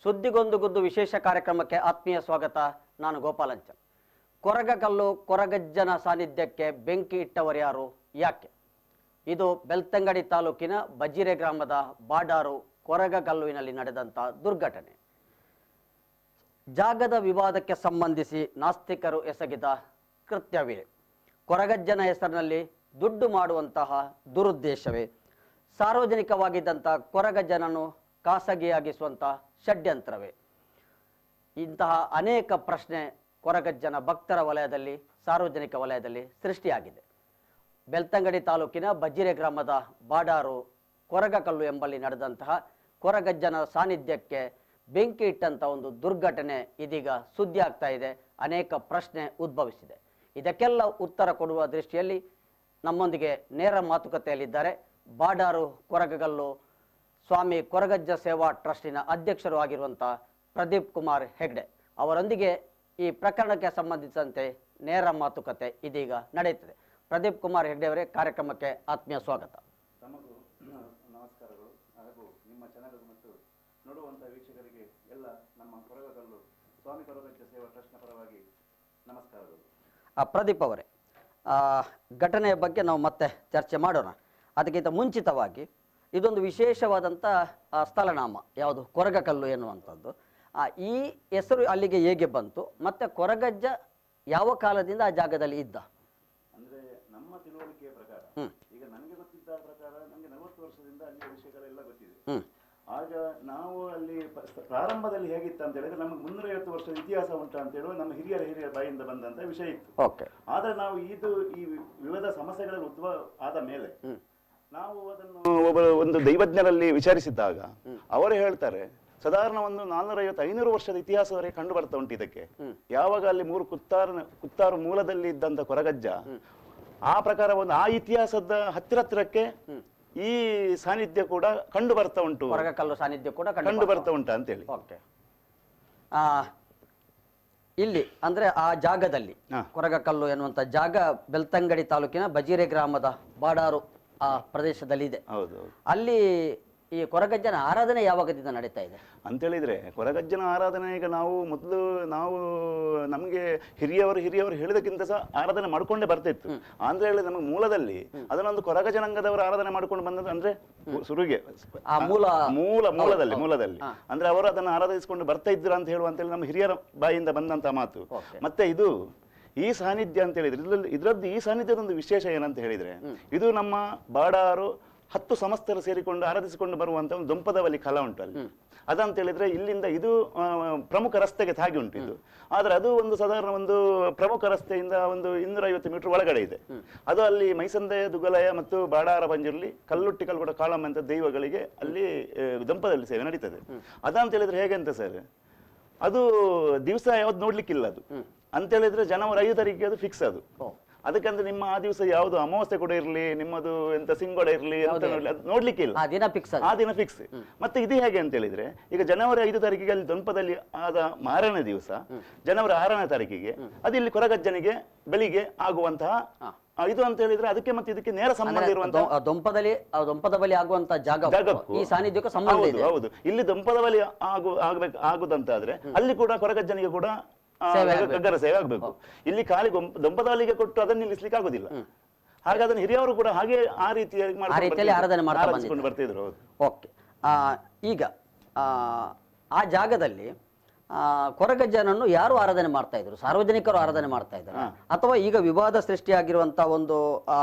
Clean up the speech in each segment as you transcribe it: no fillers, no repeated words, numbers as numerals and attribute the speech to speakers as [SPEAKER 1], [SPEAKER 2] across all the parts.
[SPEAKER 1] ಸುದ್ದಿಗೊಂದು ಗುದ್ದು ವಿಶೇಷ ಕಾರ್ಯಕ್ರಮಕ್ಕೆ ಆತ್ಮೀಯ ಸ್ವಾಗತ. ನಾನು ಗೋಪಾಲಂಚಲ್. ಕೊರಗಕಲ್ಲು ಕೊರಗಜ್ಜನ ಸಾನ್ನಿಧ್ಯಕ್ಕೆ ಬೆಂಕಿ ಇಟ್ಟವರ್ಯಾರು, ಯಾಕೆ? ಇದು ಬೆಳ್ತಂಗಡಿ ತಾಲೂಕಿನ ಬಜಿರೆ ಗ್ರಾಮದ ಬಾಡಾರು ಕೊರಗಕಲ್ಲುವಿನಲ್ಲಿ ನಡೆದಂಥ ದುರ್ಘಟನೆ. ಜಾಗದ ವಿವಾದಕ್ಕೆ ಸಂಬಂಧಿಸಿ ನಾಸ್ತಿಕರು ಎಸಗಿದ ಕೃತ್ಯವೇ. ಕೊರಗಜ್ಜನ ಹೆಸರಿನಲ್ಲಿ ದುಡ್ಡು ಮಾಡುವಂತಹ ದುರುದ್ದೇಶವೇ? ಸಾರ್ವಜನಿಕವಾಗಿದ್ದಂಥ ಕೊರಗಜ್ಜನನ್ನು ಖಾಸಗಿಯಾಗಿಸುವಂಥ ಷಡ್ಯಂತ್ರವೇ? ಇಂತಹ ಅನೇಕ ಪ್ರಶ್ನೆ ಕೊರಗಜ್ಜನ ಭಕ್ತರ ವಲಯದಲ್ಲಿ, ಸಾರ್ವಜನಿಕ ವಲಯದಲ್ಲಿ ಸೃಷ್ಟಿಯಾಗಿದೆ. ಬೆಳ್ತಂಗಡಿ ತಾಲೂಕಿನ ಬಜಿರೆ ಗ್ರಾಮದ ಬಾಡಾರು ಕೊರಗಕಲ್ಲು ಎಂಬಲ್ಲಿ ನಡೆದಂತಹ ಕೊರಗಜ್ಜನ ಸಾನ್ನಿಧ್ಯಕ್ಕೆ ಬೆಂಕಿ ಇಟ್ಟಂಥ ಒಂದು ದುರ್ಘಟನೆ ಇದೀಗ ಸುದ್ದಿ ಆಗ್ತಾ ಇದೆ. ಅನೇಕ ಪ್ರಶ್ನೆ ಉದ್ಭವಿಸಿದೆ. ಇದಕ್ಕೆಲ್ಲ ಉತ್ತರ ಕೊಡುವ ದೃಷ್ಟಿಯಲ್ಲಿ ನಮ್ಮೊಂದಿಗೆ ನೇರ ಮಾತುಕತೆಯಲ್ಲಿದ್ದಾರೆ ಬಾಡಾರು ಕೊರಗಕಲ್ಲು ಸ್ವಾಮಿ ಕೊರಗಜ್ಜ ಸೇವಾ ಟ್ರಸ್ಟಿನ ಅಧ್ಯಕ್ಷರು ಆಗಿರುವಂಥ ಪ್ರದೀಪ್ ಕುಮಾರ್ ಹೆಗ್ಡೆ ಅವರೊಂದಿಗೆ ಈ ಪ್ರಕರಣಕ್ಕೆ ಸಂಬಂಧಿಸಿದಂತೆ ನೇರ ಮಾತುಕತೆ ಇದೀಗ ನಡೆಯುತ್ತದೆ. ಪ್ರದೀಪ್ ಕುಮಾರ್ ಹೆಗ್ಡೆ ಅವರೇ, ಕಾರ್ಯಕ್ರಮಕ್ಕೆ ಆತ್ಮೀಯ ಸ್ವಾಗತ.
[SPEAKER 2] ತಮಗೂ ನಮಸ್ಕಾರಗಳು ಹಾಗೂ ನಿಮ್ಮ ಚಾನೆಲ್ ಮತ್ತು ನೋಡುವಂಥ ವೀಕ್ಷಕರಿಗೆ ಎಲ್ಲ ನಮ್ಮ ಕೊರಗಕಲ್ಲು ಸ್ವಾಮಿ ಕೊರಗಜ್ಜ ಸೇವಾ ಟ್ರಸ್ಟ್ನ ಪರವಾಗಿ ನಮಸ್ಕಾರಗಳು.
[SPEAKER 1] ಪ್ರದೀಪ್ ಅವರೇ, ಘಟನೆಯ ಬಗ್ಗೆ ನಾವು ಮತ್ತೆ ಚರ್ಚೆ ಮಾಡೋಣ. ಅದಕ್ಕಿಂತ ಮುಂಚಿತವಾಗಿ ಇದೊಂದು ವಿಶೇಷವಾದಂಥ ಸ್ಥಳನಾಮ ಯಾವುದು, ಕೊರಗಕಲ್ಲು ಎನ್ನುವಂಥದ್ದು. ಈ ಹೆಸರು ಅಲ್ಲಿಗೆ ಹೇಗೆ ಬಂತು, ಮತ್ತೆ ಕೊರಗಜ್ಜ ಯಾವ ಕಾಲದಿಂದ ಆ ಜಾಗದಲ್ಲಿ ಇದ್ದ?
[SPEAKER 2] ಅಂದರೆ ನಮ್ಮ ತಿಳುವಳಿಕೆಯ ಪ್ರಕಾರ, ಈಗ ನನಗೆ ಗೊತ್ತಿದ್ದ ಪ್ರಕಾರ ನನಗೆ 40 ವರ್ಷದಿಂದ ಅಲ್ಲಿಯ ವಿಷಯಗಳೆಲ್ಲ ಗೊತ್ತಿದೆ. ಆಗ ನಾವು ಅಲ್ಲಿ ಪ್ರಾರಂಭದಲ್ಲಿ ಹೇಗಿತ್ತು ಅಂತ ಹೇಳಿದ್ರೆ, ನಮಗೆ 350 ವರ್ಷದ ಇತಿಹಾಸ ಉಂಟು ಅಂತ ಹೇಳುವ ನಮ್ಮ ಹಿರಿಯರ ಬಾಯಿಂದ ಬಂದಂತ ವಿಷಯ ಇತ್ತು. ಆದ್ರೆ ನಾವು ಈ ವಿವಿಧ ಸಮಸ್ಯೆಗಳಲ್ಲಿ ಉದ್ಭವ ಆದ ಮೇಲೆ ನಾವು ಅದನ್ನು ಒಂದು ದೈವಜ್ಞರಲ್ಲಿ ವಿಚಾರಿಸಿದ್ದಾಗ ಅವರು ಹೇಳ್ತಾರೆ, ಸಾಧಾರಣ ಒಂದು 450-500 ವರ್ಷದ ಇತಿಹಾಸವರೆಗೆ ಕಂಡು ಬರ್ತಾ ಉಂಟು ಇದಕ್ಕೆ. ಯಾವಾಗ ಅಲ್ಲಿ 3 ಕುತ್ತಾರು ಮೂಲದಲ್ಲಿ ಇದ್ದಂತ ಕೊರಗಜ್ಜ, ಆ ಪ್ರಕಾರ ಒಂದು ಆ ಇತಿಹಾಸದ ಹತ್ತಿರಕ್ಕೆ ಈ ಸಾನ್ನಿಧ್ಯ ಕೂಡ ಕಂಡು ಬರ್ತಾ ಉಂಟು,
[SPEAKER 1] ಕೊರಗಕಲ್ಲು ಸಾನ್ನಿಧ್ಯ ಕೂಡ
[SPEAKER 2] ಕಂಡು ಬರ್ತಾ ಉಂಟು ಅಂತೇಳಿ.
[SPEAKER 1] ಇಲ್ಲಿ ಅಂದ್ರೆ ಆ ಜಾಗದಲ್ಲಿ ಕೊರಗಕಲ್ಲು ಎನ್ನುವಂತ ಜಾಗ ಬೆಳ್ತಂಗಡಿ ತಾಲೂಕಿನ ಬಜಿರೆ ಗ್ರಾಮದ ಬಾಡಾರು ಆ ಪ್ರದೇಶದಲ್ಲಿ ಇದೆ. ಅಲ್ಲಿ ಈ ಕೊರಗಜ್ಜನ ಆರಾಧನೆ ಯಾವಾಗದಿಂದ ನಡೀತಾ ಇದೆ
[SPEAKER 2] ಅಂತೇಳಿದ್ರೆ, ಕೊರಗಜ್ಜನ ಆರಾಧನೆ ಈಗ ನಾವು ನಮಗೆ ಹಿರಿಯವರು ಹೇಳಿದಕ್ಕಿಂತ ಸಹ ಆರಾಧನೆ ಮಾಡ್ಕೊಂಡೇ ಬರ್ತಿತ್ತು. ಅಂದ್ರೆ ಹೇಳಿ ನಮಗೆ ಮೂಲದಲ್ಲಿ ಅದನ್ನೊಂದು ಕೊರಗ ಜನಾಂಗದವರು ಆರಾಧನೆ ಮಾಡ್ಕೊಂಡು ಬಂದದ್ದು ಅಂದ್ರೆ ಸುರುಗೆ ಮೂಲದಲ್ಲಿ ಅಂದ್ರೆ ಅವರು ಅದನ್ನು ಆರಾಧಿಸಿಕೊಂಡು ಬರ್ತಾ ಇದ್ರು ಅಂತ ಹೇಳುವಂತೇಳಿ ನಮ್ಮ ಹಿರಿಯರ ಬಾಯಿಂದ ಬಂದಂತ ಮಾತು. ಮತ್ತೆ ಇದು ಈ ಸಾನ್ನಿಧ್ಯ ಅಂತ ಹೇಳಿದ್ರೆ, ಇದ್ರದ್ದು ಈ ಸಾನ್ನಿಧ್ಯದ ಒಂದು ವಿಶೇಷ ಏನಂತ ಹೇಳಿದ್ರೆ, ಇದು ನಮ್ಮ ಬಾಡಾರು 10 ಸಮಸ್ತರು ಸೇರಿಕೊಂಡು ಆರಾಧಿಸಿಕೊಂಡು ಬರುವಂತ ಒಂದು ದೊಂಪದವಲಿ ಕಲಾ ಉಂಟು ಅಲ್ಲಿ. ಅದಂತ ಹೇಳಿದ್ರೆ ಇಲ್ಲಿಂದ ಇದು ಪ್ರಮುಖ ರಸ್ತೆಗೆ ತಾಗಿ ಉಂಟು ಇದು. ಆದ್ರೆ ಅದು ಒಂದು ಸಾಧಾರಣ ಒಂದು ಪ್ರಮುಖ ರಸ್ತೆಯಿಂದ ಒಂದು 250 ಮೀಟರ್ ಒಳಗಡೆ ಇದೆ. ಅದು ಅಲ್ಲಿ ಮೈಸಂದೆಯ ದುಗಲಯ ಮತ್ತು ಬಾಡಾರ ಪಂಜುರ್ಲಿ ಕಲ್ಲುಟ್ಟಿ ಕಲ್ಗುಡ ಕಾಳಮ್ಮ ಅಂತ ದೈವಗಳಿಗೆ ಅಲ್ಲಿ ದೊಂಪದಲ್ಲಿ ಸೇವೆ ನಡೀತದೆ. ಅದಂತ ಹೇಳಿದ್ರೆ ಹೇಗೆ ಅಂತ ಸರ್, ಅದು ದಿವಸ ಯಾವ್ದು ನೋಡ್ಲಿಕ್ಕಿಲ್ಲ ಅದು ಅಂತ ಹೇಳಿದ್ರೆ ಜನವರಿ 5 ತಾರೀಕಿಗೆ ಅದು ಫಿಕ್ಸ್ ಅದು. ಅದಕ್ಕಂದ್ರೆ ನಿಮ್ಮ ಆ ದಿವಸ ಯಾವುದು ಅಮಾವಾಸ್ಯೆ ಕೂಡ ಇರ್ಲಿ, ನಿಮ್ಮದು ಎಂತ ಸಿಂಗೋಡ ಇರ್ಲಿ ಅಂತ ನೋಡ್ಲಿಕ್ಕೆ ಇಲ್ಲ, ಆ ದಿನ ಫಿಕ್ಸ್. ಮತ್ತೆ ಇದು ಹೇಗೆ ಅಂತ ಹೇಳಿದ್ರೆ, ಈಗ ಜನವರಿ 5 ತಾರೀಕಿಗೆ ಅಲ್ಲಿ ದೊಂಪದಲ್ಲಿ ಆದ ಮಾರನೇ ದಿವಸ ಜನವರಿ 6ನೇ ತಾರೀಕಿಗೆ ಅದು ಇಲ್ಲಿ ಕೊರಗಜ್ಜನಿಗೆ ಬೆಳಿಗ್ಗೆ ಆಗುವಂತಹ ಇದು ಅಂತ ಹೇಳಿದ್ರೆ, ಅದಕ್ಕೆ ಮತ್ತೆ ಇದಕ್ಕೆ ನೇರ ಸಂಬಂಧ ಇರುವಂತಹ
[SPEAKER 1] ದೊಂಪದ ಬಲಿ ಆಗುವಂತಹ ಜಾಗಕ್ಕೂ ಈ ಸಾನ್ನಿಧ್ಯಕ್ಕೂ ಸಂಬಂಧ ಇದೆ.
[SPEAKER 2] ಹೌದು, ಇಲ್ಲಿ ದೊಂಪದ ಬಲಿ ಆಗುದಂತಾದ್ರೆ ಅಲ್ಲಿ ಕೂಡ ಕೊರಗಜ್ಜನಿಗೆ ಕೂಡ ಗಗ್ಗರ ಸೇವೆ ಆಗ್ಬೇಕು. ಇಲ್ಲಿ ಖಾಲಿ ದೊಂಪದವಲಿಗೆ ಕೊಟ್ಟು ಅದನ್ನು ನಿಲ್ಲಿಸ್ಲಿಕ್ಕೆ ಆಗುದಿಲ್ಲ. ಹಾಗೆ ಅದನ್ನು ಹಿರಿಯವರು ಕೂಡ ಹಾಗೆ ಆ ರೀತಿಯಾಗಿ
[SPEAKER 1] ಆರಾಧನೆ
[SPEAKER 2] ಮಾಡ್ಕೊಂಡು ಬರ್ತಿದ್ರು.
[SPEAKER 1] ಓಕೆ, ಈಗ ಆ ಜಾಗದಲ್ಲಿ ಕೊರಗಜ್ಜನನ್ನು ಯಾರು ಆರಾಧನೆ ಮಾಡ್ತಾ ಇದ್ರು? ಸಾರ್ವಜನಿಕರು ಆರಾಧನೆ ಮಾಡ್ತಾ ಇದ್ದಾರೆ, ಅಥವಾ ಈಗ ವಿವಾದ ಸೃಷ್ಟಿಯಾಗಿರುವಂತಹ ಒಂದು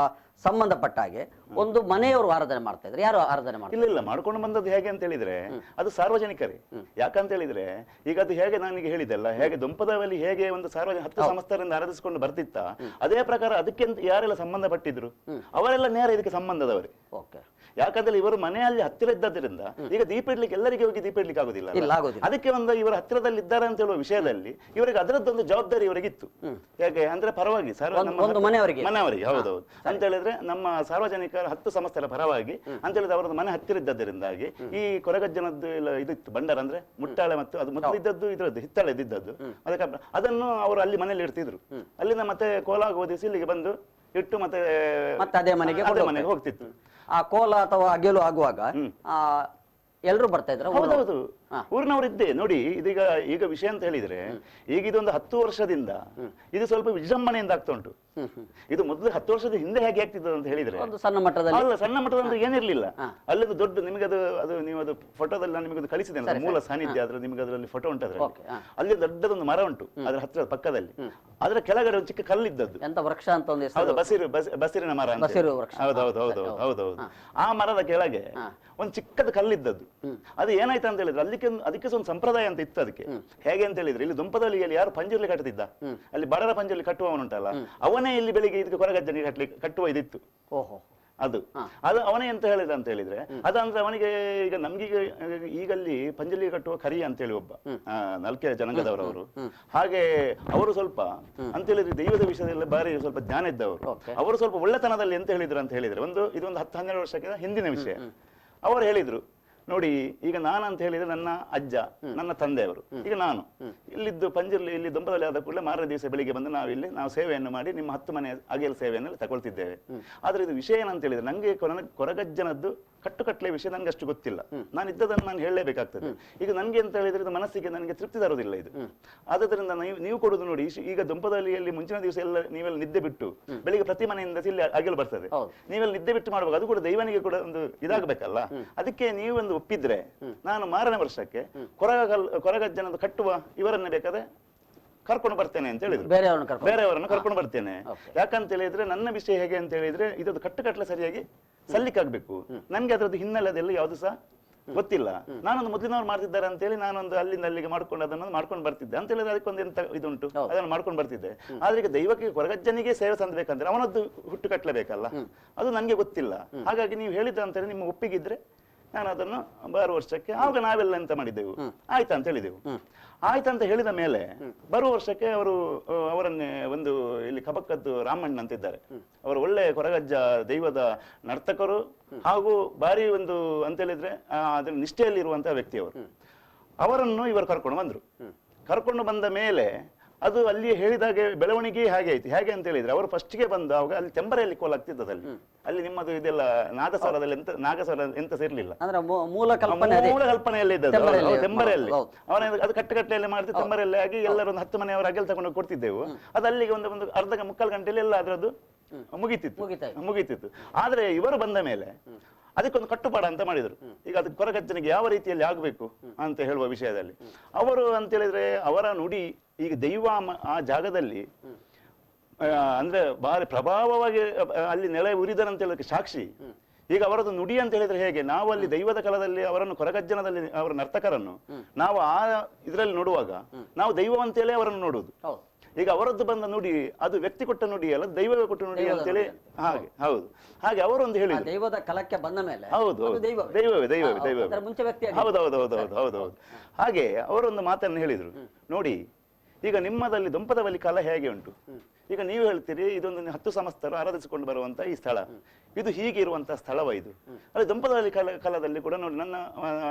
[SPEAKER 1] ಸಂಬಂಧಪಟ್ಟ ಹಾಗೆ ಒಂದು ಮನೆಯವರು ಆರಾಧನೆ ಮಾಡ್ತಾ ಇದ್ದಾರೆ? ಯಾರು ಆರಾಧನೆ ಮಾಡ್ತಾರೆ?
[SPEAKER 2] ಇಲ್ಲ, ಮಾಡ್ಕೊಂಡು ಬಂದದ್ದು ಹೇಗೆ ಅಂತ ಹೇಳಿದ್ರೆ ಅದು ಸಾರ್ವಜನಿಕರೇ. ಯಾಕಂತ ಹೇಳಿದ್ರೆ ಈಗ ಅದು ಹೇಗೆ ನನಗೆ ಹೇಳಿದೆಲ್ಲ, ಹೇಗೆ ದೊಂಪದವಲ್ಲಿ ಹೇಗೆ ಒಂದು 10 ಸಂಸ್ಥರಿಂದ ಆರಾಧಿಸಿಕೊಂಡು ಬರ್ತಿತ್ತ, ಅದೇ ಪ್ರಕಾರ ಅದಕ್ಕೆ ಯಾರೆಲ್ಲ ಸಂಬಂಧಪಟ್ಟಿದ್ರು ಅವರೆಲ್ಲ ನೇರ ಇದಕ್ಕೆ ಸಂಬಂಧದವರೇ. ಯಾಕಂದ್ರೆ ಇವರು ಮನೆಯಲ್ಲಿ ಹತ್ತಿರ ಇದ್ದದ್ರಿಂದ ಈಗ ದೀಪ ಇಡ್ಲಿಕ್ಕೆ ಎಲ್ಲರಿಗೆ ಹೋಗಿ ದೀಪ ಇಡ್ಲಿಕ್ಕೆ ಆಗುದಿಲ್ಲ. ಅದಕ್ಕೆ ಒಂದು ಇವರು ಹತ್ತಿರದಲ್ಲಿ ಇದ್ದಾರೆ ಅಂತ ಹೇಳುವ ವಿಷಯದಲ್ಲಿ ಇವರಿಗೆ ಅದರದ್ದೊಂದು ಜವಾಬ್ದಾರಿ ಇವರಿಗಿತ್ತು. ಯಾಕೆ ಅಂದ್ರೆ ಪರವಾಗಿ ಮನೆಯವರಿಗೆ, ಹೌದೌದು ಅಂತ ಹೇಳಿದ್ರೆ ನಮ್ಮ ಸಾರ್ವಜನಿಕರ 10 ಸಂಸ್ಥೆಗಳ ಪರವಾಗಿ ಅಂತ ಹೇಳಿದ್ರೆ ಅವರದ್ದು ಮನೆ ಹತ್ತಿರ ಇದ್ದದ್ದರಿಂದಾಗಿ ಈ ಕೊರಗಜ್ಜನದ್ದು ಎಲ್ಲ ಇದಿತ್ತು, ಭಂಡಾರ ಅಂದ್ರೆ ಮುಟ್ಟಾಳೆ ಮತ್ತು ಅದು ಮೊದಲಿದ್ದದ್ದು ಇದ್ರದ್ದು ಹಿತ್ತಾಳೆ ಇದ್ದದ್ದು. ಅದಕ್ಕೆ ಅದನ್ನು ಅವರು ಅಲ್ಲಿ ಮನೆಯಲ್ಲಿ ಇಡ್ತಿದ್ರು. ಅಲ್ಲಿಂದ ಮತ್ತೆ ಕೋಲಾಗ ಓದಿಸಿ ಇಲ್ಲಿಗೆ ಬಂದು ಇಟ್ಟು ಮತ್ತೆ
[SPEAKER 1] ಅದೇ ಮನೆಗೆ
[SPEAKER 2] ಹೋಗ್ತಿತ್ತು.
[SPEAKER 1] ಆ ಕೋಲ ಅಥವಾ ಅಗೆಲು ಆಗುವಾಗ ಎಲ್ಲರೂ ಬರ್ತಾ ಇದ್ರು.
[SPEAKER 2] ಹೌದೌದು, ಊರಿನವರಿದ್ದೆ ನೋಡಿ. ಇದೀಗ ಈಗ ವಿಷಯ ಅಂತ ಹೇಳಿದ್ರೆ ಈಗ ಇದೊಂದು 10 ವರ್ಷದಿಂದ ಇದು ಸ್ವಲ್ಪ ವಿಜೃಂಭಣೆಯಿಂದ ಆಗ್ತಾ ಉಂಟು. ಇದು ಮೊದಲು 10 ವರ್ಷದ ಹಿಂದೆ ಹೇಗೆ ಆಗ್ತಿತ್ತು ಅಂತ ಹೇಳಿದ್ರೆ
[SPEAKER 1] ಸಣ್ಣ ಮಟ್ಟದಲ್ಲಿ
[SPEAKER 2] ಅಲ್ಲ, ಸಣ್ಣ ಮಟ್ಟದಂದ್ರೆ ಏನಿರ್ಲಿಲ್ಲ. ಅಲ್ಲದು ದೊಡ್ಡ ನಿಮಗೆ ಅದು ನೀವು ಅದು ಫೋಟೋದಲ್ಲಿ ನಾನು ನಿಮಗೆ ಕಳಿಸಿದ್ದೇನೆ, ಮೂಲ ಸಾನ್ನಿಧ್ಯ ಆದ್ರೆ ನಿಮಗೆ ಅದರಲ್ಲಿ ಫೋಟೋ ಉಂಟು. ಅಲ್ಲಿ ದೊಡ್ಡದೊಂದು ಮರ ಉಂಟು ಅದರ ಹತ್ತಿರ ಪಕ್ಕದಲ್ಲಿ, ಅದರ ಕೆಳಗಡೆ ಒಂದು ಚಿಕ್ಕ ಕಲ್ಲಿದ್ದದ್ದು.
[SPEAKER 1] ಎಂತ ವೃಕ್ಷ ಅಂತ ಒಂದು
[SPEAKER 2] ಹೌದು, ಬಸಿರಿನ ಮರ. ಹೌದೌದು. ಆ ಮರದ ಕೆಳಗೆ ಒಂದು ಚಿಕ್ಕದ ಕಲ್ಲಿದ್ದದ್ದು. ಅದು ಏನಾಯ್ತು ಅಂತ ಹೇಳಿದ್ರೆ ಅದಕ್ಕೆ ಒಂದು ಸಂಪ್ರದಾಯ ಅಂತ ಇತ್ತು ಅದಕ್ಕೆ. ಹೇಗೆ ಅಂತ ಹೇಳಿದ್ರೆ ಇಲ್ಲಿ ದುಂಪದಲ್ಲಿ ಯಾರು ಪಂಜುರ್ಲಿ ಕಟ್ಟುತ್ತಿದ್ದ, ಅಲ್ಲಿ ಬಡರ ಪಂಜುರ್ಲಿ ಕಟ್ಟುವವನುಂಟಲ್ಲ, ಅವನೇ ಇಲ್ಲಿ ಬೆಳಿಗ್ಗೆ ಇದಕ್ಕೆ ಕೊರಗಜ್ಜನಿಗೆ ಕಟ್ಟುವ ಇದಿತ್ತು. ಅದು ಅವನೇ ಎಂತ ಹೇಳಿದ ಅಂತ ಹೇಳಿದ್ರೆ ಅದಂದ್ರೆ ಅವನಿಗೆ ಈಗ ನಮ್ಗೀಗ ಈಗಲ್ಲಿ ಪಂಜಲಿ ಕಟ್ಟುವ ಕರಿ ಅಂತೇಳಿ ಒಬ್ಬ ನಲ್ಕೆ ಜನಾಂಗದವರವರು. ಹಾಗೆ ಅವರು ಸ್ವಲ್ಪ ಅಂತ ಹೇಳಿದ್ರೆ ದೈವದ ವಿಷಯದಲ್ಲಿ ಬಾರಿ ಸ್ವಲ್ಪ ಜ್ಞಾನ ಇದ್ದವರು. ಅವರು ಸ್ವಲ್ಪ ಒಳ್ಳೆತನದಲ್ಲಿ ಎಂತ ಹೇಳಿದ್ರು ಅಂತ ಹೇಳಿದ್ರೆ ಇದೊಂದು 10-12 ವರ್ಷಕ್ಕಿಂತ ಹಿಂದಿನ ವಿಷಯ. ಅವರು ಹೇಳಿದ್ರು, ನೋಡಿ ಈಗ ನಾನು ಅಂತ ಹೇಳಿದ್ರೆ ನನ್ನ ಅಜ್ಜ ನನ್ನ ತಂದೆಯವರು, ಈಗ ನಾನು ಇಲ್ಲಿದ್ದು ಪಂಜರ್ಲಿ ಇಲ್ಲಿ ದುಂಪದಲ್ಲಿ ಆದ ಕೂಡಲೇ ಮಾರನೇ ದಿವಸ ಬೆಳಿಗ್ಗೆ ಬಂದು ನಾವು ಸೇವೆಯನ್ನು ಮಾಡಿ ನಿಮ್ಮ 10 ಮನೆ ಅಗೆಲ್ ಸೇವೆಯನ್ನು ತಗೊಳ್ತಿದ್ದೇವೆ. ಆದ್ರೆ ಇದು ವಿಷಯ ಏನಂತ ಹೇಳಿದ್ರೆ ನಂಗೆ ಕೊರಗಜ್ಜನದ್ದು ಕಟ್ಟುಕಟ್ಟಲೆ ವಿಷಯ ನನಗೆ ಅಷ್ಟು ಗೊತ್ತಿಲ್ಲ. ನಾನು ಇದ್ದದನ್ನು ನಾನು ಹೇಳಲೇಬೇಕಾಗ್ತದೆ. ಈಗ ನನಗೆ ಅಂತ ಹೇಳಿದ್ರೆ ಇದು ಮನಸ್ಸಿಗೆ ನನಗೆ ತೃಪ್ತಿ ತರೋದಿಲ್ಲ ಇದು. ಆದ್ದರಿಂದ ನೀವು ಕೊಡುದು ನೋಡಿ, ಈಗ ದುಂಪದಲ್ಲಿ ಮುಂಚಿನ ದಿವಸ ಎಲ್ಲ ನೀವೆಲ್ಲ ನಿದ್ದೆ ಬಿಟ್ಟು ಬೆಳಿಗ್ಗೆ ಪ್ರತಿ ಮನೆಯಿಂದ ಇಲ್ಲಿ ಅಗೆಲು ಬರ್ತದೆ, ನೀವೆಲ್ಲ ನಿದ್ದೆ ಬಿಟ್ಟು ಮಾಡುವಾಗ ಅದು ಕೂಡ ದೈವನಿಗೆ ಕೂಡ ಒಂದು ಇದಾಗಬೇಕಲ್ಲ. ಅದಕ್ಕೆ ನೀವೊಂದು ಒಪ್ಪಿದ್ರೆ ನಾನು ಮಾರನೇ ವರ್ಷಕ್ಕೆ ಕೊರಗಜ್ಜನದ್ದು ಕಟ್ಟುವ ಇವರನ್ನೇ ಬೇಕಾದ್ರೆ ಕರ್ಕೊಂಡು ಬರ್ತೇನೆ ಅಂತ ಹೇಳಿದ್ರು. ಬೇರೆಯವರನ್ನು ಕರ್ಕೊಂಡು ಬರ್ತೇನೆ. ಯಾಕಂತ ಹೇಳಿದ್ರೆ ನನ್ನ ವಿಷಯ ಹೇಗೆ ಅಂತ ಹೇಳಿದ್ರೆ ಇದೊಂದು ಕಟ್ಟುಕಟ್ಲೆ ಸರಿಯಾಗಿ ಸಲ್ಲಿಕಾಗ್ಬೇಕು. ನನ್ಗೆ ಅದ್ರದ್ದು ಹಿನ್ನೆಲೆ ಅದೆಲ್ಲ ಯಾವ್ದು ಸಹ ಗೊತ್ತಿಲ್ಲ. ನಾನೊಂದು ಮೊದಲಿನವ್ರು ಮಾಡ್ತಿದ್ದಾರೆ ಅಂತ ಹೇಳಿ ನಾನೊಂದು ಅಲ್ಲಿಂದ ಅಲ್ಲಿಗೆ ಅದನ್ನು ಮಾಡ್ಕೊಂಡು ಬರ್ತಿದ್ದೆ ಅಂತ ಹೇಳಿದ್ರೆ ಅದಕ್ಕೊಂದು ಎಂತ ಇದುಂಟು, ಅದನ್ನು ಮಾಡ್ಕೊಂಡು ಬರ್ತಿದ್ದೆ. ಆದ್ರೆ ಈಗ ದೈವಕ್ಕೆ ಕೊರಗಜ್ಜನಿಗೆ ಸೇವೆ ತಂದ್ಬೇಕಂದ್ರೆ ಅವನದ್ದು ಹುಟ್ಟು ಕಟ್ಟಲೇಬೇಕಲ್ಲ, ಅದು ನನ್ಗೆ ಗೊತ್ತಿಲ್ಲ. ಹಾಗಾಗಿ ನೀವು ಹೇಳಿದ್ದ ಅಂತ ಹೇಳಿ ನಿಮ್ಮ ಒಪ್ಪಿಗಿದ್ರೆ ನಾನು ಅದನ್ನು ಬರುವ ವರ್ಷಕ್ಕೆ ಆವಾಗ ನಾವೆಲ್ಲ ಎಂತ ಮಾಡಿದ್ದೆವು, ಆಯ್ತಾ ಅಂತ ಹೇಳಿದೆವು. ಆಯ್ತಂತ ಹೇಳಿದ ಮೇಲೆ ಬರುವ ವರ್ಷಕ್ಕೆ ಅವರನ್ನೇ ಒಂದು ಇಲ್ಲಿ ಕಬಕ್ಕದ್ದು ರಾಮಣ್ಣ ಅಂತ ಇದ್ದಾರೆ, ಅವರು ಒಳ್ಳೆ ಕೊರಗಜ್ಜ ದೈವದ ನರ್ತಕರು ಹಾಗೂ ಬಾರಿ ಒಂದು ಅಂತ ಹೇಳಿದ್ರೆ ಅದ್ರ ನಿಷ್ಠೆಯಲ್ಲಿ ಇರುವಂತಹ ವ್ಯಕ್ತಿಯವರು. ಅವರನ್ನು ಇವರು ಕರ್ಕೊಂಡು ಬಂದ್ರು. ಕರ್ಕೊಂಡು ಬಂದ ಮೇಲೆ ಅದು ಅಲ್ಲಿ ಹೇಳಿದಾಗೆ ಬೆಳವಣಿಗೆ ಹಾಗೆ ಆಯ್ತು. ಹೇಗೆ ಅಂತ ಹೇಳಿದ್ರೆ ಅವರು ಫಸ್ಟ್ಗೆ ಬಂದಾಗ ಅಲ್ಲಿ ತೆಂಬರೆಯಲ್ಲಿ ಕೋಲಾಗ್ತಿದ್ದದ್ದು. ಅಲ್ಲಿ ನಿಮ್ಮದು ಇದೆಲ್ಲ ನಾದಸ್ವರದಲ್ಲಿ ನಾಗಸ್ವರ ಎಂತ ಸೇರ್ಲಿಲ್ಲ,
[SPEAKER 1] ಮೂಲ
[SPEAKER 2] ಕಲ್ಪನೆಯಲ್ಲಿ ಇದ್ದದ್ದು ತೆಂಬರೆಯಲ್ಲಿ. ಅವನ ಅದು ಕಟ್ಟೆಯಲ್ಲಿ ಮಾಡ್ತಿ ತೆಂಬರೆಯಲ್ಲಿ ಆಗಿ ಎಲ್ಲರೂ ಒಂದು 10 ಮನೆಯವರು ಅಗೆಲ್ ತಗೊಂಡು ಕೊಡ್ತಿದ್ದೆವು. ಅದು ಅಲ್ಲಿಗೆ ಒಂದು ಅರ್ಧ ಮುಕ್ಕಾಲು ಗಂಟೆಯಲ್ಲಿ ಎಲ್ಲ ಅದರದ್ದು ಮುಗೀತಿತ್ತು. ಆದ್ರೆ ಇವರು ಬಂದ ಮೇಲೆ ಅದಕ್ಕೊಂದು ಕಟ್ಟುಪಾಡ ಅಂತ ಮಾಡಿದ್ರು. ಈಗ ಅದಕ್ಕೆ ಕೊರಗಜ್ಜನಿಗೆ ಯಾವ ರೀತಿಯಲ್ಲಿ ಆಗಬೇಕು ಅಂತ ಹೇಳುವ ವಿಷಯದಲ್ಲಿ ಅವರು ಅಂತ ಹೇಳಿದ್ರೆ ಅವರ ನುಡಿ ಈಗ ದೈವ ಆ ಜಾಗದಲ್ಲಿ ಅಂದ್ರೆ ಬಾರಿ ಪ್ರಭಾವವಾಗಿ ಅಲ್ಲಿ ನೆಲೆ ಉರಿದನಂತ ಹೇಳೋದಕ್ಕೆ ಸಾಕ್ಷಿ. ಈಗ ಅವರದ್ದು ನುಡಿ ಅಂತ ಹೇಳಿದ್ರೆ ಹೇಗೆ ನಾವು ಅಲ್ಲಿ ದೈವದ ಕಾಲದಲ್ಲಿ ಅವರನ್ನು ಕೊರಗಜ್ಜನದಲ್ಲಿ ಅವರ ನರ್ತಕರನ್ನು ನಾವು ಆ ಇದರಲ್ಲಿ ನೋಡುವಾಗ ನಾವು ದೈವ ಅಂತೇಳಿ ಅವರನ್ನು ನೋಡುವುದು. ಈಗ ಅವರದ್ದು ಬಂದ ನುಡಿ ಅದು ವ್ಯಕ್ತಿ ಕೊಟ್ಟ ನುಡಿ ಅಲ್ಲ, ದೈವವೇ ಕೊಟ್ಟ ನುಡಿ ಅಂತೇಳಿ. ಹಾಗೆ ಹೌದು, ಹಾಗೆ ಅವರೊಂದು ಹೇಳಿದ್ರು
[SPEAKER 1] ದೈವದ ಕಲಕ್ಕೆ ಬಂದ ಮೇಲೆ
[SPEAKER 2] ಹೌದು ಹೌದೌದು. ಹಾಗೆ ಅವರೊಂದು ಮಾತನ್ನು ಹೇಳಿದ್ರು, ನೋಡಿ ಈಗ ನಿಮ್ಮದಲ್ಲಿ ದುಂಪದವಲ್ಲಿ ಕಲ ಹೇಗೆ ಉಂಟು. ಈಗ ನೀವು ಹೇಳ್ತೀರಿ ಇದೊಂದು 10 ಸಂವತ್ಸರ ಆರಾಧಿಸಿಕೊಂಡು ಬರುವಂತ ಈ ಸ್ಥಳ, ಇದು ಹೀಗೆ ಇರುವಂತಹ ಸ್ಥಳವ ಇದು. ಅಲ್ಲಿ ದುಂಪದವಲ್ಲಿ ಕಾಲದಲ್ಲಿ ಕೂಡ ನೋಡಿ ನನ್ನ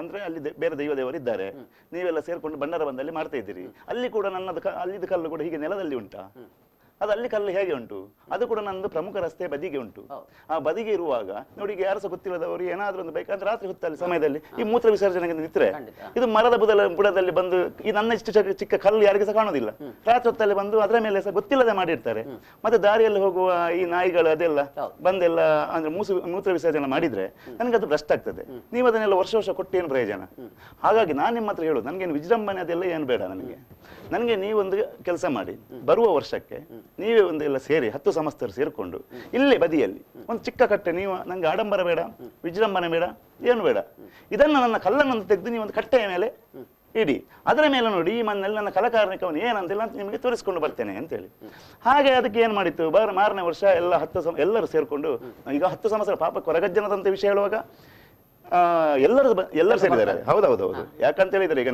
[SPEAKER 2] ಅಂದ್ರೆ ಅಲ್ಲಿ ಬೇರೆ ದೇವರು ಇದ್ದಾರೆ, ನೀವೆಲ್ಲ ಸೇರ್ಕೊಂಡು ಭಂಡಾರ ಬಂದಲ್ಲಿ ಮಾಡ್ತಾ ಇದ್ದೀರಿ. ಅಲ್ಲಿ ಕೂಡ ಅಲ್ಲಿದ್ದ ಕಲ್ಲು ಕೂಡ ಹೀಗೆ ನೆಲದಲ್ಲಿ ಉಂಟಾ, ಅದು ಅಲ್ಲಿ ಕಲ್ಲು ಹೇಗೆ ಉಂಟು, ಅದು ಕೂಡ ನಂದು ಪ್ರಮುಖ ರಸ್ತೆ ಬದಿಗೆ ಉಂಟು. ಆ ಬದಿಗೆ ಇರುವಾಗ ನೋಡಿ ಈಗ ಯಾರು ಸಹ ಗೊತ್ತಿಲ್ಲದವರು ಏನಾದ್ರೂ ಒಂದು ಬೇಕಾದ್ರೆ ರಾತ್ರಿ ಹೊತ್ತಲ್ಲಿ ಸಮಯದಲ್ಲಿ ಈ ಮೂತ್ರ ವಿಸರ್ಜನೆಗೆ ನಿಂತರೆ ಇದು ಮರದ ಬುಡದಲ್ಲಿ ಬಂದು ಈ ನನ್ನ ಇಷ್ಟು ಚಿಕ್ಕ ಕಲ್ಲು ಯಾರಿಗೆ ಸಹ ಕಾಣೋದಿಲ್ಲ. ರಾತ್ರಿ ಹೊತ್ತಲ್ಲಿ ಬಂದು ಅದರ ಮೇಲೆ ಸಹ ಗೊತ್ತಿಲ್ಲದೆ ಮಾಡಿರ್ತಾರೆ. ಮತ್ತೆ ದಾರಿಯಲ್ಲಿ ಹೋಗುವ ಈ ನಾಯಿಗಳು ಅದೆಲ್ಲ ಬಂದೆಲ್ಲ ಅಂದ್ರೆ ಮೂತ್ರ ವಿಸರ್ಜನೆ ಮಾಡಿದ್ರೆ ನನಗೆ ಅದು ಭ್ರಷ್ಟ ಆಗ್ತದೆ. ನೀವು ಅದನ್ನೆಲ್ಲ ವರ್ಷ ಕೊಟ್ಟೇನು ಪ್ರಯೋಜನ. ಹಾಗಾಗಿ ನಾನು ನಿಮ್ಮ ಹತ್ರ ಹೇಳೋದು, ನನಗೇನು ವಿಜೃಂಭಣೆ ಅದೆಲ್ಲ ಏನು ಬೇಡ. ನನಗೆ ನೀವೊಂದು ಕೆಲಸ ಮಾಡಿ, ಬರುವ ವರ್ಷಕ್ಕೆ ನೀವೇ ಒಂದೆಲ್ಲ ಸೇರಿ 10 ಸಂವತ್ಸರ ಸೇರಿಕೊಂಡು ಇಲ್ಲೇ ಬದಿಯಲ್ಲಿ ಒಂದು ಚಿಕ್ಕ ಕಟ್ಟೆ, ನೀವು ನಂಗೆ ಆಡಂಬರ ಬೇಡ, ವಿಜೃಂಭಣೆ ಬೇಡ, ಏನು ಬೇಡ, ಇದನ್ನು ನನ್ನ ಕಲ್ಲನ್ನು ತೆಗೆದು ನೀವು ಒಂದು ಕಟ್ಟೆಯ ಮೇಲೆ ಇಡಿ. ಅದರ ಮೇಲೆ ನೋಡಿ ಈ ಮಣ್ಣಲ್ಲಿ ನನ್ನ ಕಲಾಕಾರನಿಕವನು ಏನಂತಿಲ್ಲ ಅಂತ ನಿಮಗೆ ತೋರಿಸ್ಕೊಂಡು ಬರ್ತೇನೆ ಅಂತೇಳಿ. ಹಾಗೆ ಅದಕ್ಕೆ ಏನು ಮಾಡಿತ್ತು, ಮಾರನೇ ವರ್ಷ ಎಲ್ಲ ಎಲ್ಲರೂ ಸೇರ್ಕೊಂಡು ಈಗ 10 ಸಂವತ್ಸರ ಪಾಪ ಕೊರಗಜ್ಜನದಂತ ವಿಷಯ ಹೇಳುವಾಗ ಎಲ್ಲರೂ ಸೇರಿದ್ದಾರೆ. ಹೌದೌದು. ಯಾಕಂತ ಹೇಳಿದ್ರೆ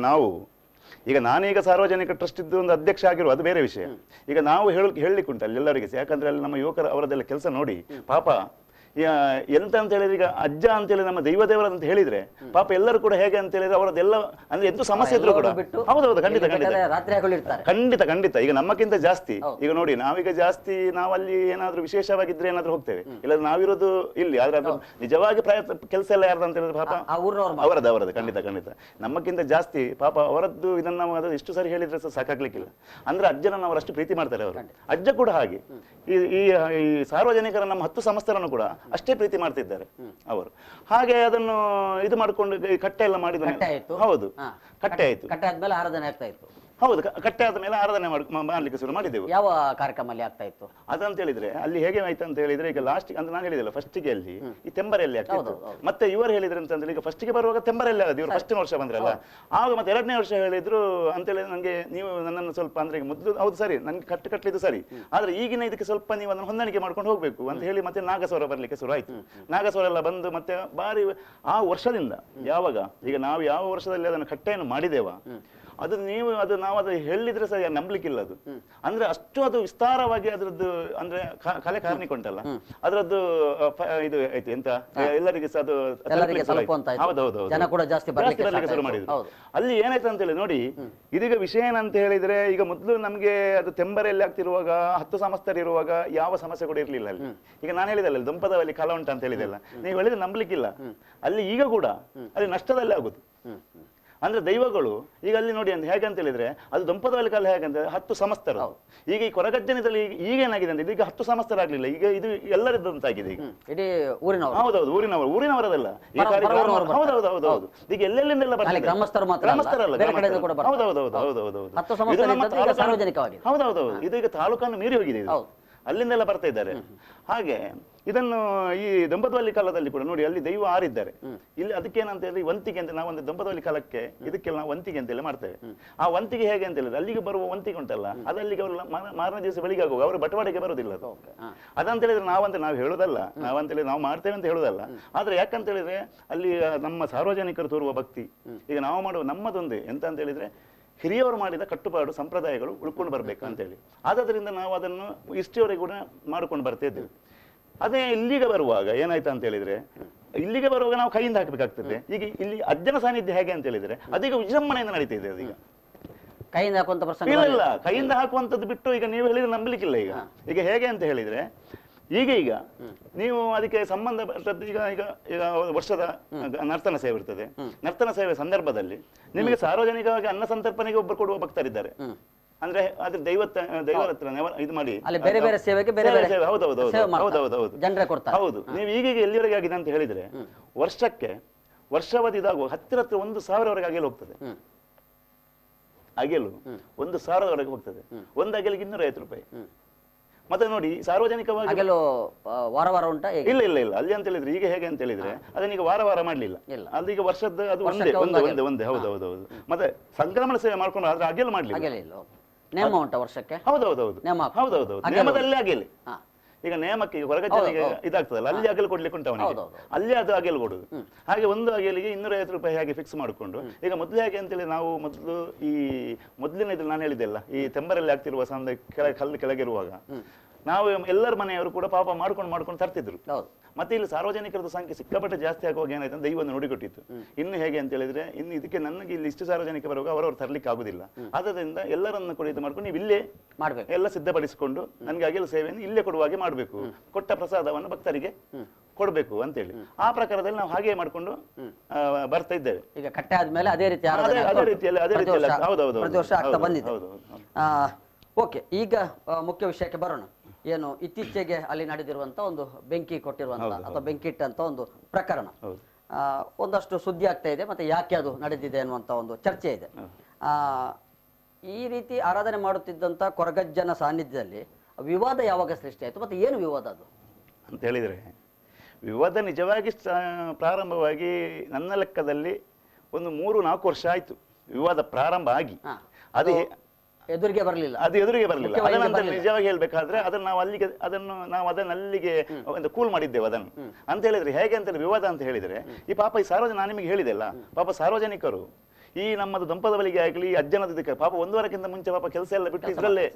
[SPEAKER 2] ಈಗ ನಾನೀಗ ಸಾರ್ವಜನಿಕ ಟ್ರಸ್ಟ್ ಇದ್ದು ಒಂದು ಅಧ್ಯಕ್ಷ ಆಗಿರುವ ಅದು ಬೇರೆ ವಿಷಯ. ಈಗ ನಾವು ಹೇಳಲಿಕ್ಕೆ ಉಂಟು ಅಲ್ಲಿ ಎಲ್ಲರಿಗೆ, ಯಾಕಂದ್ರೆ ಅಲ್ಲಿ ನಮ್ಮ ಯುವಕರ ಅವರದೆಲ್ಲ ಕೆಲಸ ನೋಡಿ ಪಾಪ ಎಂತ ಅಂತ ಹೇಳಿದ್ರೆ ಈಗ ಅಜ್ಜ ಅಂತ ಹೇಳಿ ನಮ್ಮ ದೈವ ದೇವರ ಅಂತ ಹೇಳಿದ್ರೆ ಪಾಪ ಎಲ್ಲರೂ ಕೂಡ ಹೇಗೆ ಅಂತ ಹೇಳಿದ್ರೆ ಅವರದೆಲ್ಲ ಅಂದ್ರೆ ಎಂತ ಸಮಸ್ಯೆ ಇದ್ರು ಕೂಡ ಹೌದೌದು ಖಂಡಿತ ಖಂಡಿತ ಈಗ ನಮ್ಮಕ್ಕಿಂತ ಜಾಸ್ತಿ ಈಗ ನೋಡಿ ನಾವೀಗ ಜಾಸ್ತಿ ನಾವಲ್ಲಿ ಏನಾದ್ರೂ ವಿಶೇಷವಾಗಿದ್ರೆ ಏನಾದ್ರೂ ಹೋಗ್ತೇವೆ ಇಲ್ಲಾಂದ್ರೆ ನಾವಿರೋದು ಇಲ್ಲಿ ಆದ್ರೆ ಅದು ನಿಜವಾಗಿ ಕೆಲಸ ಎಲ್ಲ ಯಾರ್ದು ಅಂತ ಹೇಳಿದ್ರೆ ಪಾಪ ಅವರದ್ದು ಖಂಡಿತ ನಮ್ಮಕ್ಕಿಂತ ಜಾಸ್ತಿ ಪಾಪ ಅವರದ್ದು ಇದನ್ನ ನಾವು ಅದು ಎಷ್ಟು ಸರಿ ಹೇಳಿದ್ರೆ ಸಾಕಾಗ್ಲಿಕ್ಕಿಲ್ಲ ಅಂದ್ರೆ ಅಜ್ಜನನ್ನು ಅವರಷ್ಟು ಪ್ರೀತಿ ಮಾಡ್ತಾರೆ ಅವರು ಅಜ್ಜ ಕೂಡ ಹಾಗೆ ಈ ಸಾರ್ವಜನಿಕರ ನಮ್ಮ 10 ಸಂಸ್ಥೆಗಳನ್ನು ಕೂಡ ಅಷ್ಟೇ ಪ್ರೀತಿ ಮಾಡ್ತಿದ್ದಾರೆ ಅವರು ಹಾಗೆ ಅದನ್ನು ಇದು ಮಾಡ್ಕೊಂಡು ಕಟ್ಟೆ ಎಲ್ಲ ಮಾಡಿದ ಹೌದು ಕಟ್ಟೆ ಆಯ್ತು
[SPEAKER 1] ಕಟ್ಟೆ ಆದ್ಮೇಲೆ ಆರಾಧನೆ ಆಗ್ತಾ ಇತ್ತು
[SPEAKER 2] ಹೌದು ಕಟ್ಟೆ ಆದ ಮೇಲೆ ಆರಾಧನೆ ಮಾಡ್ಲಿಕ್ಕೆ ಶುರು ಮಾಡಿದ್ದೆವು
[SPEAKER 1] ಯಾವ ಕಾರ್ಯಕ್ರಮ ಆಗ್ತಾ ಇತ್ತು
[SPEAKER 2] ಅದಂತ ಹೇಳಿದ್ರೆ ಅಲ್ಲಿ ಹೇಗೆ ಆಯ್ತು ಅಂತ ಹೇಳಿದ್ರೆ ಈಗ ಲಾಸ್ಟ್ ಅಂತ ನಾನು ಹೇಳಿದಿಲ್ಲ ಫಸ್ಟಿಗೆ ಅಲ್ಲಿ ಈ ತೆಂಬರೆಯಲ್ಲಿ ಆಗ್ತಿತ್ತು ಮತ್ತೆ ಇವರು ಹೇಳಿದ್ರು ಅಂತಂದ್ರೆ ಈಗ ಫಸ್ಟಿಗೆ ಬರುವಾಗ ತೆಂಬರೆಲ್ಲಿ ಆಗೋದು ಇವರು ಫಸ್ಟಿನ ವರ್ಷ ಬಂದ್ರಲ್ಲ ಆಗ ಮತ್ತೆ 2ನೇ ವರ್ಷ ಹೇಳಿದ್ರು ಅಂತೇಳಿ ನನಗೆ ನೀವು ನನ್ನನ್ನು ಸ್ವಲ್ಪ ಅಂದ್ರೆ ಮೊದಲು ಹೌದು ಸರಿ ನನ್ಗೆ ಕಟ್ಟಲಿದ್ದು ಸರಿ ಆದ್ರೆ ಈಗಿನ ಇದಕ್ಕೆ ಸ್ವಲ್ಪ ನೀವು ಅದನ್ನು ಹೊಂದಾಣಿಕೆ ಮಾಡ್ಕೊಂಡು ಹೋಗ್ಬೇಕು ಅಂತ ಹೇಳಿ ಮತ್ತೆ ನಾಗಸ್ವರ ಬರ್ಲಿಕ್ಕೆ ಶುರು ಆಯ್ತು ನಾಗಸ್ವರ ಎಲ್ಲ ಬಂದು ಮತ್ತೆ ಬಾರಿ ಆ ವರ್ಷದಿಂದ ಯಾವಾಗ ಈಗ ನಾವು ಯಾವ ವರ್ಷದಲ್ಲಿ ಅದನ್ನು ಕಟ್ಟೆಯನ್ನು ಮಾಡಿದೇವ ಅದು ನಾವು ಅದು ಹೇಳಿದ್ರೆ ಸಹ ನಂಬಲಿಕ್ಕಿಲ್ಲ ಅದು ಅಂದ್ರೆ ಅಷ್ಟು ಅದು ವಿಸ್ತಾರವಾಗಿ ಅದರದ್ದು ಅಂದ್ರೆ ಕಲೆ ಕಾರ್ಣಿಕ ಉಂಟಲ್ಲ ಅದರದ್ದು ಇದು ಆಯ್ತು ಎಂತ ಎಲ್ಲರಿಗೆ ಸಹ ಅದು ಬರ್ಲಿಕ್ಕೆ ಶುರು ಮಾಡಿದ್ರು ಅಲ್ಲಿ ಏನಾಯ್ತು ಅಂತ ಹೇಳಿ ನೋಡಿ ಇದೀಗ ವಿಷಯ ಏನಂತ ಹೇಳಿದ್ರೆ ಈಗ ಮೊದಲು ನಮ್ಗೆ ಅದು ತೆಂಬರೆಯಲ್ಲಿ ಆಗ್ತಿರುವಾಗ 10 ಸಂಸ್ಥರಿರುವಾಗ ಯಾವ ಸಮಸ್ಯೆ ಕೂಡ ಇರ್ಲಿಲ್ಲ ಅಲ್ಲಿ ಈಗ ನಾನು ಹೇಳಿದಲ್ಲ ದಂಪದವಲ್ಲಿ ಕಲ ಉಂಟ ಅಂತ ಹೇಳಿದೆಲ್ಲ ನೀವು ಹೇಳಿದ್ರೆ ನಂಬಲಿಕ್ಕಿಲ್ಲ ಅಲ್ಲಿ ಈಗ ಕೂಡ ಅಲ್ಲಿ ನಷ್ಟದಲ್ಲಿ ಆಗುದು ಅಂದ್ರೆ ದೈವಗಳು ಈಗ ಅಲ್ಲಿ ನೋಡಿ ಅಂತ ಹೇಗೆ ಅಂತ ಹೇಳಿದ್ರೆ ಅದು ದಂಪದವಲ್ಲಿ ಕಾಲ ಹೇಗಂತ 10 ಸಂಸ್ಥರು ಈಗ ಈ ಕೊರಗಜ್ಜನದಲ್ಲಿ ಈಗ ಏನಾಗಿದೆ ಅಂತ ಈಗ 10 ಸಂಸ್ಥರಾಗ್ಲಿಲ್ಲ ಈಗ ಇದು ಎಲ್ಲರಿದ್ದಂತಾಗಿದೆ ಈಗ
[SPEAKER 1] ಇಡೀ ಊರಿನವರು
[SPEAKER 2] ಹೌದೌದು ಊರಿನವರದಲ್ಲ ಈ ಹೌದೌದು ಈಗ ಎಲ್ಲೆಲ್ಲಿಂದೆಲ್ಲ ಬರ್ತಾರೆ ಗ್ರಾಮಸ್ಥರಲ್ಲ ಹೌದೌದು ಇದು ಈಗ ತಾಲೂಕನ್ನು ಮೀರಿ ಹೋಗಿದೆ ಅಲ್ಲಿಂದೆಲ್ಲ ಬರ್ತಾ ಇದ್ದಾರೆ ಹಾಗೆ ಇದನ್ನು ಈ ದಂಪತವಲ್ಲಿ ಕಾಲದಲ್ಲಿ ಕೂಡ ನೋಡಿ ಅಲ್ಲಿ ದೈವ ಆರಿದ್ದಾರೆ ಇಲ್ಲಿ ಅದಕ್ಕೇನಂತ ಹೇಳಿ ವಂತಿಗೆ ಅಂತ ನಾವು ಒಂದು ದಂಪತವಲ್ಲಿ ಕಾಲಕ್ಕೆ ಇದಕ್ಕೆಲ್ಲ ನಾವು ವಂತಿಗೆ ಅಂತೆಲ್ಲ ಮಾಡ್ತೇವೆ ಆ ವಂತಿಗೆ ಹೇಗೆ ಅಂತ ಹೇಳಿದ್ರೆ ಅಲ್ಲಿಗೆ ಬರುವ ವಂತಿಗೆ ಉಂಟಲ್ಲ ಅದಲ್ಲಿಗೆ ಅವರು ಮಾರನೇ ದಿವಸ ಬೆಳಿಗ್ಗೆ ಆಗುವಾಗ ಅವರು ಬಟವಾಡೆಗೆ ಬರೋದಿಲ್ಲ ಅದು ಅದಂತ ಹೇಳಿದ್ರೆ ನಾವು ಹೇಳೋದಲ್ಲ ನಾವಂತೇಳಿ ನಾವು ಮಾಡ್ತೇವೆ ಅಂತ ಹೇಳೋದಲ್ಲ ಆದ್ರೆ ಯಾಕಂತ ಹೇಳಿದ್ರೆ ಅಲ್ಲಿ ನಮ್ಮ ಸಾರ್ವಜನಿಕರು ತೋರುವ ಭಕ್ತಿ ಈಗ ನಾವು ಮಾಡುವ ನಮ್ಮದೊಂದೇ ಎಂತ ಅಂತ ಹೇಳಿದ್ರೆ ಹಿರಿಯವರು ಮಾಡಿದ ಕಟ್ಟುಪಾಡು ಸಂಪ್ರದಾಯಗಳು ಉಳ್ಕೊಂಡು ಬರ್ಬೇಕಂತೇಳಿ ಆದ್ದರಿಂದ ನಾವು ಅದನ್ನು ಇಷ್ಟಿವರೆಗೂ ಕೂಡ ಮಾಡಿಕೊಂಡು ಬರ್ತಾ ಇದ್ದೇವೆ ಅದೇ ಇಲ್ಲಿಗೆ ಬರುವಾಗ ಏನಾಯ್ತು ಅಂತ ಹೇಳಿದ್ರೆ ಇಲ್ಲಿಗೆ ಬರುವಾಗ ನಾವು ಕೈಯಿಂದ ಹಾಕಬೇಕಾಗ್ತದೆ ಈಗ ಇಲ್ಲಿ ಅಜ್ಜನ ಸಾನ್ನಿಧ್ಯ ಹೇಗೆ ಅಂತ ಹೇಳಿದ್ರೆ ಅದೀಗ ವಿಜೃಂಭಣೆಯಿಂದ ನಡೀತಾ ಇದೆ ಅದೀಗ
[SPEAKER 1] ಕೈಯಿಂದ ಹಾಕುವಂತ ಪ್ರಸಂಗ
[SPEAKER 2] ಇಲ್ಲ ಕೈಯಿಂದ ಹಾಕುವಂಥದ್ದು ಬಿಟ್ಟು ಈಗ ನೀವು ಹೇಳಿದ್ರೆ ನಂಬಲಿಕ್ಕಿಲ್ಲ ಈಗ ಹೇಗೆ ಅಂತ ಹೇಳಿದ್ರೆ ಈಗ ನೀವು ಅದಕ್ಕೆ ಸಂಬಂಧಪಟ್ಟದ್ದು ಈಗ ವರ್ಷದ ನರ್ತನ ಸೇವೆ ಇರ್ತದೆ ನರ್ತನ ಸೇವೆ ಸಂದರ್ಭದಲ್ಲಿ ನಿಮಗೆ ಸಾರ್ವಜನಿಕವಾಗಿ ಅನ್ನ ಸಂತರ್ಪಣೆಗೆ ಒಬ್ಬರು ಕೊಡುವ ಭಕ್ತರಿದ್ದಾರೆ ಅಂದ್ರೆ ಅದ್ರ ದೈವರ ಹತ್ರ ಇದು ಮಾಡಿ
[SPEAKER 1] ಬೇರೆ ಬೇರೆ ಸೇವೆಗೆ ಬೇರೆ ಬೇರೆ
[SPEAKER 2] ಸೇವೆ ಹೌದೌದು
[SPEAKER 1] ಜನರೇ ಕೊಡ್ತಾರೆ
[SPEAKER 2] ಹೌದು ನೀವು ಈಗ ಎಲ್ಲಿವರೆಗೆ ಆಗಿದೆ ಅಂತ ಹೇಳಿದ್ರೆ ವರ್ಷಾವಧಿ ಇದಾಗುವ ಹತ್ತಿರ 1,000ವರೆಗೆ ಅಗೆಲು ಹೋಗ್ತದೆ ಅಗೆಲು 1,000ವರೆಗೆ ಹೋಗ್ತದೆ ಒಂದು ಅಗೆಲಿಗೆ 250 ರೂಪಾಯಿ ಮತ್ತೆ ನೋಡಿ ಸಾರ್ವಜನಿಕವಾಗಿ
[SPEAKER 1] ವಾರ ಉಂಟಾ
[SPEAKER 2] ಇಲ್ಲ ಅಲ್ಲಿ ಅಂತ ಹೇಳಿದ್ರೆ ಈಗ ಹೇಗೆ ಅಂತ ಹೇಳಿದ್ರೆ ಅದನ್ನೀಗ ವಾರ ಮಾಡ್ಲಿಲ್ಲ ಅದೀಗ ವರ್ಷದ ಅದು ಒಂದೇ ಹೌದೌದು ಮತ್ತೆ ಸಂಕ್ರಮಣ ಸೇವೆ ಮಾಡ್ಕೊಂಡು ಆದ್ರೆ ಅಗೆಲು ಮಾಡ್ಲಿಲ್ಲ
[SPEAKER 1] ನೇಮ ಉಂಟಾ ವರ್ಷಕ್ಕೆ
[SPEAKER 2] ಹೌದೌದು ನೇಮದಲ್ಲಿ ಅಗೆಲಿ ಈಗ ನೇಮಕ್ಕೆ ಹೊರಗಜ್ಜನಿಗೆ ಇದಾಗ್ತದಲ್ಲ ಅಲ್ಲಿ ಅಗೆಲು ಕೊಡ್ಲಿಕ್ಕೆ ಉಂಟು ಅವನಿಗೆ ಅಲ್ಲಿ ಅದು ಅಗೆಲು ಕೊಡುದು ಹಾಗೆ ಒಂದು ಅಗೆಲಿಗೆ 250 ರೂಪಾಯಿ ಹಾಗೆ ಫಿಕ್ಸ್ ಮಾಡಿಕೊಂಡು ಈಗ ಮೊದಲು ಹೇಗೆ ಅಂತೇಳಿ ನಾವು ಮೊದಲಿನ ಇದ್ರಲ್ಲಿ ನಾನು ಹೇಳಿದ್ದೆಲ್ಲ ಈ ತೆಂಬರಲ್ಲಿ ಆಗ್ತಿರುವ ಕಲ್ಲು ಕೆಳಗಿರುವಾಗ ನಾವು ಎಲ್ಲರ ಮನೆಯವರು ಕೂಡ ಪಾಪ ಮಾಡ್ಕೊಂಡು ತರ್ತಿದ್ರು ಮತ್ತೆ ಇಲ್ಲಿ ಸಾರ್ವಜನಿಕರದ ಸಂಖ್ಯೆ ಸಿಕ್ಕಾಪಟ್ಟೆ ಜಾಸ್ತಿ ಆಗುವಾಗ ಏನಾಯ್ತು ಅಂತ ದೈವವನ್ನು ನುಡಿಕೊಟ್ಟಿತ್ತು ಇನ್ನು ಹೇಗೆ ಅಂತ ಹೇಳಿದ್ರೆ ಇನ್ನು ಇದಕ್ಕೆ ನನಗೆ ಇಲ್ಲಿ ಇಷ್ಟು ಸಾರ್ವಜನಿಕ ಬರುವಾಗ ಅವರವರು ತರ್ಲಿಕ್ಕೆ ಆಗುದಿಲ್ಲ ಆದ್ದರಿಂದ ಎಲ್ಲರನ್ನು ಕೂಡ ಇದು ಮಾಡ್ಕೊಂಡು ನೀವು ಇಲ್ಲೇ ಮಾಡ್ಬೇಕು ಎಲ್ಲ ಸಿದ್ಧಪಡಿಸಿಕೊಂಡು ನನಗೆ ಅಗೆಲು ಸೇವೆಯನ್ನು ಇಲ್ಲೇ ಕೊಡುವ ಹಾಗೆ ಮಾಡಬೇಕು ಕೊಟ್ಟ ಪ್ರಸಾದವನ್ನು ಭಕ್ತರಿಗೆ ಕೊಡಬೇಕು ಅಂತೇಳಿ ಆ ಪ್ರಕಾರದಲ್ಲಿ ನಾವು ಹಾಗೆ ಮಾಡ್ಕೊಂಡು ಬರ್ತಾ ಇದ್ದೇವೆ
[SPEAKER 1] ಈಗ ಕಟ್ಟೆ ಆದ್ಮೇಲೆ ಅದೇ ರೀತಿಯಲ್ಲಿ ಹೌದು. ಓಕೆ, ಈಗ ಮುಖ್ಯ ವಿಷಯಕ್ಕೆ ಬರೋಣ. ಏನು ಇತ್ತೀಚೆಗೆ ಅಲ್ಲಿ ನಡೆದಿರುವಂತ ಒಂದು ಬೆಂಕಿ ಕೊಟ್ಟಿರುವಂತ ಅಥವಾ ಬೆಂಕಿ ಇಟ್ಟಂತ ಒಂದು ಪ್ರಕರಣ ಒಂದಷ್ಟು ಸುದ್ದಿ ಆಗ್ತಾ ಇದೆ, ಮತ್ತೆ ಯಾಕೆ ಅದು ನಡೆದಿದೆ ಅನ್ನುವಂತ ಒಂದು ಚರ್ಚೆ ಇದೆ. ಈ ರೀತಿ ಆರಾಧನೆ ಮಾಡುತ್ತಿದ್ದಂತ ಕೊರಗಜ್ಜನ ಸಾನ್ನಿಧ್ಯದಲ್ಲಿ ವಿವಾದ ಯಾವಾಗ ಸೃಷ್ಟಿ ಆಯ್ತು, ಮತ್ತೆ ಏನು ವಿವಾದ ಅದು
[SPEAKER 2] ಅಂತ ಹೇಳಿದ್ರೆ, ವಿವಾದ ನಿಜವಾಗಿ ಪ್ರಾರಂಭವಾಗಿ ನನ್ನ ಲೆಕ್ಕದಲ್ಲಿ ಒಂದು 3-4 ವರ್ಷ ಆಯ್ತು ವಿವಾದ ಪ್ರಾರಂಭ ಆಗಿ. ಅದೇ
[SPEAKER 1] ಎದುರಿಗೆ ಬರಲಿಲ್ಲ,
[SPEAKER 2] ಅದು ಎದುರಿಗೆ ಬರಲಿಲ್ಲ. ಅದನ್ನ ನಿಜವಾಗಿ ಹೇಳ್ಬೇಕಾದ್ರೆ ಅದನ್ನು ನಾವು ಅಲ್ಲಿಗೆ ಒಂದು ಕೂಲ್ ಮಾಡಿದ್ದೇವೆ ಅದನ್ನು ಅಂತ ಹೇಳಿದ್ರೆ. ಹೇಗೆ ಅಂತ ವಿವಾದ ಅಂತ ಹೇಳಿದ್ರೆ, ಈ ಪಾಪ ಈ ಸಾರ್ವಜನಿಕ, ನಾನು ನಿಮಗೆ ಹೇಳಿದೆಲ್ಲ, ಪಾಪ ಸಾರ್ವಜನಿಕರು ಈ ನಮ್ಮದು ದಂಪದ ಬಲಿಗೆ ಆಗಲಿ ಅಜ್ಜನದಕ್ಕೆ ಪಾಪ 1 ವಾರಕ್ಕಿಂತ ಮುಂಚೆ ಪಾಪ ಕೆಲಸ ಎಲ್ಲ ಬಿಟ್ಟು ಇದರಲ್ಲೇ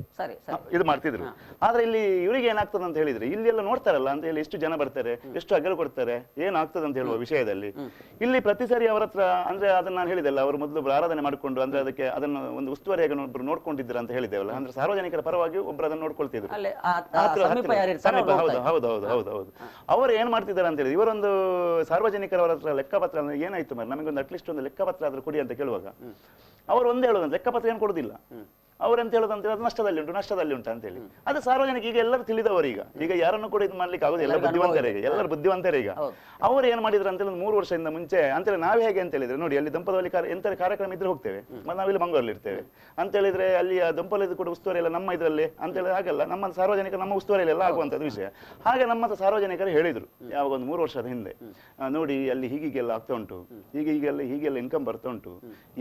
[SPEAKER 2] ಇದು ಮಾಡ್ತಿದ್ರು. ಆದ್ರೆ ಇಲ್ಲಿ ಇವರಿಗೆ ಏನಾಗ್ತದೆ ಅಂತ ಹೇಳಿದ್ರೆ ಇಲ್ಲಿ ಎಲ್ಲ ನೋಡ್ತಾರಲ್ಲ ಅಂತ ಹೇಳಿ ಎಷ್ಟು ಜನ ಬರ್ತಾರೆ, ಎಷ್ಟು ಅಗಲು ಕೊಡ್ತಾರೆ, ಏನಾಗ್ತದೆ ಅಂತ ಹೇಳುವ ವಿಷಯದಲ್ಲಿ ಇಲ್ಲಿ ಪ್ರತಿ ಸಾರಿ ಅವರ ಹತ್ರ ಅಂದ್ರೆ ಅದನ್ನ ನಾನು ಹೇಳಿದೆಲ್ಲ, ಅವರು ಮೊದಲು ಆರಾಧನೆ ಮಾಡಿಕೊಂಡು ಅಂದ್ರೆ ಅದಕ್ಕೆ ಅದನ್ನು ಒಂದು ಉಸ್ತುವಾರಿಯಾಗಿ ಒಬ್ರು ನೋಡ್ಕೊಂಡಿದ್ರ ಅಂತ ಹೇಳಿದ್ದೇವಲ್ಲ, ಅಂದ್ರೆ ಸಾರ್ವಜನಿಕರ ಪರವಾಗಿ ಒಬ್ರು ಅದನ್ನು ನೋಡ್ಕೊಳ್ತಿದ್ರು. ಹೌದು. ಅವರು ಏನ್ ಮಾಡ್ತಿದ್ದಾರೆ ಅಂತ ಹೇಳಿ ಇವರೊಂದು ಸಾರ್ವಜನಿಕರವರ ಹತ್ರ ಲೆಕ್ಕಪತ್ರ ಏನಾಯ್ತು ಮಾರೆ ನಮಗೊಂದು ಅಟ್ಲೀಸ್ಟ್ ಒಂದು ಲೆಕ್ಕಪತ್ರ ಆದ್ರೂ ಕೊಡಿ ಅಂತ ಕೇಳುವಾಗ ಅವರು ಒಂದೇ ಹೇಳೋದು ಲೆಕ್ಕಪತ್ರ ಏನು ಕೊಡುದಿಲ್ಲ. ಅವರೆಂತ ಹೇಳೋದಂತ ಅದು ನಷ್ಟದಲ್ಲಿ ಉಂಟು ಅಂತ ಹೇಳಿ. ಅದು ಸಾರ್ವಜನಿಕ ಈಗ ಎಲ್ಲರೂ ತಿಳಿದವರು ಈಗ ಯಾರನ್ನು ಕೂಡ ಇದು ಮಾಡ್ಲಿಕ್ಕೆ ಆಗೋದು, ಎಲ್ಲ ಬುದ್ಧಿವಂತರಿಗೆ, ಎಲ್ಲರೂ ಬುದ್ಧಿವಂತರೇ. ಈಗ ಅವ್ರು ಏನ್ ಮಾಡಿದ್ರು ಅಂತ ಹೇಳಿ 3 ವರ್ಷದಿಂದ ಮುಂಚೆ ಅಂತೇಳಿ ನಾವ್ ಹೇಗೆ ಅಂತ ಹೇಳಿದ್ರೆ ನೋಡಿ, ಅಲ್ಲಿ ದಂಪದಲ್ಲಿ ಎಂತ ಕಾರ್ಯಕ್ರಮ ಇದ್ರೆ ಹೋಗ್ತೇವೆ, ನಾವಿಲ್ಲಿ ಮಂಗಳೂರಲ್ಲಿ ಇರ್ತೇವೆ ಅಂತ ಹೇಳಿದ್ರೆ ಅಲ್ಲಿ ಆ ದಂಪಲದ ಕೂಡ ಉಸ್ತುವಾರಿ ಎಲ್ಲ ನಮ್ಮ ಇದರಲ್ಲಿ ಅಂತ ಹೇಳಿ ಹಾಗಲ್ಲ, ನಮ್ಮ ಸಾರ್ವಜನಿಕ ನಮ್ಮ ಉಸ್ತುವಾರಿಯಲ್ಲಿ ಎಲ್ಲ ಆಗುವಂತದ್ದು ವಿಷಯ. ಹಾಗೆ ನಮ್ಮ ಸಾರ್ವಜನಿಕರು ಹೇಳಿದ್ರು ಯಾವಾಗ ಒಂದು 3 ವರ್ಷದ ಹಿಂದೆ, ನೋಡಿ ಅಲ್ಲಿ ಹೀಗೆಲ್ಲ ಆಗ್ತಾ ಉಂಟು, ಹೀಗೆಲ್ಲ ಇನ್ಕಮ್ ಬರ್ತಾ ಉಂಟು,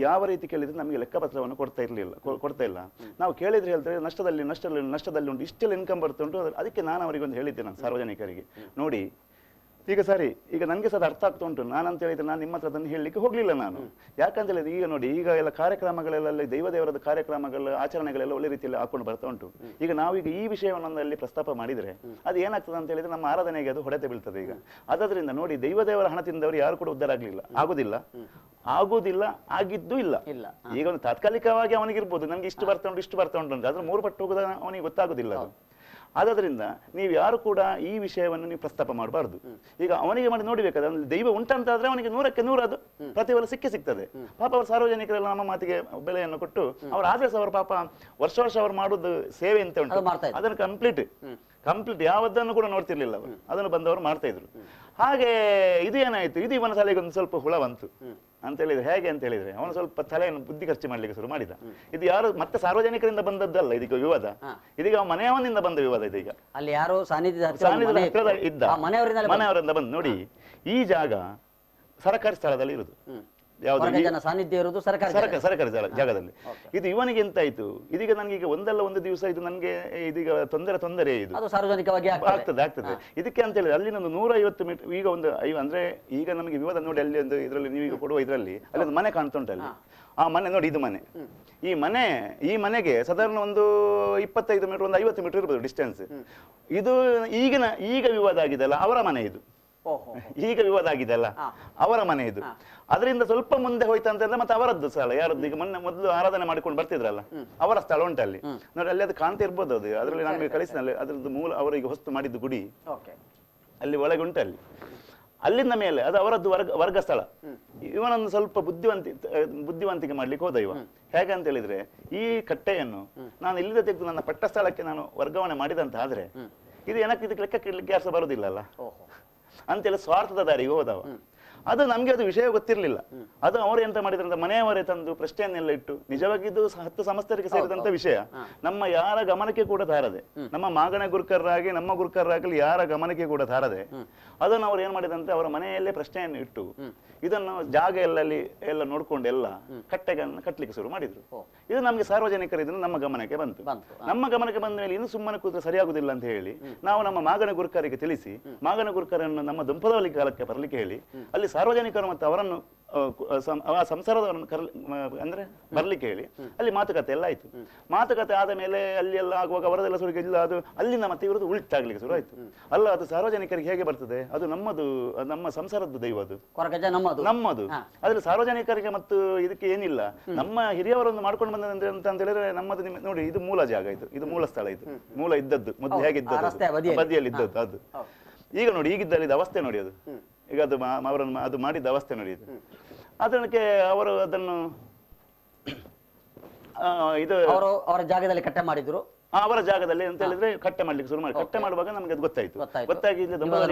[SPEAKER 2] ಯಾವ ರೀತಿ ಕೇಳಿದ್ರೆ ನಮಗೆ ಲೆಕ್ಕಪತ್ರವನ್ನು ಕೊಡ್ತಾ ಇಲ್ಲ, ನಾವು ಕೇಳಿದ್ರೆ ಹೇಳ್ತಾರೆ ನಷ್ಟದಲ್ಲಿ ಉಂಟು, ಇಷ್ಟೆಲ್ಲ ಇನ್ಕಮ್ ಬರ್ತಾ ಉಂಟು. ಅದಕ್ಕೆ ನಾನು ಅವರಿಗೆ ಒಂದು ಹೇಳಿದ್ದೆ, ನಾನು ಸಾರ್ವಜನಿಕರಿಗೆ ನೋಡಿ ಈಗ ಸರಿ, ಈಗ ನನಗೆ ಸಹ ಅರ್ಥ ಆಗ್ತಾ ಉಂಟು, ನಾನಂತ ಹೇಳಿದ್ರೆ ನಾನು ನಿಮ್ಮ ಹತ್ರ ಅದನ್ನು ಹೇಳಲಿಕ್ಕೆ ಹೋಗ್ಲಿಲ್ಲ ನಾನು. ಯಾಕಂತ ಹೇಳಿದ್ರೆ ಈಗ ನೋಡಿ ಈಗ ಎಲ್ಲ ಕಾರ್ಯಕ್ರಮಗಳೆಲ್ಲ ದೇವದೇವರದ ಕಾರ್ಯಕ್ರಮಗಳ ಆಚರಣೆಗಳೆಲ್ಲ ಒಳ್ಳೆ ರೀತಿಯಲ್ಲಿ ಹಾಕೊಂಡು ಬರ್ತಾ ಉಂಟು. ಈಗ ನಾವೀಗ ಈ ವಿಷಯವನ್ನು ಅಲ್ಲಿ ಪ್ರಸ್ತಾಪ ಮಾಡಿದ್ರೆ ಅದು ಏನಾಗ್ತದೆ ಅಂತ ಹೇಳಿದ್ರೆ ನಮ್ಮ ಆರಾಧನೆಗೆ ಅದು ಹೊಡೆತ ಬೀಳ್ತದೆ. ಈಗ ಅದರಿಂದ ನೋಡಿ ದೇವದೇವರ ಹಣ ತಿಂದವರು ಯಾರು ಕೂಡ ಉದ್ಧಾರ ಆಗುದಿಲ್ಲ, ಆಗಿದ್ದು ಇಲ್ಲ. ಈಗ ಒಂದು ತಾತ್ಕಾಲಿಕವಾಗಿ ಅವನಿಗಿರ್ಬೋದು ನನಗೆ ಇಷ್ಟು ಬರ್ತಾ ಉಂಟು ಅಂತ, ಅದ್ರ 3 ಪಟ್ಟು ಹೋಗೋದ ಅವನಿಗೆ ಗೊತ್ತಾಗುದಿಲ್ಲ ಅದು. ಆದ್ರಿಂದ ನೀವು ಯಾರು ಕೂಡ ಈ ವಿಷಯವನ್ನು ನೀವು ಪ್ರಸ್ತಾಪ ಮಾಡಬಾರ್ದು. ಈಗ ಅವನಿಗೆ ಮಾಡಿ ನೋಡ್ಬೇಕಾದ್ರೆ ದೈವ ಉಂಟಂತಾದ್ರೆ ಅವನಿಗೆ 100ಕ್ಕೆ 100 ಅದು ಪ್ರತಿಫಲ ಸಿಗ್ತದೆ. ಪಾಪ ಅವರು ಸಾರ್ವಜನಿಕರೆಲ್ಲ ನಮ್ಮ ಮಾತಿಗೆ ಬೆಲೆಯನ್ನು ಕೊಟ್ಟು ಅವ್ರು ಆದ್ರೆ ಅವರು ಪಾಪ ವರ್ಷ ಅವರು ಮಾಡುದು ಸೇವೆ ಅಂತ ಉಂಟು, ಅದನ್ನು ಕಂಪ್ಲೀಟ್ ಯಾವದನ್ನು ಕೂಡ ನೋಡ್ತಿರ್ಲಿಲ್ಲ ಅವರು, ಅದನ್ನು ಬಂದವರು ಮಾಡ್ತಾ ಇದ್ರು. ಹಾಗೆ ಇದು ಏನಾಯ್ತು, ಇದು ಇವನ ತಲೆಗೆ ಒಂದು ಸ್ವಲ್ಪ ಹುಳ ಬಂತು ಅಂತ ಹೇಳಿದ್ರೆ ಹೇಗೆ ಅಂತ ಹೇಳಿದ್ರೆ ಅವನು ಸ್ವಲ್ಪ ತಲೆಯನ್ನು ಬುದ್ಧಿ ಖರ್ಚು ಮಾಡ್ಲಿಕ್ಕೆ ಶುರು ಮಾಡಿದ. ಇದು ಯಾರು ಮತ್ತೆ ಸಾರ್ವಜನಿಕರಿಂದ ಬಂದದ್ದಲ್ಲ ಇದೀಗ ವಿವಾದ, ಇದೀಗ ಮನೆಯವನಿಂದ ಬಂದ ವಿವಾದ. ಇದೀಗ
[SPEAKER 1] ಅಲ್ಲಿ ಯಾರೋ ಸಾನ್ನಿಧ್ಯದ
[SPEAKER 2] ಹತ್ತಿರ ಇದ್ದ ಮನೆಯವರಿಂದ ಬಂದು ನೋಡಿ, ಈ ಜಾಗ ಸರ್ಕಾರಿ ಸ್ಥಳದಲ್ಲಿ ಇರುದು,
[SPEAKER 1] ಸಾನ್ನಿಧ್ಯ ಇರುವುದು
[SPEAKER 2] ಸರ್ಕಾರಿ ಜಾಗದಲ್ಲಿ. ಇದು ಇವನಿಗೆ ಎಂತಾಯ್ತು, ಇದೀಗ ನನಗೆ ಒಂದಲ್ಲ ಒಂದು ದಿವಸ ಇದು ನನಗೆ ಇದೀಗ ತೊಂದರೆ ಇದು
[SPEAKER 1] ಸಾರ್ವಜನಿಕವಾಗಿ
[SPEAKER 2] ಆಗ್ತದೆ. ಇದಕ್ಕೆ ಅಂತ ಹೇಳಿದ್ರೆ ಅಲ್ಲಿ ಒಂದು 150 ಮೀಟರ್ ಈಗ ಒಂದು ಅಂದ್ರೆ ಈಗ ನಮಗೆ ವಿವಾದ ನೋಡಿ ಅಲ್ಲಿ ಒಂದು ಇದರಲ್ಲಿ ನೀವೀಗ ಕೊಡುವ ಇದರಲ್ಲಿ ಅಲ್ಲಿ ಒಂದು ಮನೆ ಕಾಣ್ತಾ ಉಂಟಲ್ಲಿ, ಆ ಮನೆ ನೋಡಿ ಇದು ಮನೆ, ಈ ಮನೆಗೆ ಸಾಧಾರಣ ಒಂದು 25 ಮೀಟರ್ ಒಂದು 50 ಮೀಟರ್ ಇರ್ಬೋದು ಡಿಸ್ಟೆನ್ಸ್. ಇದು ಈಗ ವಿವಾದ ಆಗಿದೆ ಅಲ್ಲ ಅವರ ಮನೆ, ಇದು ಈಗ ವಿವಾದ ಆಗಿದೆ ಅಲ್ಲ ಅವರ ಮನೆ ಇದು. ಅದರಿಂದ ಸ್ವಲ್ಪ ಮುಂದೆ ಹೋಯ್ತಾ ಅಂತ ಮತ್ತೆ ಅವರದ್ದು ಸ್ಥಳ, ಯಾರದ್ದು ಈಗ ಮೊದಲು ಆರಾಧನೆ ಮಾಡಿಕೊಂಡು ಬರ್ತಿದ್ರಲ್ಲ ಅವರ ಸ್ಥಳ ಉಂಟಲ್ಲಿ ನೋಡಿ, ಅಲ್ಲಿ ಅದು ಕಾಣ್ತಾ ಇರ್ಬೋದು. ಅದು ಅದರಲ್ಲಿ ನಾನು ಕಳಿಸಿನಲ್ಲಿ ಅದ್ರದ್ದು ಮೂಲ ಅವರಿಗೆ ಹೊಸ್ತು ಮಾಡಿದ್ದು ಗುಡಿ ಅಲ್ಲಿ ಒಳಗೆ ಉಂಟಲ್ಲಿ. ಅಲ್ಲಿಂದ ಮೇಲೆ ಅದು ಅವರದ್ದು ವರ್ಗ ಸ್ಥಳ. ಇವನೊಂದು ಸ್ವಲ್ಪ ಬುದ್ಧಿವಂತಿಕೆ ಮಾಡ್ಲಿಕ್ಕೆ ಹೋದ ಇವ. ಹೇಗೆ ಅಂತ ಹೇಳಿದ್ರೆ ಈ ಕಟ್ಟೆಯನ್ನು ನಾನು ಇಲ್ಲಿಂದ ತೆಗೆದು ನನ್ನ ಪಟ್ಟ ಸ್ಥಳಕ್ಕೆ ನಾನು ವರ್ಗಾವಣೆ ಮಾಡಿದಂತ ಆದ್ರೆ ಇದು ಇದಕ್ಕೆ ಲೆಕ್ಕ ಇಡ್ಲಿಕ್ಕೆ ಯಾರು ಸಹ ಬರುದಿಲ್ಲಲ್ಲ ಅಂತೇಳಿ ಸ್ವಾರ್ಥದ ದಾರಿಗೆ ಹೋದವ. ಅದು ನಮ್ಗೆ ಅದು ವಿಷಯ ಗೊತ್ತಿರ್ಲಿಲ್ಲ. ಅದು ಅವರು ಎಂತ ಮಾಡಿದ್ರು ಅಂತ ಮನೆಯವರೇ ತಂದು ಪ್ರಶ್ನೆಯನ್ನೆಲ್ಲ ಇಟ್ಟು, ನಿಜವಾಗಿದ್ದು 10 ಸಂಸ್ಥರಿಗೆ ಸೇರಿದಂತ ವಿಷಯ ನಮ್ಮ ಯಾರ ಗಮನಕ್ಕೆ ಕೂಡ ತಾರದೆ, ನಮ್ಮ ಮಾಗಣ ಗುರುಕರಾಗಿ ನಮ್ಮ ಗುರುಕರಾಗಲಿ ಯಾರ ಗಮನಕ್ಕೆ ಕೂಡ ತಾರದೆ ಅದನ್ನು ಅವ್ರು ಏನ್ ಮಾಡಿದಂತೆ ಅವರ ಮನೆಯಲ್ಲೇ ಪ್ರಶ್ನೆಯನ್ನು ಇಟ್ಟು ಇದನ್ನು ಜಾಗ ಎಲ್ಲ ನೋಡ್ಕೊಂಡು ಎಲ್ಲ ಕಟ್ಟೆಗಳನ್ನು ಕಟ್ಟಲಿಕ್ಕೆ ಶುರು ಮಾಡಿದ್ರು. ಇದು ನಮ್ಗೆ ಸಾರ್ವಜನಿಕರು ಇದನ್ನು ನಮ್ಮ ಗಮನಕ್ಕೆ ಬಂತು. ನಮ್ಮ ಗಮನಕ್ಕೆ ಬಂದ ಮೇಲೆ ಇನ್ನು ಸುಮ್ಮನೆ ಕೂತ್ರೆ ಸರಿಯಾಗುದಿಲ್ಲ ಅಂತ ಹೇಳಿ ನಾವು ನಮ್ಮ ಮಾಗಣ ಗುರುಕರಿಗೆ ತಿಳಿಸಿ ಮಾಗಣ ಗುರುಕರನ್ನು ನಮ್ಮ ದಂಪದವಲಿ ಕಾಲಕ್ಕೆ ಬರಲಿಕ್ಕೆ ಹೇಳಿ ಅಲ್ಲಿ ಸಾರ್ವಜನಿಕರು ಮತ್ತು ಅವರನ್ನು ಸಂಸಾರದವರನ್ನು ಅಂದ್ರೆ ಬರ್ಲಿಕ್ಕೆ ಹೇಳಿ ಅಲ್ಲಿ ಮಾತುಕತೆ ಎಲ್ಲ ಆಯ್ತು. ಮಾತುಕತೆ ಆದ ಮೇಲೆ ಅಲ್ಲಿ ಎಲ್ಲ ಆಗುವಾಗ ಅವರದೆಲ್ಲ ಸುರಿಗೆ ಇಲ್ಲ, ಅದು ಅಲ್ಲಿಂದ ಮತ್ತೆ ಇವ್ರದ್ದು ಉಲ್ಟಾಗ್ಲಿಕ್ಕೆ ಶುರು ಆಯ್ತು. ಅಲ್ಲ ಅದು ಸಾರ್ವಜನಿಕರಿಗೆ ಹೇಗೆ ಬರ್ತದೆ, ಅದು ನಮ್ಮದು, ನಮ್ಮ ಸಂಸಾರದ್ದು ದೈವ, ಅದು ನಮ್ಮದು. ಅದ್ರಲ್ಲಿ ಸಾರ್ವಜನಿಕರಿಗೆ ಮತ್ತು ಇದಕ್ಕೆ ಏನಿಲ್ಲ. ನಮ್ಮ ಹಿರಿಯವರೊಂದು ಮಾಡ್ಕೊಂಡು ಬಂದಂದ್ರೆ ಅಂತ ಹೇಳಿದ್ರೆ ನಮ್ಮದು ನೋಡಿ, ಇದು ಮೂಲ ಜಾಗ, ಇದು ಮೂಲ ಸ್ಥಳ, ಇದು ಮೂಲ ಇದ್ದದ್ದು ಮೊದಲು ಹೇಗಿದ್ದದ್ದು ಬದಿಯಲ್ಲಿ ಇದ್ದದ್ದು ಅದು. ಈಗ ನೋಡಿ ಈಗಿದ್ದಲ್ಲಿ ಇದು ಅವಸ್ಥೆ ನೋಡಿ, ಅದು ಈಗ ಅದು ಅವರನ್ನು ಅದು ಮಾಡಿದ ಅವಸ್ಥೆ ನೋಡಿ. ಇದು ಅದಕ್ಕೆ ಅವರು ಅದನ್ನು ಇದು
[SPEAKER 1] ಅವರ ಜಾಗದಲ್ಲಿ ಕಟ್ಟೆ ಮಾಡಿದ್ರು.
[SPEAKER 2] ಅವರ ಜಾಗದಲ್ಲಿ ಅಂತ ಹೇಳಿದ್ರೆ ಕಟ್ಟೆ ಮಾಡ್ಲಿಕ್ಕೆ ಶುರು ಮಾಡಿ, ಕಟ್ಟೆ ಮಾಡುವಾಗ ನಮಗೆ ಅದು ಗೊತ್ತಾಗಿ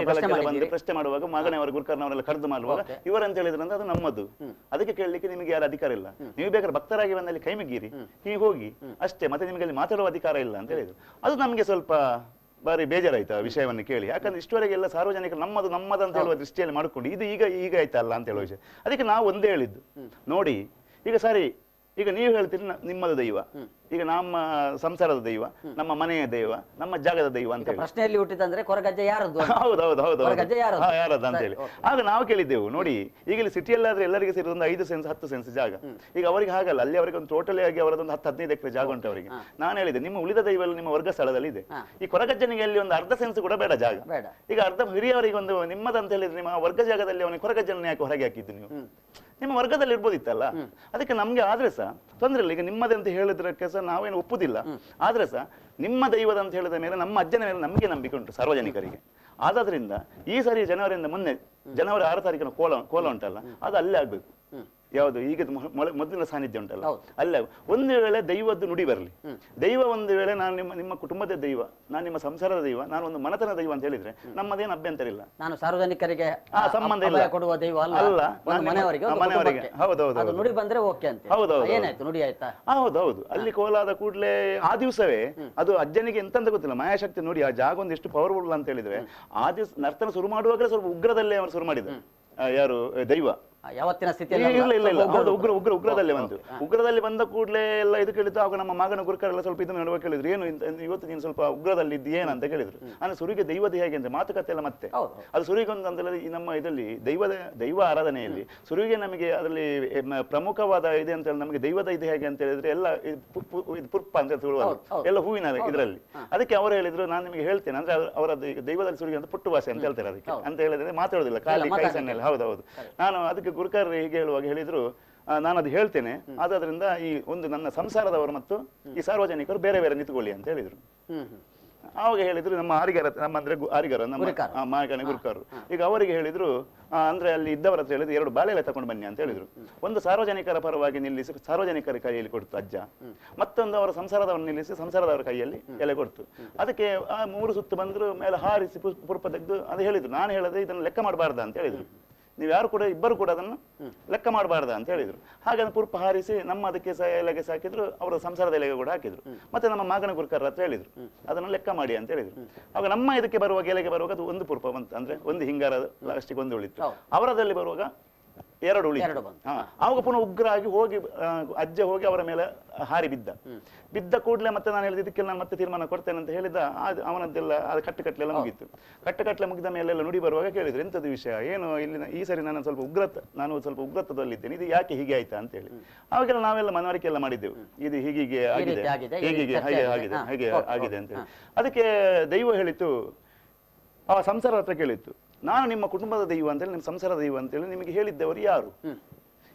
[SPEAKER 2] ಬಂದು ಪ್ರಶ್ನೆ ಮಾಡುವಾಗ ಮಗನವರ ಗುರುಕರ್ನವರೆಲ್ಲ ಕರೆದು ಮಾಡುವಾಗ ಇವರಂತ ಹೇಳಿದ್ರೆ ಅದು ನಮ್ಮದು, ಅದಕ್ಕೆ ಕೇಳಲಿಕ್ಕೆ ನಿಮಗೆ ಯಾರು ಅಧಿಕಾರ ಇಲ್ಲ, ನೀವು ಬೇಕಾದ್ರೆ ಭಕ್ತರಾಗಿ ಬಂದಲ್ಲಿ ಕೈ ಮುಗೀರಿ, ನೀವು ಹೋಗಿ ಅಷ್ಟೇ, ಮತ್ತೆ ನಿಮಗೆ ಅಲ್ಲಿ ಮಾತಾಡುವ ಅಧಿಕಾರ ಇಲ್ಲ ಅಂತ ಹೇಳಿದ್ರು. ಅದು ನಮಗೆ ಸ್ವಲ್ಪ ಬಾರಿ ಬೇಜಾರಾಯ್ತು ಆ ವಿಷಯವನ್ನು ಕೇಳಿ. ಯಾಕಂದ್ರೆ ಇಷ್ಟವರೆಗೆ ಎಲ್ಲ ಸಾರ್ವಜನಿಕರು ನಮ್ಮದಂತ ಹೇಳುವ ದೃಷ್ಟಿಯಲ್ಲಿ ಮಾಡ್ಕೊಂಡು ಇದು ಈಗ ಆಯ್ತಲ್ಲ ಅಂತ ಹೇಳುವ ವಿಷಯ. ಅದಕ್ಕೆ ನಾವು ಒಂದೇ ಹೇಳಿದ್ದು, ನೋಡಿ ಈಗ ಸರಿ, ಈಗ ನೀವು ಹೇಳ್ತೀರಿ ನಿಮ್ಮದು ದೈವ, ಈಗ ನಮ್ಮ ಸಂಸಾರದ ದೈವ, ನಮ್ಮ ಮನೆಯ ದೈವ, ನಮ್ಮ ಜಾಗದ ದೈವ ಅಂತ ಹೇಳಿ
[SPEAKER 1] ಪ್ರಶ್ನೆಯಲ್ಲಿ ಹುಟ್ಟಿದಂದ್ರೆ ಕೊರಗಜ್ಜೆ ಯಾರದ್ದು?
[SPEAKER 2] ಹೌದೌದು
[SPEAKER 1] ಕೊರಗಜ್ಜೆ
[SPEAKER 2] ಯಾರದ್ದು ಅಂತ ಹೇಳಿ. ಆಗ ನಾವು ಕೇಳಿದ್ದೆವು, ನೋಡಿ ಈಗ ಇಲ್ಲಿ ಸಿಟಿಯಲ್ಲಾದ್ರೆ ಎಲ್ಲರಿಗೆ ಸೇರಿ ಒಂದು 5 ಸೆನ್ಸ್ 10 ಸೆನ್ಸ್ ಜಾಗ. ಈಗ ಅವರಿಗೆ ಹಾಗಲ್ಲ, ಅಲ್ಲಿ ಅವರಿಗೆ ಒಂದು ಟೋಟಲಿ ಆಗಿ ಅವರದೊಂದು 10-15 ಎಕರೆ ಜಾಗ ಉಂಟು ಅವರಿಗೆ. ನಾನು ಹೇಳಿದೆ, ನಿಮ್ಮ ಉಳಿದ ದೈವ ನಿಮ್ಮ ವರ್ಗ ಸ್ಥಳದಲ್ಲಿ ಇದೆ. ಈ ಕೊರಗಜ್ಜನಿಗೆ ಅಲ್ಲಿ ಒಂದು ಅರ್ಧ ಸೆನ್ಸ್ ಕೂಡ ಬೇಡ ಜಾಗ. ಈಗ ಅರ್ಧ ಹಿರಿಯವರಿಗೆ ಒಂದು ನಿಮ್ಮದಂತ ಹೇಳಿದ್ರೆ ನಿಮ್ಮ ವರ್ಗ ಜಾಗದಲ್ಲಿ ಅವನಿಗೆ ಕೊರಗಜ್ಜನ ಯಾಕೆ ಹೊರಗೆ ಹಾಕಿದ್ದು ನೀವು? ನಿಮ್ಮ ವರ್ಗದಲ್ಲಿ ಇರ್ಬೋದಿತ್ತಲ್ಲ. ಅದಕ್ಕೆ ನಮ್ಗೆ ಆದ್ರೆ ಸಹ ತೊಂದ್ರೆ ಇಲ್ಲ. ಈಗ ನಿಮ್ಮದೇ ಅಂತ ಹೇಳಿದ್ರಕ್ಕೆ ಸಹ ನಾವೇನು ಒಪ್ಪುದಿಲ್ಲ. ಆದ್ರೆ ಸಹ ನಿಮ್ಮ ದೈವದ ಅಂತ ಹೇಳಿದ ಮೇಲೆ ನಮ್ಮ ಅಜ್ಜನ ಮೇಲೆ ನಮಗೆ ನಂಬಿಕೆ ಉಂಟು ಸಾರ್ವಜನಿಕರಿಗೆ. ಆದ್ರಿಂದ ಈ ಸರಿ ಜನವರಿಯಿಂದ ಮೊನ್ನೆ ಜನವರಿ 6 ತಾರೀಕಿನ ಕೋಲ ಉಂಟಲ್ಲ, ಅದು ಅಲ್ಲೇ ಆಗ್ಬೇಕು. ಯಾವುದು ಈಗ ಮೊದಲಿನ ಸಾನ್ನಿಧ್ಯ ಉಂಟಲ್ಲ, ಅಲ್ಲ. ಒಂದು ವೇಳೆ ದೈವದ್ದು ನುಡಿ ಬರಲಿ, ದೈವ ಒಂದು ವೇಳೆ ನಾನು ನಿಮ್ಮ ಕುಟುಂಬದ ದೈವ, ನಾನು ನಿಮ್ಮ ಸಂಸಾರದ ದೈವ, ನಾನು ಒಂದು ಮನತನ ದೈವ ಅಂತ ಹೇಳಿದ್ರೆ ನಮ್ಮದೇನು ಅಭ್ಯಂತರ ಇಲ್ಲ.
[SPEAKER 1] ನಾನು ಸಾರ್ವಜನಿಕರಿಗೆ
[SPEAKER 2] ಸಂಬಂಧ ಇಲ್ಲ,
[SPEAKER 1] ಕೊಡುವ ದೈವ ಅಲ್ಲ.
[SPEAKER 2] ಮನೆಯವರಿಗೆ. ಹೌದೌದು,
[SPEAKER 1] ನುಡಿ ಬಂದ್ರೆ ಓಕೆ ಅಂತ.
[SPEAKER 2] ಹೌದೌದು,
[SPEAKER 1] ಏನಾಯ್ತು ನುಡಿ ಆಯ್ತಾ?
[SPEAKER 2] ಹೌದೌದು. ಅಲ್ಲಿ ಕೋಲಾದ ಕೂಡಲೇ ಆ ದಿವಸವೇ ಅದು ಅಜ್ಜನಿಗೆ ಎಂತಂತ ಗೊತ್ತಿಲ್ಲ, ಮಾಯಾಶಕ್ತಿ ನೋಡಿ ಆ ಜಾಗ ಒಂದು ಎಷ್ಟು ಪವರ್ಫುಲ್ ಅಂತ ಹೇಳಿದ್ರೆ, ಆ ದಿವಸ ನರ್ತನ ಶುರು ಮಾಡುವಾಗಲೇ ಸ್ವಲ್ಪ ಉಗ್ರದಲ್ಲೇ ಅವರು ಶುರು ಮಾಡಿದ್ರು. ಯಾರು ದೈವ
[SPEAKER 1] ಯಾವತ್ತಿನ ಸ್ಥಿತಿಯಲ್ಲಿ
[SPEAKER 2] ಇಲ್ಲ ಉಗ್ರದಲ್ಲೇ ಬಂತು. ಉಗ್ರದಲ್ಲಿ ಬಂದ ಕೂಡಲೇ ಎಲ್ಲ ಇದು ಕೇಳಿದ್ರು. ಆಗ ನಮ್ಮ ಮಗನ ಗುರುಕರೆಲ್ಲ ಸ್ವಲ್ಪ ಇದು ನೋಡುವ ಕೇಳಿದ್ರು, ಏನು ಇವತ್ತು ನೀನು ಸ್ವಲ್ಪ ಉಗ್ರದಲ್ಲಿ ಇದ್ದೇನಂತ ಕೇಳಿದ್ರು. ಅಂದ್ರೆ ಸುರಿಗೆ ದೈವದ ಹೇಗೆ ಅಂತ ಮಾತುಕತೆ ಎಲ್ಲ ಮತ್ತೆ ಅದು ಸುರಿಗೆ ಒಂದು ಅಂತ ನಮ್ಮ ಇದರಲ್ಲಿ ದೈವ ಆರಾಧನೆಯಲ್ಲಿ ಸುರಿಗೆ ನಮಗೆ ಅದರಲ್ಲಿ ಪ್ರಮುಖವಾದ ಇದೆ ಅಂತ ಹೇಳಿ ನಮಗೆ ದೈವದ ಇದು ಹೇಗೆ ಅಂತ ಹೇಳಿದ್ರೆ ಎಲ್ಲ ಪುರ್ಪ ಅಂತ ಹೇಳುವುದು ಎಲ್ಲ ಹೂವಿನ ಇದರಲ್ಲಿ. ಅದಕ್ಕೆ ಅವರು ಹೇಳಿದ್ರು, ನಾನು ನಿಮಗೆ ಹೇಳ್ತೇನೆ ಅಂದ್ರೆ ಅವರದ್ದು ದೈವದಲ್ಲಿ ಸುರಿಗೆ ಅಂತ ಪುಟ್ಟು ಭಾಷೆ ಅಂತ ಹೇಳ್ತಾರೆ. ಅದಕ್ಕೆ ಅಂತ ಹೇಳಿದ್ರೆ ಮಾತಾಡೋದಿಲ್ಲ, ಖಾಲಿ ಕೈ ಸನ್ನೆಲ್ಲ. ಹೌದೌದು. ನಾನು ಅದಕ್ಕೆ ಗುರುಕರ್ ಹೀಗೆ ಹೇಳುವಾಗ ಹೇಳಿದ್ರು, ನಾನು ಅದು ಹೇಳ್ತೇನೆ, ಆದ್ರಿಂದ ಈ ಒಂದು ನನ್ನ ಸಂಸಾರದವರು ಮತ್ತು ಈ ಸಾರ್ವಜನಿಕರು ಬೇರೆ ಬೇರೆ ನಿಂತ್ಕೊಳ್ಳಿ ಅಂತ ಹೇಳಿದ್ರು. ಆವಾಗ ಹೇಳಿದ್ರು ನಮ್ಮ ಆರಿಗಾರ ನಮ್ಮ ಮಾಗನ ಗುರುಕರು ಈಗ ಅವರಿಗೆ ಹೇಳಿದ್ರು, ಅಂದ್ರೆ ಅಲ್ಲಿ ಇದ್ದವರ ಹತ್ರ ಹೇಳಿದ್ರು 2 ಬಾಳೆ ಎಲೆ ತಗೊಂಡು ಬನ್ನಿ ಅಂತ ಹೇಳಿದ್ರು. ಒಂದು ಸಾರ್ವಜನಿಕರ ಪರವಾಗಿ ನಿಲ್ಲಿಸಿ ಸಾರ್ವಜನಿಕರ ಕೈಯಲ್ಲಿ ಕೊಡ್ತು ಅಜ್ಜ, ಮತ್ತೊಂದು ಅವರ ಸಂಸಾರದವ್ರನ್ನ ನಿಲ್ಲಿಸಿ ಸಂಸಾರದವರ ಕೈಯಲ್ಲಿ ಎಲೆ ಕೊಡ್ತು. ಅದಕ್ಕೆ 3 ಸುತ್ತು ಬಂದ್ರು, ಮೇಲೆ ಹಾರಿಸಿ ಪುರ್ಪ ತೆಗೆದು ಅದು ಹೇಳಿದ್ರು. ನಾನು ಹೇಳಿದ್ರೆ ಇದನ್ನು ಲೆಕ್ಕ ಮಾಡಬಾರ್ದ ಅಂತ ಹೇಳಿದ್ರು. ನೀವು ಯಾರು ಕೂಡ ಇಬ್ಬರು ಕೂಡ ಅದನ್ನು ಲೆಕ್ಕ ಮಾಡಬಾರ್ದ ಅಂತ ಹೇಳಿದ್ರು. ಹಾಗೆ ಪುರ್ಪ ಹಾರಿಸಿ ನಮ್ಮ ಅದಕ್ಕೆ ಎಲೆಗೆ ಸಾಕಿದ್ರು, ಅವರ ಸಂಸಾರದ ಎಲೆಗೆ ಕೂಡ ಹಾಕಿದ್ರು. ಮತ್ತೆ ನಮ್ಮ ಮಗನ ಗುರುಕರ ಹತ್ರ ಹೇಳಿದ್ರು, ಅದನ್ನು ಲೆಕ್ಕ ಮಾಡಿ ಅಂತ ಹೇಳಿದ್ರು. ಆಗ ನಮ್ಮ ಇದಕ್ಕೆ ಬರುವಾಗ ಎಲೆಗೆ ಬರುವಾಗ ಅದು 1 ಪುರ್ಪ ಬಂತು, ಅಂದ್ರೆ 1 ಹಿಂಗಾರ ಲಾಸ್ಟಿಗೆ 1 ಉಳಿತು. ಅವರದಲ್ಲಿ ಬರುವಾಗ 2 ಉಳಿತು. ಆವಾಗ ಪುನಃ ಉಗ್ರ ಆಗಿ ಹೋಗಿ ಅಜ್ಜ ಹೋಗಿ ಅವರ ಮೇಲೆ ಹಾರಿ ಬಿದ್ದ ಕೂಡಲೇ ಮತ್ತೆ ನಾನು ಹೇಳಿದ ಇದಕ್ಕೆಲ್ಲ ನಾನು ಮತ್ತೆ ತೀರ್ಮಾನ ಕೊಡ್ತೇನೆ ಅಂತ ಹೇಳಿದ. ಅವನದ್ದೆಲ್ಲ ಅದು ಕಟ್ಟುಕಟ್ಲೆಲ್ಲ ಮುಗೀತು. ಕಟ್ಟುಕಟ್ಲೆ ಮುಗಿದ ಮೇಲೆಲ್ಲ ನುಡಿ ಬರುವಾಗ ಕೇಳಿದ್ರು, ಎಂಥದ್ದು ವಿಷಯ ಏನು ಇಲ್ಲಿ ಈ ಸರಿ ನಾನು ಸ್ವಲ್ಪ ಉಗ್ರತದಲ್ಲಿದ್ದೇನೆ, ಇದು ಯಾಕೆ ಹೀಗೆ ಆಯ್ತಾ ಅಂತ ಹೇಳಿ. ಅವಾಗೆಲ್ಲ ನಾವೆಲ್ಲ ಮನವರಿಕೆ ಎಲ್ಲ ಮಾಡಿದ್ದೆವು, ಇದು ಹೀಗೆ ಆಗಿದೆ ಹಾಗೆ ಆಗಿದೆ ಅಂತ ಹೇಳಿ. ಅದಕ್ಕೆ ದೈವ ಹೇಳಿತ್ತು, ಆ ಸಂಸಾರ ಹತ್ರ ಕೇಳಿತ್ತು, ನಾನು ನಿಮ್ಮ ಕುಟುಂಬದ ದೈವ ಅಂತೇಳಿ ನಿಮ್ಮ ಸಂಸಾರದ ದೈವ ಅಂತೇಳಿ ನಿಮಗೆ ಹೇಳಿದ್ದವರು ಯಾರು?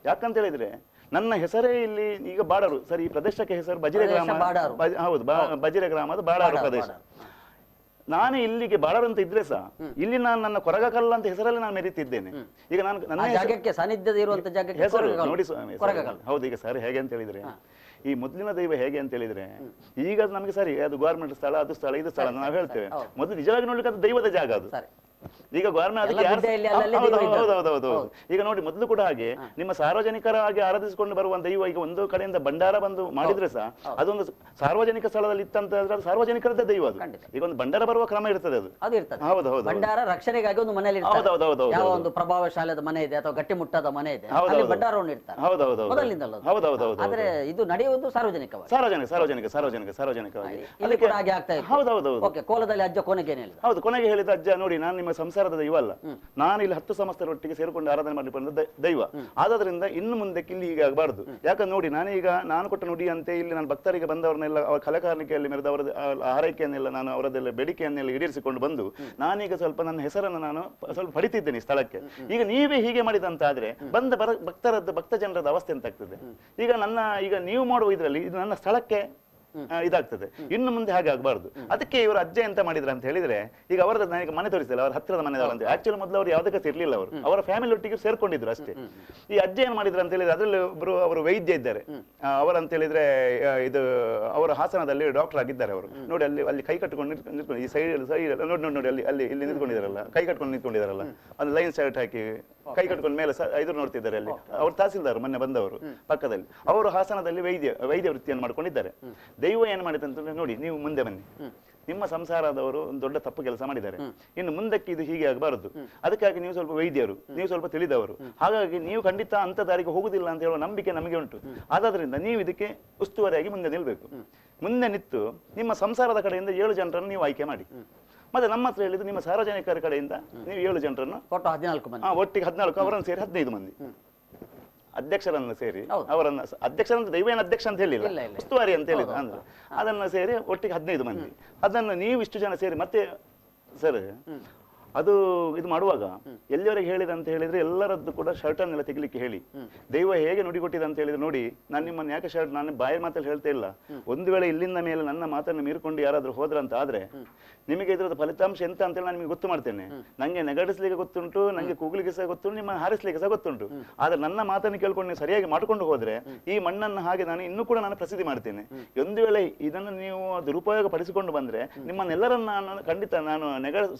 [SPEAKER 2] ಯಾಕಂತ ಹೇಳಿದ್ರೆ ನನ್ನ ಹೆಸರೇ ಇಲ್ಲಿ ಈಗ ಬಾಡರು. ಸರಿ, ಈ ಪ್ರದೇಶಕ್ಕೆ ಹೆಸರು ಬಜಿರೆ ಗ್ರಾಮ. ಹೌದು, ಬಜಿರೆ ಗ್ರಾಮದ ಬಾಡಾರು ಪ್ರದೇಶ. ನಾನು ಇಲ್ಲಿಗೆ ಬಾಡರು ಅಂತ ಇದ್ರೆ ಸಹ ಇಲ್ಲಿ ನಾನು ನನ್ನ ಕೊರಗಕಲ್ಲ ಅಂತ ಹೆಸರಲ್ಲಿ ನಾನು ಮೆರೀತಿದ್ದೇನೆ. ಈಗ ನಾನು ನನ್ನ ಹೆಸರು ನೋಡಿ ಹೌದು. ಈಗ ಸರ್ ಹೇಗೆ ಅಂತ ಹೇಳಿದ್ರೆ, ಈ ಮೊದಲಿನ ದೈವ ಹೇಗೆ ಅಂತ ಹೇಳಿದ್ರೆ, ಈಗ ನಮಗೆ ಸರಿ ಅದು ಗವರ್ಮೆಂಟ್ ಸ್ಥಳ, ಅದು ಸ್ಥಳ, ಇದು ಸ್ಥಳ ನಾವು ಹೇಳ್ತೇವೆ. ಮೊದಲು ನಿಜವಾಗಿ ನೋಡ್ಲಿಕ್ಕೆ ಅದು ದೈವದ ಜಾಗ ಅದು. ಈಗ ಗವರ್ಮೆಂಟ್ ಹೌದೌದು. ಈಗ ನೋಡಿ ಮೊದಲು ಕೂಡ ಹಾಗೆ ನಿಮ್ಮ ಸಾರ್ವಜನಿಕರಾಗಿ ಆರಾಧಿಸಿಕೊಂಡು ಬರುವ ದೈವ ಈಗ ಒಂದು ಕಡೆಯಿಂದ ಭಂಡಾರ ಬಂದು ಮಾಡಿದ್ರೆ ಸಹ ಅದೊಂದು ಸಾರ್ವಜನಿಕ ಸ್ಥಳದಲ್ಲಿ ಇತ್ತಂತ ಹೇಳಿದ್ರೆ ಅದು ಸಾರ್ವಜನಿಕರದ ದೈವ ಅದು. ಈಗ ಒಂದು ಭಂಡಾರ ಬರುವ ಕ್ರಮ ಇರ್ತದೆ ಅದು. ಹೌದೌದು.
[SPEAKER 1] ಭಂಡಾರ ರಕ್ಷಣೆಗಾಗಿ ಒಂದು ಮನೆಯಲ್ಲಿ ಯಾವ ಒಂದು ಪ್ರಭಾವಶಾಲಿಯಾದ ಮನೆ ಇದೆ ಅಥವಾ ಗಟ್ಟಿಮುಟ್ಟಾದ ಮನೆ ಇದೆ, ಭಂಡಾರವನ್ನು ಇಡ್ತಾರೆ.
[SPEAKER 2] ಹೌದೌದು.
[SPEAKER 1] ಆದ್ರೆ ಇದು ನಡೆಯುವುದು ಸಾರ್ವಜನಿಕವಾಗಿ. ಹೌದೌದು. ಕೋಲದಲ್ಲಿ ಅಜ್ಜ ಕೊನೆಗೆ
[SPEAKER 2] ಕೊನೆಗೆ ಹೇಳಿದ ಅಜ್ಜ, ನೋಡಿ ನಾನು ನಿಮ್ಮ ಸಂಸಾರದ ದೈವ ಅಲ್ಲ, ನಾನು ಇಲ್ಲಿ 10 ಸಂಸ್ಥೆರೊಟ್ಟಿಗೆ ಸೇರಿಕೊಂಡು ಆರಾಧನೆ ಮಾಡಲಿಕ್ಕೆ ಬಂದ ದೈವ. ಆದ್ರಿಂದ ಇನ್ನು ಮುಂದಕ್ಕೆ ಇಲ್ಲಿ ಹೀಗೆ ಆಗಬಾರ್ದು. ಯಾಕಂದ್ರೆ ನೋಡಿ ನಾನು ಕೊಟ್ಟ ನುಡಿ ಅಂತೆ ಇಲ್ಲಿ ನಾನು ಭಕ್ತರಿಗೆ ಬಂದವರನ್ನೆಲ್ಲ ಅವರ ಕಲೆಕಾರಣಿಕೆಯಲ್ಲಿ ಮೆರೆದ ಅವರ ಆರೈಕೆಯನ್ನೆಲ್ಲ ನಾನು ಅವರದೆಲ್ಲ ಬೇಡಿಕೆಯನ್ನೆಲ್ಲ ಈಡೇರಿಸಿಕೊಂಡು ಬಂದು ನಾನೀಗ ಸ್ವಲ್ಪ ನನ್ನ ಹೆಸರನ್ನು ನಾನು ಸ್ವಲ್ಪ ಪಡಿತಿದ್ದೇನೆ ಈ ಸ್ಥಳಕ್ಕೆ. ಈಗ ನೀವೇ ಹೀಗೆ ಮಾಡಿದಂತಾದ್ರೆ ಬಂದ ಭಕ್ತ ಜನರದ ಅವಸ್ಥೆ ಅಂತ ಆಗ್ತದೆ. ಈಗ ನೀವು ಮಾಡುವ ಇದರಲ್ಲಿ ಇದು ನನ್ನ ಸ್ಥಳಕ್ಕೆ ಇದಾಗ್ತದೆ. ಇನ್ನು ಮುಂದೆ ಹಾಗೆ ಆಗಬಾರ್ದು. ಅದಕ್ಕೆ ಇವರು ಅಜ್ಜ ಎಂತ ಮಾಡಿದ್ರ ಅಂತ ಹೇಳಿದ್ರೆ, ಈಗ ಅವರದ್ದು ನನಗೆ ಮನೆ ತೋರಿಸಿಲ್ಲ, ಅವರ ಹತ್ತಿರದ ಮನೆಯವರು ಅಂತ. ಆಕ್ಚುಲಿ ಮೊದಲು ಅವರು ಯಾವುದಕ್ಕೆ ಇರ್ಲಿಲ್ಲ, ಅವರು ಅವರ ಫ್ಯಾಮಿಲಿ ಒಟ್ಟಿಗೆ ಸೇರ್ಕೊಂಡಿದ್ರು ಅಷ್ಟೇ. ಈ ಅಜ್ಜ ಏನ್ ಮಾಡಿದ್ರು ಅಂತ ಹೇಳಿದ್ರೆ, ಅದರಲ್ಲಿ ಒಬ್ರು ಅವರು ವೈದ್ಯ ಇದ್ದಾರೆ. ಅವರಂತ ಹೇಳಿದ್ರೆ ಇದು ಅವರ ಹಾಸನದಲ್ಲಿ ಡಾಕ್ಟರ್ ಆಗಿದ್ದಾರೆ ಅವರು. ನೋಡಿ ಅಲ್ಲಿ ಕೈ ಕಟ್ಟಿಕೊಂಡು ನಿಂತ್ಕೊಂಡು ಈ ಸೈಡ್ ನೋಡಿ ಅಲ್ಲಿ ಇಲ್ಲಿ ನಿಂತ್ಕೊಂಡಿದಾರಲ್ಲ, ಕೈ ಕಟ್ಕೊಂಡು ನಿಂತ್ಕೊಂಡಿದಾರಲ್ಲ, ಒಂದು ಲೈನ್ ಶರ್ಟ್ ಹಾಕಿ ಕೈ ಕಟ್ಕೊಂಡು ಮೇಲೆ ಎದುರು ನೋಡ್ತಿದ್ದಾರೆ. ಅಲ್ಲಿ ಅವ್ರು ತಹಸೀಲ್ದಾರ್ ಮೊನ್ನೆ ಬಂದವರು ಪಕ್ಕದಲ್ಲಿ. ಅವರು ಹಾಸನದಲ್ಲಿ ವೈದ್ಯ ವೃತ್ತಿಯನ್ನು ಮಾಡ್ಕೊಂಡಿದ್ದಾರೆ. ದೈವ ಏನು ಮಾಡಿದೆ ಅಂತಂದ್ರೆ ನೋಡಿ, ನೀವು ಮುಂದೆ ಬನ್ನಿ, ನಿಮ್ಮ ಸಂಸಾರದವರು ಒಂದು ದೊಡ್ಡ ತಪ್ಪು ಕೆಲಸ ಮಾಡಿದ್ದಾರೆ, ಇನ್ನು ಮುಂದಕ್ಕೆ ಇದು ಹೀಗೆ ಆಗಬಾರದು, ಅದಕ್ಕಾಗಿ ನೀವು ಸ್ವಲ್ಪ ವೈದ್ಯರು, ನೀವು ಸ್ವಲ್ಪ ತಿಳಿದವರು, ಹಾಗಾಗಿ ನೀವು ಖಂಡಿತ ಅಂತ ದಾರಿಗೆ ಹೋಗುದಿಲ್ಲ ಅಂತ ಹೇಳುವ ನಂಬಿಕೆ ನಮಗೆ ಉಂಟು. ಆದ್ರಿಂದ ನೀವು ಇದಕ್ಕೆ ಉಸ್ತುವಾರಿಯಾಗಿ ಮುಂದೆ ನಿಲ್ಬೇಕು. ಮುಂದೆ ನಿಂತು ನಿಮ್ಮ ಸಂಸಾರದ ಕಡೆಯಿಂದ 7 ಜನರನ್ನು ನೀವು ಆಯ್ಕೆ ಮಾಡಿ, ಮತ್ತೆ ನಮ್ಮ ಹತ್ರ ಹೇಳಿದ್ದು ನಿಮ್ಮ ಸಾರ್ವಜನಿಕರ ಕಡೆಯಿಂದ ನೀವು 7 ಜನರನ್ನು ಒಟ್ಟಿಗೆ 14 ಅವರನ್ನು ಸೇರಿ 15 ಮಂದಿ ಅಧ್ಯಕ್ಷರನ್ನು ಸೇರಿ, ಅವರನ್ನ ಅಧ್ಯಕ್ಷರಂತ ದೈವೇನ ಅಧ್ಯಕ್ಷ ಅಂತ ಹೇಳಿಲ್ಲ, ಉಸ್ತುವಾರಿ ಅಂತ ಹೇಳಿದ್ರು, ಅಂದ್ರೆ ಅದನ್ನ ಸೇರಿ ಒಟ್ಟಿಗೆ 15 ಮಂದಿ, ಅದನ್ನು ನೀವು ಇಷ್ಟು ಜನ ಸೇರಿ ಮತ್ತೆ ಸರ್ ಅದು ಇದು ಮಾಡುವಾಗ ಎಲ್ಲಿವರೆಗೆ ಹೇಳಿದೆ ಅಂತ ಹೇಳಿದ್ರೆ ಎಲ್ಲರದ್ದು ಕೂಡ ಶರ್ಟನ್ನೆಲ್ಲ ತೆಗಿಲಿಕ್ಕೆ ಹೇಳಿ. ದೈವ ಹೇಗೆ ನುಡಿಕೊಟ್ಟಿದೆ ಅಂತ ಹೇಳಿದ್ರೆ, ನೋಡಿ ನಾನು ನಿಮ್ಮನ್ನು ಯಾಕೆ ಶರ್ಟ್ ನಾನು ಬಾಯಿ ಮಾತಲ್ಲಿ ಹೇಳ್ತಾ ಇಲ್ಲ, ಒಂದು ವೇಳೆ ಇಲ್ಲಿಂದ ಮೇಲೆ ನನ್ನ ಮಾತನ್ನು ಮೀರಿಕೊಂಡು ಯಾರಾದ್ರೂ ಹೋದ್ರಂತ ಆದ್ರೆ ನಿಮಗೆ ಇದರದ ಫಲಿತಾಂಶ ಎಂತ ಅಂತೇಳಿ ನಾನು ನಿಮಗೆ ಗೊತ್ತು ಮಾಡ್ತೇನೆ. ನಂಗೆ ನೆಗಡಿಸ್ಲಿಕ್ಕೆ ಗೊತ್ತುಂಟು, ನಂಗೆ ಕೂಗ್ಲಿಕ್ಕೆ ಸಹ ಗೊತ್ತುಂಟು, ನಿಮ್ಮ ಹಾರಿಸ್ಲಿಕ್ಕೆ ಸಹ ಗೊತ್ತುಂಟು. ಆದ್ರೆ ನನ್ನ ಮಾತನ್ನು ಕೇಳ್ಕೊಂಡು ನೀವು ಸರಿಯಾಗಿ ಮಾಡ್ಕೊಂಡು ಹೋದ್ರೆ ಈ ಮಣ್ಣನ್ನು ಹಾಗೆ ನಾನು ಇನ್ನೂ ಕೂಡ ನಾನು ಪ್ರಸಿದ್ಧಿ ಮಾಡ್ತೇನೆ. ಒಂದು ವೇಳೆ ಇದನ್ನು ನೀವು ದುರುಪಯೋಗ ಪಡಿಸಿಕೊಂಡು ಬಂದ್ರೆ ನಿಮ್ಮನ್ನೆಲ್ಲರನ್ನ ನಾನು ಖಂಡಿತ ನಾನು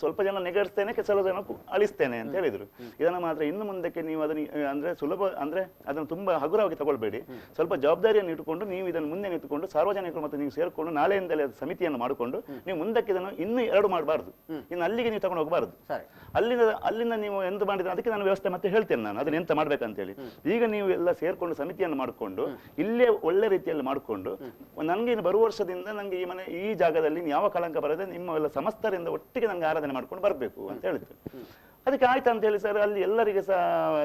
[SPEAKER 2] ಸ್ವಲ್ಪ ಜನ ನೆಗಡಿಸ್ತೇನೆ, ಕೆಲವು ಜನ ಅಳಿಸ್ತೇನೆ ಅಂತ ಹೇಳಿದ್ರು. ಇದನ್ನ ಮಾತ್ರ ಇನ್ನು ಮುಂದಕ್ಕೆ ನೀವು ಅದನ್ನ ಅಂದ್ರೆ ಸುಲಭ ಅಂದ್ರೆ ಅದನ್ನು ತುಂಬಾ ಹಗುರವಾಗಿ ತಗೊಳ್ಬೇಡಿ, ಸ್ವಲ್ಪ ಜವಾಬ್ದಾರಿಯನ್ನು ಇಟ್ಟುಕೊಂಡು ನೀವು ಇದನ್ನು ಮುಂದೆ ನಿಂತುಕೊಂಡು ಸಾರ್ವಜನಿಕರು ಮತ್ತೆ ನೀವು ಸೇರ್ಕೊಂಡು ನಾಳೆಯಿಂದಲೇ ಸಮಿತಿಯನ್ನು ಮಾಡಿಕೊಂಡು ನೀವು ಮುಂದಕ್ಕೆ ಇದನ್ನು ಇನ್ನೂ 2 ಮಾಡಬಾರ್ದು, ಇನ್ನು ಅಲ್ಲಿಗೆ ನೀವು ತಗೊಂಡು ಹೋಗಬಾರ್ದು. ಅಲ್ಲಿಂದ ನೀವು ಎಂತ ಮಾಡಿದ್ರೆ ಅದಕ್ಕೆ ನಾನು ವ್ಯವಸ್ಥೆ ಮತ್ತೆ ಹೇಳ್ತೇನೆ, ನಾನು ಅದನ್ನ ಎಂತ ಮಾಡ್ಬೇಕಂತೇಳಿ. ಈಗ ನೀವು ಎಲ್ಲ ಸೇರ್ಕೊಂಡು ಸಮಿತಿಯನ್ನು ಮಾಡಿಕೊಂಡು ಇಲ್ಲೇ ಒಳ್ಳೆ ರೀತಿಯಲ್ಲಿ ಮಾಡಿಕೊಂಡು ನನಗೆ ಇನ್ನು ಬರುವ ವರ್ಷದಿಂದ ನನಗೆ ಈ ಜಾಗದಲ್ಲಿ ಯಾವ ಕಳಂಕ ಬರದೆ ನಿಮ್ಮ ಎಲ್ಲ ಸಮಸ್ತರಿಂದ ಒಟ್ಟಿಗೆ ನನಗೆ ಆರಾಧನೆ ಮಾಡ್ಕೊಂಡು ಬರಬೇಕು ಅಂತ ಹೇಳಿದ್ರು. ಅದಕ್ಕೆ ಆಯ್ತು ಅಂತ ಹೇಳಿ ಸರ್, ಅಲ್ಲಿ ಎಲ್ಲರಿಗೆ ಸಹ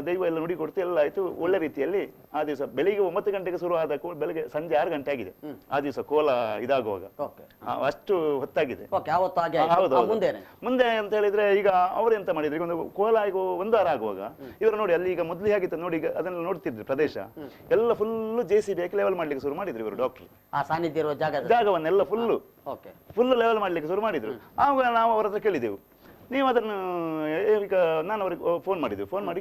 [SPEAKER 2] ದೈವ ಎಲ್ಲ ನುಡಿ ಕೊಡ್ತು, ಎಲ್ಲ ಆಯ್ತು ಒಳ್ಳೆ ರೀತಿಯಲ್ಲಿ. ಆ ದಿವಸ ಬೆಳಿಗ್ಗೆ 9 ಗಂಟೆಗೆ ಶುರು ಆದ ಬೆಳಿಗ್ಗೆ ಸಂಜೆ 6 ಗಂಟೆ ಆಗಿದೆ ಆ ದಿವಸ ಕೋಲ ಇದಾಗುವಾಗ, ಅಷ್ಟು ಹೊತ್ತಾಗಿದೆ. ಮುಂದೆ ಅಂತ ಹೇಳಿದ್ರೆ ಈಗ ಅವ್ರು ಎಂತ ಮಾಡಿದ್ರು, ಈಗ ಒಂದು ಕೋಲ ಆಗುವ 1 ವಾರ ಆಗುವಾಗ ಇವರು ನೋಡಿ ಅಲ್ಲಿ ಈಗ ಮೊದಲು ಹೇಗಿತ್ತು ನೋಡಿ, ಈಗ ಅದನ್ನ ನೋಡ್ತಿದ್ರು ಪ್ರದೇಶ ಎಲ್ಲ ಫುಲ್ JCB ಹಾಕಿ ಲೆವೆಲ್ ಮಾಡ್ಲಿಕ್ಕೆ ಶುರು ಮಾಡಿದ್ರು ಇವರು ಡಾಕ್ಟರ್. ಜಾಗವನ್ನೆಲ್ಲ ಫುಲ್ ಲೆವೆಲ್ ಮಾಡ್ಲಿಕ್ಕೆ ಶುರು ಮಾಡಿದ್ರು. ಆವಾಗ ನಾವು ಅವ್ರ ಹತ್ರ ಕೇಳಿದೆವು, ನೀವು ಅದನ್ನು ಈಗ ನಾನು ಅವ್ರಿಗೆ ಫೋನ್ ಮಾಡಿ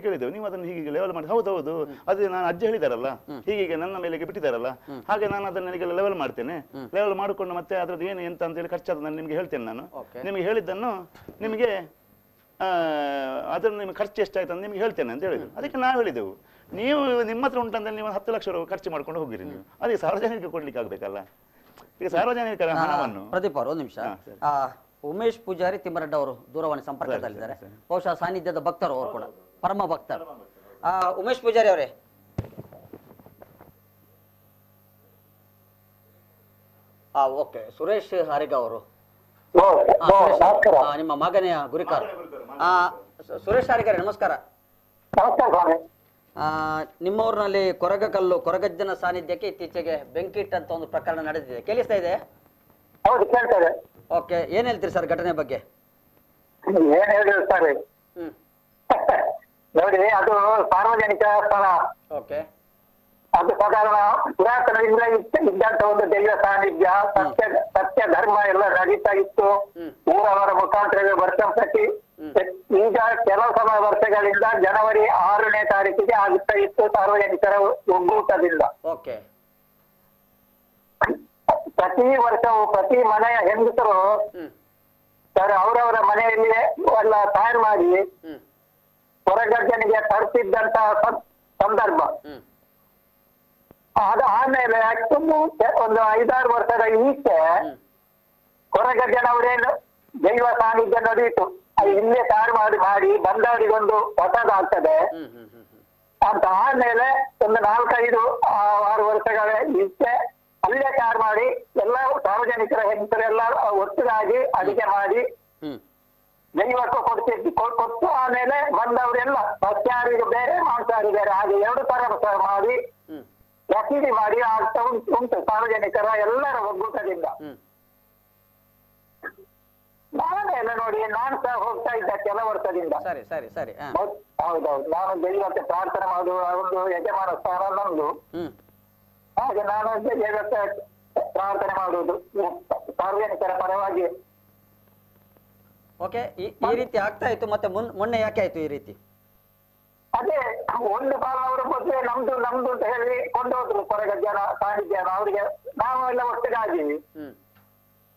[SPEAKER 2] ಕೇಳಿದ್ದೆವು, ನೀವು ಅದನ್ನು ಹೀಗೆ ಲೆವೆಲ್ ಮಾಡಿ. ಹೌದೌದು, ಅದು ನಾನು ಅಜ್ಜಿ ಹೇಳಿದಾರಲ್ಲ, ಹೀಗೆ ನನ್ನ ಮೇಲೆ ಬಿಟ್ಟಿದ್ದಾರಲ್ಲ, ಹಾಗೆ ನಾನು ಅದನ್ನ ಲೆವೆಲ್ ಮಾಡ್ತೇನೆ, ಲೆವೆಲ್ ಮಾಡಿಕೊಂಡು ಮತ್ತೆ ಅದ್ರದ್ದು ಏನು ಎಂತ ಅಂತ ಹೇಳಿ ಖರ್ಚಾದ ನಾನು ನಿಮ್ಗೆ ಹೇಳ್ತೇನೆ. ನಾನು ನಿಮಗೆ ಹೇಳಿದ್ದನ್ನು ನಿಮಗೆ ಅದನ್ನು ನಿಮ್ಗೆ ಖರ್ಚು ಎಷ್ಟಾಯ್ತು ಅಂತ ನಿಮ್ಗೆ ಹೇಳ್ತೇನೆ ಅಂತ ಹೇಳಿದ್ರು. ಅದಕ್ಕೆ ನಾವು ಹೇಳಿದೆವು, ನೀವು ನಿಮ್ಮ ಹತ್ರ ಉಂಟಂದ್ರೆ ನೀವು 10 ಲಕ್ಷ ರೂಪಾಯಿ ಖರ್ಚು ಮಾಡ್ಕೊಂಡು ಹೋಗಿರಿ, ನೀವು ಅದೇ ಸಾರ್ವಜನಿಕ ಕೊಡ್ಲಿಕ್ಕೆ ಆಗ್ಬೇಕಲ್ಲ. ಈಗ ಸಾರ್ವಜನಿಕರ ಹಣವನ್ನು
[SPEAKER 1] ಪ್ರದೀಪ್ ಅವರು 1 ನಿಮಿಷ, ಉಮೇಶ್ ಪೂಜಾರಿ ತಿಮ್ಮರಡ್ಡ ಅವರು ದೂರವಾಣಿ ಸಂಪರ್ಕದಲ್ಲಿದ್ದಾರೆ, ಬಹುಶಃ ಸಾನ್ನಿಧ್ಯದ ಭಕ್ತರು, ಅವರು ಕೂಡ ಪರಮ ಭಕ್ತರು. ಉಮೇಶ್ ಪೂಜಾರಿ ಅವರೇ, ಓಕೆ. ಸುರೇಶ್ ಹಾರಿಗ ಅವರು ನಿಮ್ಮ ಮಗನೆಯ ಗುರಿಕಾರ. ಸುರೇಶ್ ಹಾರಿಗಾರೆ ನಮಸ್ಕಾರ. ನಿಮ್ಮೂರಿನಲ್ಲಿ ಕೊರಗಜ್ಜನ ಸಾನ್ನಿಧ್ಯಕ್ಕೆ ಇತ್ತೀಚೆಗೆ ಬೆಂಕಿ ಇಟ್ಟಂತ ಒಂದು ಪ್ರಕರಣ ನಡೆದಿದೆ, ಕೇಳಿಸ್ತಾ ಇದೆ? ಓಕೆ, ಏನ್ ಹೇಳ್ತೀರಿ ಸರ್ ಘಟನೆ ಬಗ್ಗೆ?
[SPEAKER 3] ಏನ್ ಹೇಳಿದ್ರು ಸರ್, ನೋಡಿ ಅದು ಸಾರ್ವಜನಿಕ ಸ್ಥಳ.
[SPEAKER 1] ಓಕೆ,
[SPEAKER 3] ಅದು ಸಾಧಾರಣ ಪುರಾತನದಿಂದ ಇದ್ದಂತ ಒಂದು ದೈವ ಸಾನ್ನಿಧ್ಯ, ಸತ್ಯ ಧರ್ಮ ಎಲ್ಲ ನಡೀತಾ ಇತ್ತು. ಊರವರ ಮುಖಾಂತರವೇ ವರ್ಷಂಪ್ರತಿ. ಈಗ ಕೆಲವು ಸಮಯ ವರ್ಷಗಳಿಂದ ಜನವರಿ 6ನೇ ತಾರೀಕಿಗೆ ಆಗುತ್ತಾ ಇತ್ತು ಸಾರ್ವಜನಿಕರ ಒಕ್ಕೂಟದಿಂದ.
[SPEAKER 1] ಓಕೆ,
[SPEAKER 3] ಪ್ರತಿ ವರ್ಷವೂ ಪ್ರತಿ ಮನೆಯ ಹೆಂಗಸರು ಸರ್ ಅವರವರ ಮನೆಯಲ್ಲಿ ಎಲ್ಲ ತಯಾರು ಮಾಡಿ ಹೊರಗಜ್ಜನಿಗೆ ತರಿಸಿದ್ದಂತ ಸಂದರ್ಭ. ಅದು ಆಮೇಲೆ ಒಂದು 5-6 ವರ್ಷದ ಈಚೆ ಹೊರಗಜ್ಜನವರೇನು ದೈವ ಸಾನ್ನಿಧ್ಯ ನಡೆಯಿತು, ಅದು ಇಲ್ಲೇ ತಯಾರು ಮಾಡಿ ಬಂದವರಿಗೊಂದು ಪ್ರಸಾದ ಆಗ್ತದೆ ಅಂತ. ಆಮೇಲೆ ಒಂದು 4-5-6 ವರ್ಷಗಳ ಈಚೆ ಅಲ್ಲೇ ತಯಾರು ಮಾಡಿ ಎಲ್ಲ ಸಾರ್ವಜನಿಕರ ಹೆಂಗಸರೆಲ್ಲ ಒಟ್ಟಿಗಾಗಿ ಅಡಿಗೆ ಮಾಡಿ ದೈವಕ್ಕೆ ಕೊಟ್ಟು ಆಮೇಲೆ ಬಂದವರೆಲ್ಲ ಸಸ್ಯಾಹಾರಿಗೆ ಬೇರೆ ಮಾಂಸಾಹಾರಿ ಬೇರೆ ಹಾಗೆ 2 ತರ ಮಾಡಿ ರಸೀದಿ ಮಾಡಿ ಆಗ್ತಾ ಉಂಟು ಸಾರ್ವಜನಿಕರ ಎಲ್ಲರ ಒಗ್ಗೂಟದಿಂದ. ನಾನೆಲ್ಲ ನೋಡಿ, ನಾನು ಸಹ ಹೋಗ್ತಾ ಇದ್ದ ಕೆಲ ವರ್ಷದಿಂದ. ಹೌದೌದು, ನಾನು ದೈವಕ್ಕೆ ಪ್ರಾರ್ಥನೆ ಮಾಡುವ ಒಂದು ಯಜಮಾನ ಸ್ಥಾನ ನಂದು. ಹಾಗೆ ನಾನು ದೈವಕ್ಕೆ ಪ್ರಾರ್ಥನೆ ಮಾಡುವುದು ಸಾರ್ವಜನಿಕರ ಪರವಾಗಿ.
[SPEAKER 1] ಓಕೆ, ಈ ರೀತಿ ಆಗ್ತಾ ಇತ್ತು, ಮತ್ತೆ ಮೊನ್ನೆ ಯಾಕೆ ಆಯ್ತು ಈ ರೀತಿ?
[SPEAKER 3] ಅದೇ ಒಂದು ಕಾಲ ಅವರ ಬಗ್ಗೆ ನಮ್ದು ಅಂತ ಹೇಳಿ ಕೊಂಡೋದ್ರು ಹೊರಗಜ್ಜನ ಸಾನ್ನಿಧ್ಯ. ಅವರಿಗೆ ನಾವು ಎಲ್ಲ ಒಟ್ಟಿಗಾಗಿವಿ.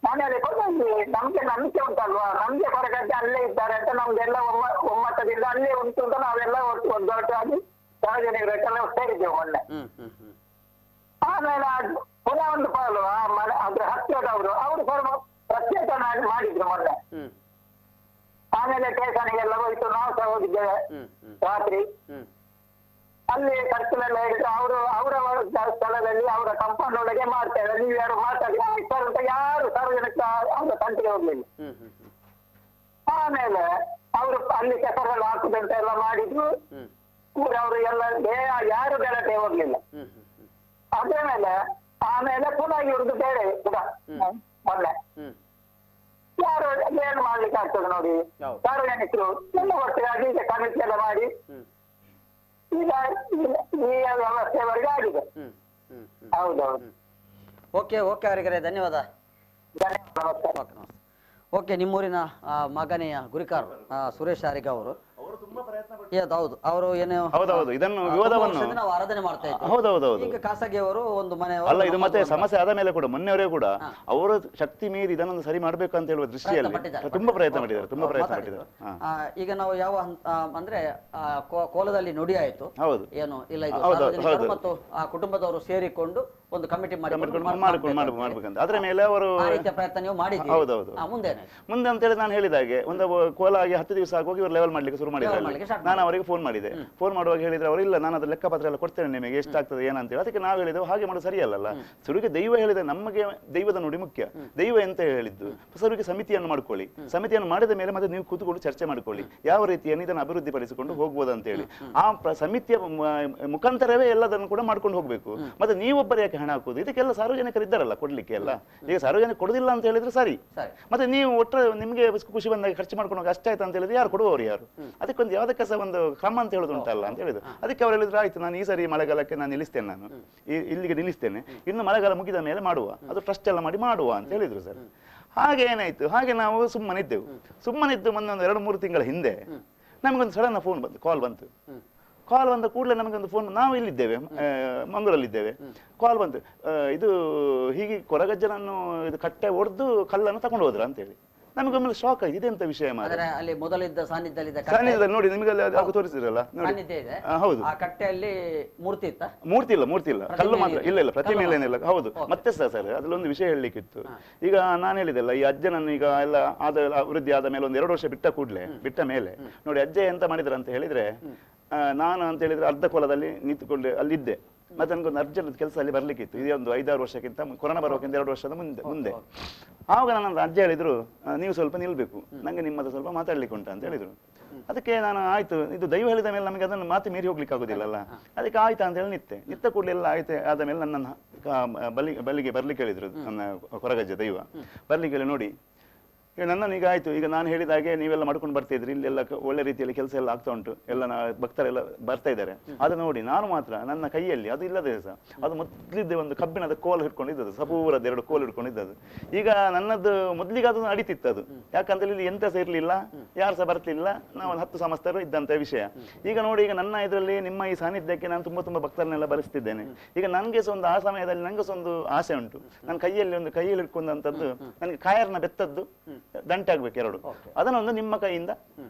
[SPEAKER 3] ಮನೆಯಲ್ಲಿ ಕೊಂಡೋದ್ವಿ, ನಮ್ಗೆ ನಂಬಿಕೆ ಉಂಟಲ್ವಾ, ನಮ್ಗೆ ಹೊರಗಜ್ಜೆ ಅಲ್ಲೇ ಇದ್ದಾರೆ ಅಂತ ನಮ್ಗೆಲ್ಲ ಒಮ್ಮತದಿಂದ ಅಲ್ಲೇ ಉಂಟು ಅಂತ ನಾವೆಲ್ಲ ಒಗ್ಗಟ್ಟಾಗಿ ಸಾರ್ವಜನಿಕರೆಲ್ಲ ಸೇರಿದ್ದೇವೆ ಮೊನ್ನೆ. ಆಮೇಲೆ ಪುನಃ ಒಂದು ಪಾಲು ಆ ಮನೆ ಅದ್ರ ಹತ್ತಿರದವರು ಅವರು ಸ್ವಲ್ಪ ಪ್ರತ್ಯೇಕ ಮಾಡಿದ್ರು ಮೊನ್ನೆ. ಆಮೇಲೆ ಸ್ಟೇಷನ್ಗೆಲ್ಲ ಹೋಯ್ತು, ನಾವು ಸಹ ಹೋಗಿದ್ದೇವೆ ರಾತ್ರಿ. ಅಲ್ಲಿ ಖರ್ಚಿನೆಲ್ಲ ಹೇಳಿದ್ರು, ಅವರ ಸ್ಥಳದಲ್ಲಿ ಅವರ ಕಂಪೌಂಡ್ ಒಳಗೆ ಮಾಡ್ತೇವೆ, ನೀವು ಯಾರು ಮಾತಾಡಿ ಸರ್ ಅಂತ ಯಾರು ಸಾರ್ವಜನಿಕ ಅವರ ತಂತಿಗೆ ಹೋಗ್ಲಿಲ್ಲ. ಆಮೇಲೆ ಅವರು ಅಲ್ಲಿ ಕೆಸರೆಲ್ಲ ಹಾಕುದಂತ ಎಲ್ಲ ಮಾಡಿದ್ರು, ಕೂಡ ಅವರು ಎಲ್ಲ ಯಾರು ಗಲಾಟೆ ಹೋಗ್ಲಿಲ್ಲ. ಅದ್ರ ಮೇಲೆ ಆಮೇಲೆ ಪುನಃ ಇವ್ರದ್ದು ಬೇರೆ ಕೂಡ ಮೊನ್ನೆ ಯಾರು ಏನು ಮಾಡ್ಲಿಕ್ಕೆ ಆಗ್ತದೆ ನೋಡಿ. ಸಾರ್ವಜನಿಕರು ಎಲ್ಲ ಒಟ್ಟಿಗಾಗಿ ಈಗ ಕಮಿಟಿ ಎಲ್ಲ ಮಾಡಿ ಈಗ ಈ ವ್ಯವಸ್ಥೆವರೆಗೆ ಆಗಿದೆ. ಹೌದೌದು.
[SPEAKER 1] ಓಕೆ ಓಕೆ ಅವರಿಗೆ ಧನ್ಯವಾದ.
[SPEAKER 3] ನಮಸ್ಕಾರ.
[SPEAKER 1] ಓಕೆ, ನಿಮ್ಮೂರಿನ ಮಗನೆಯ ಗುರಿಕಾರ್ ಸುರೇಶ್ ಆರಿಗ ಅವರು ಹೌದು, ಅವರು ಏನೋ
[SPEAKER 2] ಹೌದೌದು ಇದನ್ನು ವಿವಾದವನ್ನು
[SPEAKER 1] ನಾವು ಆರಾಧನೆ ಮಾಡ್ತಾ ಇದ್ದೀವಿ.
[SPEAKER 2] ಹೌದೌದೌದು.
[SPEAKER 1] ಈಗ ಖಾಸಗಿಯವರು ಒಂದು ಮನೆ
[SPEAKER 2] ಅಲ್ಲ, ಇದು ಮತ್ತೆ ಸಮಸ್ಯೆ ಆದ ಮೇಲೆ ಕೂಡ ಮೊನ್ನೆಯವರೇ ಕೂಡ ಅವರ ಶಕ್ತಿ ಮೀರಿ ಇದನ್ನೊಂದು ಸರಿ ಮಾಡ್ಬೇಕು ಅಂತ ಹೇಳುವ ದೃಷ್ಟಿಯಲ್ಲಿ ತುಂಬಾ ಪ್ರಯತ್ನ ಮಾಡಿದ್ದಾರೆ.
[SPEAKER 1] ಈಗ ನಾವು ಯಾವ ಅಂದ್ರೆ ಕೋಲದಲ್ಲಿ ನುಡಿ ಆಯ್ತು,
[SPEAKER 2] ಹೌದು
[SPEAKER 1] ಏನು ಇಲ್ಲ, ಇದು ಸಾರ್ವಜನಿಕರು ಮತ್ತು ಆ ಕುಟುಂಬದವರು ಸೇರಿಕೊಂಡು ಒಂದು ಕಮಿಟಿ
[SPEAKER 2] ಮಾಡ್ಬೇಕಂತ ಅದ್ರ ಮೇಲೆ ಅವರು
[SPEAKER 1] ಪ್ರಯತ್ನ ನೀವು ಮಾಡಿದ್ದೀವಿ.
[SPEAKER 2] ಹೌದೌದು. ಮುಂದೆ ಅಂತ ಹೇಳಿ ನಾನು ಹೇಳಿದಾಗೆ ಒಂದು ಕೋಲ ಆಗಿ 10 ದಿವಸ ಆಗೋಗಿ ಇವರು ಲೆವೆಲ್ ಮಾಡ್ಲಿಕ್ಕೆ ಶುರು ಮಾಡಿದ್ದಾರೆ. ನಾನು ಅವರಿಗೆ ಫೋನ್ ಮಾಡಿದೆ. ಫೋನ್ ಮಾಡುವಾಗ ಹೇಳಿದ್ರೆ ಅವರು ಇಲ್ಲ, ನಾನು ಅದ್ರ ಲೆಕ್ಕಪತ್ರ ಎಲ್ಲ ಕೊಡ್ತೇನೆ ನಿಮಗೆ, ಎಷ್ಟಾಗ್ತದೆ ಏನಂತೇಳಿ. ಅದಕ್ಕೆ ನಾವು ಹೇಳಿದೆವು ಹಾಗೆ ಮಾಡೋದು ಸರಿಯಲ್ಲ. ಸುರುವಿಗೆ ದೈವ ಹೇಳಿದ್ರೆ ನಮಗೆ ದೈವದ ನುಡಿ ಮುಖ್ಯ. ದೈವ ಎಂತ ಹೇಳಿದ್ದು, ಸುರುವಿಗೆ ಸಮಿತಿಯನ್ನು ಮಾಡ್ಕೊಳ್ಳಿ, ಸಮಿತಿಯನ್ನು ಮಾಡಿದ ಮೇಲೆ ಮತ್ತೆ ನೀವು ಕೂತ್ಕೊಂಡು ಚರ್ಚೆ ಮಾಡ್ಕೊಳ್ಳಿ ಯಾವ ರೀತಿಯನ್ನು ಇದನ್ನು ಅಭಿವೃದ್ಧಿ ಪಡಿಸಿಕೊಂಡು ಹೋಗ್ಬೋದು ಅಂತ ಹೇಳಿ. ಆ ಸಮಿತಿಯ ಮುಖಾಂತರವೇ ಎಲ್ಲದನ್ನು ಕೂಡ ಮಾಡ್ಕೊಂಡು ಹೋಗ್ಬೇಕು. ಮತ್ತೆ ನೀವೊಬ್ಬರು ಯಾಕೆ ಹಣ ಹಾಕುದು? ಇದಕ್ಕೆಲ್ಲ ಸಾರ್ವಜನಿಕರು ಇದ್ದಾರಲ್ಲ ಕೊಡ್ಲಿಕ್ಕೆ ಎಲ್ಲ. ಈಗ ಸಾರ್ವಜನಿಕ ಕೊಡುದಿಲ್ಲ ಅಂತ ಹೇಳಿದ್ರೆ ಸರಿ, ಮತ್ತೆ ನೀವು ಒಟ್ಟರೆ ನಿಮಗೆ ಖುಷಿ ಬಂದಾಗ ಖರ್ಚು ಮಾಡ್ಕೊಂಡು ಅಷ್ಟ ಆಯ್ತು ಅಂತ ಹೇಳಿದ್ರೆ ಯಾರು ಕೊಡುವವರು ಯಾರು? ಅದಕ್ಕೊಂದು ಯಾವ್ದಕ್ಕೆ ಸಹ ಒಂದು ಕ್ರಮ ಅಂತ ಹೇಳೋದು ಉಂಟಲ್ಲ ಅಂತ ಹೇಳಿದ್ರು. ಅದಕ್ಕೆ ಅವ್ರು ಹೇಳಿದ್ರು ಆಯ್ತು, ನಾನು ಈ ಸರಿ ಮಳೆಗಾಲಕ್ಕೆ ನಾನು ನಿಲ್ಲಿಸ್ತೇನೆ, ನಾನು ಇಲ್ಲಿಗೆ ನಿಲ್ಲಿಸ್ತೇನೆ, ಇನ್ನು ಮಳೆಗಾಲ ಮುಗಿದ ಮೇಲೆ ಮಾಡುವ, ಅದು ಟ್ರಸ್ಟ್ ಎಲ್ಲ ಮಾಡಿ ಮಾಡುವ ಅಂತ ಹೇಳಿದ್ರು ಸರ್. ಹಾಗೆ ಏನಾಯ್ತು, ಹಾಗೆ ನಾವು ಸುಮ್ಮನಿದ್ದೆವು. ಸುಮ್ಮನಿದ್ದು ಮೊನ್ನೆ ಒಂದು 2-3 ತಿಂಗಳ ಹಿಂದೆ ನಮಗೊಂದು ಸಡನ್ ಫೋನ್ ಬಂತು, ಕಾಲ್ ಬಂತು. ಕಾಲ್ ಬಂದ ಕೂಡಲೇ ನಮಗೊಂದು ಫೋನ್, ನಾವು ಇಲ್ಲಿದ್ದೇವೆ, ಮಂಗಳೂರಲ್ಲಿದ್ದೇವೆ. ಕಾಲ್ ಬಂತು, ಇದು ಹೀಗೆ ಕೊರಗಜ್ಜನನ್ನು ಇದು ಕಟ್ಟೆ ಹೊಡೆದು ಕಲ್ಲನ್ನು ತಗೊಂಡು ಹೋದ್ರ ಅಂತೇಳಿ. ನಮಗೊಮ್ಮೆ ಶಾಕ್ ಆಯ್ತು, ಇದೆಂತ ವಿಷಯ
[SPEAKER 1] ಅಲ್ಲಿ ಮೊದಲಿದ್ದ
[SPEAKER 2] ಸಾನ್ನಿಧ್ಯದಲ್ಲಿ ನೋಡಿ, ನಿಮಗೆ ತೋರಿಸಿರಲ್ಲ ನೋಡಿ. ಹೌದು,
[SPEAKER 1] ಆ ಕಟ್ಟೆಯಲ್ಲಿ ಮೂರ್ತಿ ಇತ್ತ?
[SPEAKER 2] ಮೂರ್ತಿ ಇಲ್ಲ, ಕಲ್ಲು ಮಾತ್ರ. ಇಲ್ಲ ಪ್ರತಿಮೆ ಏನಿಲ್ಲ. ಹೌದು. ಮತ್ತೆ ಸರ್ ಅದ್ರಲ್ಲೊಂದು ವಿಷಯ ಹೇಳಲಿಕ್ಕಿತ್ತು. ಈಗ ನಾನು ಹೇಳಿದೆಲ್ಲ, ಈ ಅಜ್ಜನನ್ನು ಈಗ ಎಲ್ಲ ಅಭಿವೃದ್ಧಿ ಆದ ಮೇಲೆ ಒಂದು 2 ವರ್ಷ ಬಿಟ್ಟ ಮೇಲೆ ನೋಡಿ ಅಜ್ಜ ಎಂತ ಮಾಡಿದ್ರು ಅಂತ ಹೇಳಿದ್ರೆ, ನಾನು ಅಂತ ಹೇಳಿದ್ರೆ ಅರ್ಧ ಕೋಲದಲ್ಲಿ ನಿಂತುಕೊಂಡು ಅಲ್ಲಿದ್ದೆ. ಮತ್ತೆ ನನಗೊಂದು ಅರ್ಜೆಂಟ್ ಕೆಲಸ ಅಲ್ಲಿ ಬರ್ಲಿಕ್ಕಿತ್ತು. ಇದೊಂದು 5-6 ವರ್ಷಕ್ಕಿಂತ ಕೊರೋನಾ ಬರೋಕ್ಕಿಂತ 2 ವರ್ಷದ ಮುಂದೆ. ಆವಾಗ ನನ್ನ ಅಜ್ಜ ಹೇಳಿದ್ರು, ನೀವು ಸ್ವಲ್ಪ ನಿಲ್ಬೇಕು, ನಂಗೆ ನಿಮ್ಮದು ಸ್ವಲ್ಪ ಮಾತಾಡ್ಲಿಕ್ಕೆ ಉಂಟು ಅಂತ ಹೇಳಿದ್ರು. ಅದಕ್ಕೆ ನಾನು ಆಯ್ತು, ಇದು ದೈವ ಹೇಳಿದ ಮೇಲೆ ನಮಗೆ ಅದನ್ನು ಮಾತು ಮೀರಿ ಹೋಗ್ಲಿಕ್ಕೆ ಆಗುದಿಲ್ಲಲ್ಲ, ಅದಕ್ಕೆ ಆಯ್ತಾ ಅಂತ ಹೇಳಿ ನಿತ್ತ ಕೂಡಲೇ ಎಲ್ಲ ಆಯ್ತು. ಆದ ಮೇಲೆ ನನ್ನನ್ನು ಬಲ್ಲಿಗೆ ಬರ್ಲಿಕ್ಕೆ ಹೇಳಿದ್ರು, ನನ್ನ ಕೊರಗಜ್ಜ ದೈವ ಬರ್ಲಿಕ್ಕೆ ಹೇಳಿ ನೋಡಿ ನನ್ನನ್ನು ಈಗ ಆಯ್ತು, ಈಗ ನಾನು ಹೇಳಿದ ಹಾಗೆ ನೀವೆಲ್ಲ ಮಾಡ್ಕೊಂಡು ಬರ್ತಿದ್ರಿ, ಇಲ್ಲೆಲ್ಲ ಒಳ್ಳೆ ರೀತಿಯಲ್ಲಿ ಕೆಲಸ ಎಲ್ಲ ಆಗ್ತಾ ಉಂಟು, ಎಲ್ಲ ಭಕ್ತರೆಲ್ಲ ಬರ್ತಾ ಇದ್ದಾರೆ. ಅದು ನೋಡಿ ನಾನು ಮಾತ್ರ ನನ್ನ ಕೈಯಲ್ಲಿ ಅದು ಇಲ್ಲದೆ ಸಹ ಅದು ಮೊದಲಿದ್ದೆ ಒಂದು ಕಬ್ಬಿಣದ ಕೋಲು ಹಿಡ್ಕೊಂಡಿದ್ದದು, ಸಪೂರದ 2 ಕೋಲು ಹಿಡ್ಕೊಂಡಿದ್ದದು. ಈಗ ನನ್ನದು ಮೊದಲಿಗೆ ಅದನ್ನು ಅಡಿತಿತ್ತು ಅದು, ಯಾಕಂದ್ರೆ ಇಲ್ಲಿ ಎಂತ ಸಹ ಇರಲಿಲ್ಲ, ಯಾರು ಸಹ ಬರ್ತಿಲ್ಲ, ನಾವು 10 ಸಮಸ್ತರು ಇದ್ದಂಥ ವಿಷಯ. ಈಗ ನೋಡಿ, ಈಗ ನನ್ನ ಇದರಲ್ಲಿ ನಿಮ್ಮ ಈ ಸಾನ್ನಿಧ್ಯಕ್ಕೆ ನಾನು ತುಂಬ ಭಕ್ತರನ್ನೆಲ್ಲ ಬರೆಸ್ತಿದ್ದೇನೆ. ಈಗ ನನಗೆ ಸಹ ಒಂದು ಆ ಸಮಯದಲ್ಲಿ ನನಗೆ ಸಹ ಒಂದು ಆಸೆ ಉಂಟು. ನನ್ನ ಕೈಯಲ್ಲಿ ಹಿಡ್ಕೊಂಡಂಥದ್ದು ನನಗೆ ಕಾಯರ್ನ ಬೆತ್ತದ್ದು ದಂಟೆ ಆಗ್ಬೇಕು 2, ಅದನ್ನೊಂದು ನಿಮ್ಮ ಕೈಯಿಂದ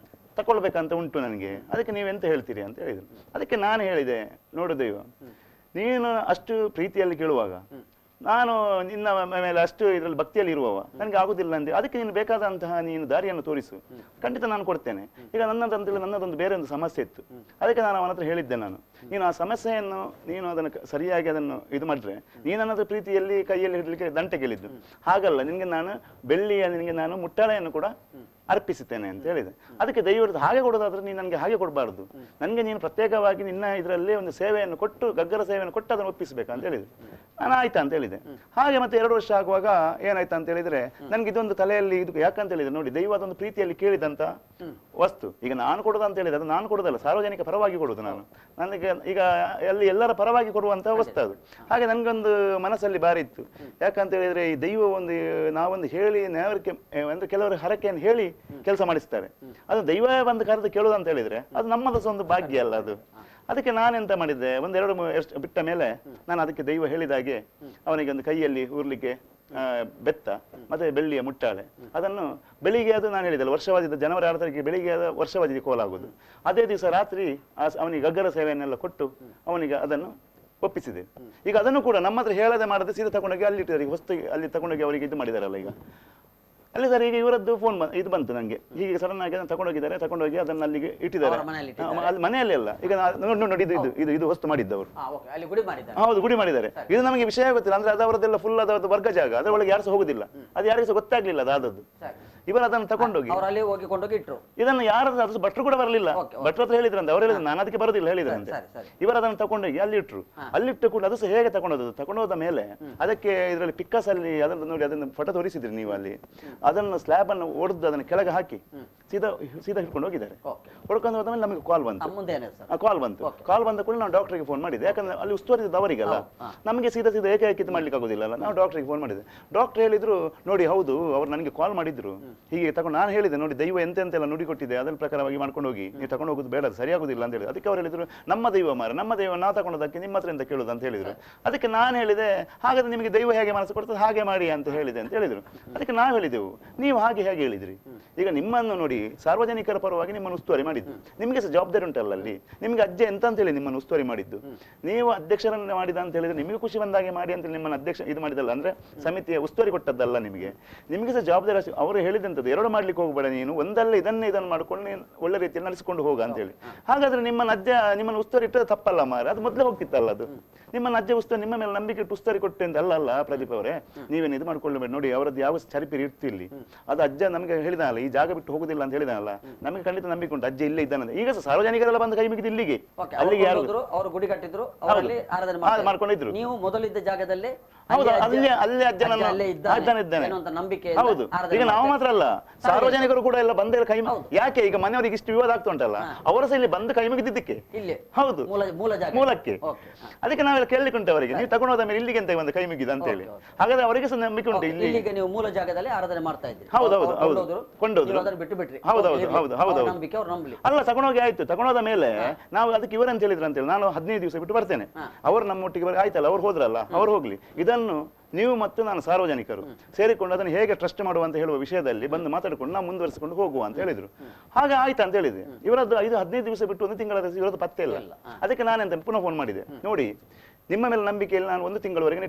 [SPEAKER 2] ತಕೊಳ್ಬೇಕಂತ ಉಂಟು ನನಗೆ. ಅದಕ್ಕೆ ನೀವೆಂತ ಹೇಳ್ತೀರಿ ಅಂತ ಹೇಳಿದ್ರು. ಅದಕ್ಕೆ ನಾನು ಹೇಳಿದೆ, ನೋಡು ದೈವ, ನೀನು ಅಷ್ಟು ಪ್ರೀತಿಯಲ್ಲಿ ಕೇಳುವಾಗ, ನಾನು ನಿನ್ನ ಮೇಲೆ ಅಷ್ಟು ಇದರಲ್ಲಿ ಭಕ್ತಿಯಲ್ಲಿ ಇರುವವ, ನನಗೆ ಆಗುದಿಲ್ಲ ಅಂತ. ಅದಕ್ಕೆ ನೀನು ಬೇಕಾದಂತಹ ನೀನು ದಾರಿಯನ್ನು ತೋರಿಸು, ಖಂಡಿತ ನಾನು ಕೊಡ್ತೇನೆ. ಈಗ ನನ್ನದೊಂದು ಬೇರೆ ಒಂದು ಸಮಸ್ಯೆ ಇತ್ತು, ಅದಕ್ಕೆ ನಾನು ಅವನ ಹತ್ರ ಹೇಳಿದ್ದೆ, ನೀನು ಆ ಸಮಸ್ಯೆಯನ್ನು ನೀನು ಅದನ್ನು ಸರಿಯಾಗಿ ಅದನ್ನು ಇದು ಮಾಡಿದ್ರೆ, ನೀನು ನನ್ನದು ಪ್ರೀತಿಯಲ್ಲಿ ಕೈಯಲ್ಲಿ ಹಿಡಲಿಕ್ಕೆ ದಂಟೆ ಕೇಳಿದ್ದು. ಹಾಗಲ್ಲ, ನಿನಗೆ ನಾನು ಮುಟ್ಟಾಳೆಯನ್ನು ಕೂಡ ಅರ್ಪಿಸುತ್ತೇನೆ ಅಂತ ಹೇಳಿದೆ. ಅದಕ್ಕೆ ದೈವದ ಹಾಗೆ ಕೊಡೋದಾದ್ರೆ ನೀನು ನನಗೆ ಹಾಗೆ ಕೊಡಬಾರ್ದು, ನನಗೆ ನೀನು ಪ್ರತ್ಯೇಕವಾಗಿ ನಿನ್ನ ಇದರಲ್ಲಿ ಒಂದು ಸೇವೆಯನ್ನು ಕೊಟ್ಟು, ಗಗ್ಗರ ಸೇವೆಯನ್ನು ಕೊಟ್ಟು ಅದನ್ನು ಒಪ್ಪಿಸಬೇಕಂತ ಹೇಳಿದೆ. ನಾನು ಆಯ್ತಾ ಅಂತ ಹೇಳಿದೆ. ಹಾಗೆ ಮತ್ತೆ 2 ವರ್ಷ ಆಗುವಾಗ ಏನಾಯ್ತಾ ಅಂತ ಹೇಳಿದ್ರೆ, ನನಗೆ ಇದೊಂದು ತಲೆಯಲ್ಲಿ ಇದು ಯಾಕಂತ ಹೇಳಿದ್ರೆ, ನೋಡಿ ದೈವದೊಂದು ಪ್ರೀತಿಯಲ್ಲಿ ಕೇಳಿದಂತ ವಸ್ತು ಈಗ ನಾನು ಕೊಡೋದು ಅಂತ ಹೇಳಿದ್ರೆ, ಅದು ನಾನು ಕೊಡೋದಲ್ಲ, ಸಾರ್ವಜನಿಕ ಪರವಾಗಿ ಕೊಡೋದು. ನನಗೆ ಈಗ ಎಲ್ಲರ ಪರವಾಗಿ ಕೊಡುವಂತ ವಸ್ತು ಅದು. ಹಾಗೆ ನನಗೊಂದು ಮನಸ್ಸಲ್ಲಿ ಬಾರಿ ಇತ್ತು. ಯಾಕಂತ ಹೇಳಿದ್ರೆ, ಈ ದೈವ ನಾವೊಂದು ಹೇಳಿ ಅಂದ್ರೆ ಕೆಲವರು ಹರಕೆಯನ್ನು ಹೇಳಿ ಕೆಲಸ ಮಾಡಿಸ್ತಾರೆ, ಅದು ದೈವ ಬಂದು ಕರೆದು ಕೇಳೋದು ಅಂತ ಹೇಳಿದ್ರೆ ಅದು ನಮ್ಮದು ಒಂದು ಭಾಗ್ಯ ಅಲ್ಲ ಅದು. ಅದಕ್ಕೆ ನಾನೆಂತ ಮಾಡಿದ್ದೆ, 1-2 ವರ್ಷ ಬಿಟ್ಟ ಮೇಲೆ ನಾನು ಅದಕ್ಕೆ ದೈವ ಹೇಳಿದಾಗೆ ಅವನಿಗೆ ಒಂದು ಕೈಯಲ್ಲಿ ಊರ್ಲಿಕ್ಕೆ ಬೆತ್ತ ಮತ್ತೆ ಬೆಳ್ಳಿಯ ಮುಟ್ಟಾಳೆ, ಅದನ್ನು ಬೆಳಿಗ್ಗೆ ಅದು ನಾನು ಹೇಳಿದಲ್ಲ, ವರ್ಷವಾದಿದ ಜನವರಿ 6 ತಾರೀಕಿಗೆ ಬೆಳಿಗ್ಗೆ ವರ್ಷವಾದಿ ಕೋಲಾಗುವುದು. ಅದೇ ದಿವಸ ರಾತ್ರಿ ಅವನಿಗೆ ಗಗ್ಗರ ಸೇವೆಯನ್ನೆಲ್ಲ ಕೊಟ್ಟು ಅವನಿಗೆ ಅದನ್ನು ಒಪ್ಪಿಸಿದೆ. ಈಗ ಅದನ್ನು ಕೂಡ ನಮ್ಮ ಹತ್ರ ಹೇಳದೆ ಮಾಡದೆ ಸೀದಾ ತಗೊಂಡೋಗಿ ಅಲ್ಲಿ ಇಟ್ಟಿದ್ದಾರೆ. ಈಗ ಹೊಸ್ತು ಅಲ್ಲಿ ತಗೊಂಡೋಗಿ ಅವರಿಗೆ ಇದು ಮಾಡಿದಾರಲ್ಲ ಈಗ ಅಲ್ಲಿ ಸರ್. ಈಗ ಇವರದ್ದು ಫೋನ್ ಇದು ಬಂತು ನನಗೆ, ಹೀಗೆ ಸಡನ್ ಆಗಿ ಅದನ್ನು ತಗೊಂಡೋಗಿದ್ದಾರೆ, ತಗೊಂಡೋಗಿ ಅದನ್ನು ಅಲ್ಲಿಗೆ ಇಟ್ಟಿದ್ದಾರೆ. ಅಲ್ಲಿ ಮನೆಯಲ್ಲಿ ಅಲ್ಲ, ಈಗ ನೋಡಿ ಇದು ವಸ್ತು ಮಾಡಿದ್ದವರು. ಹೌದು, ಗುಡಿ ಮಾಡಿದ್ದಾರೆ. ಇದು ನಮಗೆ ವಿಷಯ ಗೊತ್ತಿಲ್ಲ, ಅಂದ್ರೆ ಅದು ಅವರದ್ದೆಲ್ಲ ಫುಲ್ ಅದರದ್ದು ವರ್ಗ ಜಾಗ, ಅದರೊಳಗೆ ಯಾರು ಸಹ ಹೋಗುದಿಲ್ಲ, ಅದು ಯಾರಿಗೂ ಸಹ ಗೊತ್ತಾಗ್ಲಿಲ್ಲ ಅದಾದದ್ದು. ಇವರು ಅದನ್ನು ತಗೊಂಡೋಗಿ ಇದನ್ನು ಯಾರಾದ್ರೂ ಅದು ಭಟ್ರು ಕೂಡ ಬರಲಿಲ್ಲ, ಭಟ್ರ ಹತ್ರ ಹೇಳಿದ್ರಂತೆ, ಅವ್ರು ಹೇಳಿದ್ರು ನಾನು ಅದಕ್ಕೆ ಬರೋದಿಲ್ಲ ಹೇಳಿದ್ರಂತೆ. ಇವರು ಅದನ್ನು ತಗೊಂಡೋಗಿ ಅಲ್ಲಿ ಇಟ್ರು. ಅಲ್ಲಿಟ್ಟು ಕೂಡ ಅದು ಸಹ ಹೇಗೆ ತಗೊಂಡೋದ ಮೇಲೆ ಅದಕ್ಕೆ ಇದರಲ್ಲಿ ಪಿಕ್ಕಸ್ ಅಲ್ಲಿ ಅದನ್ನು ನೋಡಿ, ಅದನ್ನು ಫೋಟೋ ತೋರಿಸಿದ್ರಿ ನೀವು, ಅಲ್ಲಿ ಅದನ್ನು ಸ್ಲ್ಯಾಬ್ ಅನ್ನು ಒಡೆದು ಅದನ್ನು ಕೆಳಗೆ ಹಾಕಿ ಸೀದಾ ಹಿಡ್ಕೊಂಡು ಹೋಗಿದ್ದಾರೆ. ಹೊಡ್ಕೊಂಡು ಹೋದ ಮೇಲೆ ನಮಗೆ ಕಾಲ್ ಬಂತು. ಕಾಲ್ ಬಂದ ಕೂಡ ನಾವು ಡಾಕ್ಟರ್ಗೆ ಫೋನ್ ಮಾಡಿದೆ, ಯಾಕಂದ್ರೆ ಅಲ್ಲಿ ಉಸ್ತುವಾರಿ ಅವರಿಗಲ್ಲ, ನಮಗೆ ಸೀದಾ ಏಕೆ ಇದು ಮಾಡ್ಲಿಕ್ಕೆ ಆಗೋದಿಲ್ಲ. ನಾವು ಡಾಕ್ಟರ್ಗೆ ಫೋನ್ ಮಾಡಿದೆ. ಡಾಕ್ಟರ್ ಹೇಳಿದ್ರು ನೋಡಿ ಹೌದು ಅವ್ರು ನನಗೆ ಕಾಲ್ ಮಾಡಿದ್ರು, ಹೀಗೆ ತಗೊಂಡು ನಾನು ಹೇಳಿದೆ ನೋಡಿ ದೈವ ಎಂತೆಲ್ಲ ನುಡಿ ಕೊಟ್ಟಿದೆ, ಅದರ ಪ್ರಕಾರವಾಗಿ ಮಾಡ್ಕೊಂಡು ಹೋಗಿ, ನೀವು ತಗೊಂಡು ಹೋಗೋದು ಬೇಡ, ಸರಿಯಾಗುದಿಲ್ಲ ಅಂತ ಹೇಳಿದ್ರು. ಅದಕ್ಕೆ ಅವ್ರು ಹೇಳಿದ್ರು ನಮ್ಮ ದೈವ ನಮ್ಮ ದೈವ ನಾ ತಗೊಂಡೋದಕ್ಕೆ ನಿಮ್ಮ ಹತ್ರ ಎಂತ ಕೇಳೋದು ಅಂತ ಹೇಳಿದ್ರು. ಅದಕ್ಕೆ ನಾನು ಹೇಳಿದೆ ಹಾಗಾದ್ರೆ ನಿಮಗೆ ದೈವ ಹೇಗೆ ಮನಸ್ಸು ಕೊಡ್ತದೆ ಹಾಗೆ ಮಾಡಿ ಅಂತ ಹೇಳಿದೆ ಅಂತ ಹೇಳಿದ್ರು. ಅದಕ್ಕೆ ನಾವು ಹೇಳಿದೆವು ನೀವು ಹಾಗೆ ಹೇಳಿದ್ರಿ. ಈಗ ನಿಮ್ಮನ್ನು ನೋಡಿ ಸಾರ್ವಜನಿಕರ ಪರವಾಗಿ ನಿಮ್ಮನ್ನು ಉಸ್ತುವಾರಿ ಮಾಡಿದ್ದು, ನಿಮಗೆ ಸಹ ಜವಾಬ್ದಾರಿ ಉಂಟಲ್ಲ ಅಲ್ಲಿ. ನಿಮ್ಗೆ ಅಜ್ಜೆ ಎಂತ ಅಂತ ಹೇಳಿ ನಿಮ್ಮನ್ನು ಉಸ್ತುವಾರಿ ಮಾಡಿದ್ದು, ನೀವು ಅಧ್ಯಕ್ಷರನ್ನು ಮಾಡಿದ ಅಂತ ಹೇಳಿದ್ರೆ ನಿಮಗೆ ಖುಷಿ ಬಂದಾಗೆ ಮಾಡಿ ಅಂತ ನಿಮ್ಮನ್ನು ಅಧ್ಯಕ್ಷ ಇದು ಮಾಡಿದಲ್ಲ, ಅಂದ್ರೆ ಸಮಿತಿಯ ಉಸ್ತುವಾರಿ ಕೊಟ್ಟದ್ದಲ್ಲ ನಿಮಗೆ ಸಹ ಜವಾಬ್ದಾರಿ. ಅವರು ಹೇಳಿದಂಥದ್ದು ಎರಡು ಮಾಡ್ಲಿಕ್ಕೆ ಹೋಗಬೇಡ, ನೀನು ಒಂದಲ್ಲ ಇದನ್ನು ಮಾಡ್ಕೊಂಡು ನೀನು ಒಳ್ಳೆ ರೀತಿಯಲ್ಲಿ ನಡೆಸಿಕೊಂಡು ಹೋಗ ಅಂತ ಹೇಳಿ. ಹಾಗಾದ್ರೆ ನಿಮ್ಮನ್ನು ಉಸ್ತುವಾರಿ ಇಟ್ಟರೆ ತಪ್ಪಲ್ಲ ಮಾರ, ಅದು ಮೊದಲೇ ಹೋಗ್ತಿತ್ತಲ್ಲ. ಅದು ನಿಮ್ಮನ್ನು ಅಜ್ಜೆ ಉಸ್ತುವಾರಿ ನಿಮ್ಮ ಮೇಲೆ ನಂಬಿಕೆ ಇಟ್ಟು ಉಸ್ತುವಾರಿ ಕೊಟ್ಟೆ ಅಂತ ಅಲ್ಲ ಪ್ರದೀಪ್ ಅವರೇ, ನೀವೇನು ಇದು ಮಾಡ್ಕೊಳ್ಳಬೇಡಿ. ನೋಡಿ ಅವರದ್ದು ಯಾವ ಚರಿಪಿರಿ ಇರ್ತಿಲ್ಲಿ, ಅದು ಅಜ್ಜ ನಮಗೆ ಹೇಳಿದಲ್ಲ ಈ ಜಾಗ ಬಿಟ್ಟು ಹೋಗುದಿಲ್ಲ ಅಂತ ಹೇಳಿದಲ್ಲ, ನಮಗೆ ಖಂಡಿತ ನಂಬಿಕೆ ಉಂಟು ಅಜ್ಜ ಇಲ್ಲೇ ಇದ್ದಾನೆ. ಈಗ ಸಾರ್ವಜನಿಕರೆಲ್ಲ ಬಂದು ಕೈ ಮುಗಿದು ಇಲ್ಲಿಗೆ ಅಲ್ಲಿಗೆ ಯಾರು
[SPEAKER 1] ಅವರು ಗುಡಿ ಕಟ್ಟಿದ್ರು
[SPEAKER 2] ಮಾಡ್ಕೊಂಡಿದ್ರು.
[SPEAKER 1] ನೀವು ಮೊದಲಿದ್ದ ಜಾಗದಲ್ಲೇ
[SPEAKER 2] ಹೌದು, ಅಲ್ಲೇ ಅಜ್ಜನ ಇದ್ದಾನೆ. ಹೌದು, ಈಗ ನಾವು ಮಾತ್ರ ಅಲ್ಲ ಸಾರ್ವಜನಿಕರು ಕೂಡ ಎಲ್ಲ ಬಂದೇ ಕೈ. ಯಾಕೆ ಈಗ ಮನೆಯವರಿಗೆ ಇಷ್ಟು ವಿವಾದ ಆಗ್ತಾ ಉಂಟಲ್ಲ, ಅವರ ಸಹ ಇಲ್ಲಿ ಬಂದು ಕೈ ಮುಗಿದಿದ್ದಕ್ಕೆ. ಹೌದು, ಮೂಲಕ್ಕೆ. ಅದಕ್ಕೆ ನಾವೆಲ್ಲ ಕೇಳಲಿಕ್ಕೆ ಉಂಟು ಅವರಿಗೆ, ನೀವು ತಗೊಂಡೋದ ಮೇಲೆ ಇಲ್ಲಿಗೆ ಅಂತ ಒಂದು ಕೈ ಮುಗಿದ ಅಂತ ಹೇಳಿ. ಹಾಗಾದ್ರೆ ಅವರಿಗೆ ಸಹ ನಂಬಿಕೆ ಉಂಟು ಇಲ್ಲಿ
[SPEAKER 1] ನೀವು ಮೂಲ ಜಾಗದಲ್ಲಿ ಆರಾಧನೆ ಮಾಡ್ತಾ ಇದ್ದೀರಿ.
[SPEAKER 2] ಹೌದೌದು, ಕೊಂಡೋದ್ರು. ಹೌದೌದು. ಅಲ್ಲ ತಗೊಂಡೋಗಿ ಆಯ್ತು. ತಗೊಂಡೋದ ಮೇಲೆ ನಾವು ಅದಕ್ಕೆ ಇವರಂತ ಹೇಳಿದ್ರು ಅಂತ ಹೇಳಿ ನಾನು 15 ದಿವಸ ಬಿಟ್ಟು ಬರ್ತೇನೆ, ಅವರು ನಮ್ಮೊಟ್ಟಿಗೆ ಆಯ್ತಲ್ಲ, ಅವ್ರು ಹೋದ್ರಲ್ಲ, ಅವ್ರು ಹೋಗ್ಲಿ, ಇದನ್ನು ನೀವು ಮತ್ತು ನಾನು ಸಾರ್ವಜನಿಕರು ಸೇರಿಕೊಂಡು ಅದನ್ನು ಹೇಗೆ ಟ್ರಸ್ಟ್ ಮಾಡುವ ಅಂತ ಹೇಳುವ ವಿಷಯದಲ್ಲಿ ಬಂದು ಮಾತಾಡಿಕೊಂಡು ನಾವು ಮುಂದುವರಿಸಿಕೊಂಡು ಹೋಗುವ ಅಂತ ಹೇಳಿದ್ರು. ಹಾಗೆ ಆಯ್ತಾ ಅಂತ ಹೇಳಿದೆ. ಇವರದ್ದು 15 ದಿವಸ ಬಿಟ್ಟು 1 ತಿಂಗಳ ಇವರದ್ದು ಪತ್ತೆ ಇಲ್ಲ. ಅದಕ್ಕೆ ನಾನೆಂತ ಪುನಃ ಫೋನ್ ಮಾಡಿದೆ, ನೋಡಿ ನಿಮ್ಮ ಮೇಲೆ ನಂಬಿಕೆಯಲ್ಲಿ ನಾನು 1 ತಿಂಗಳವರೆಗೆ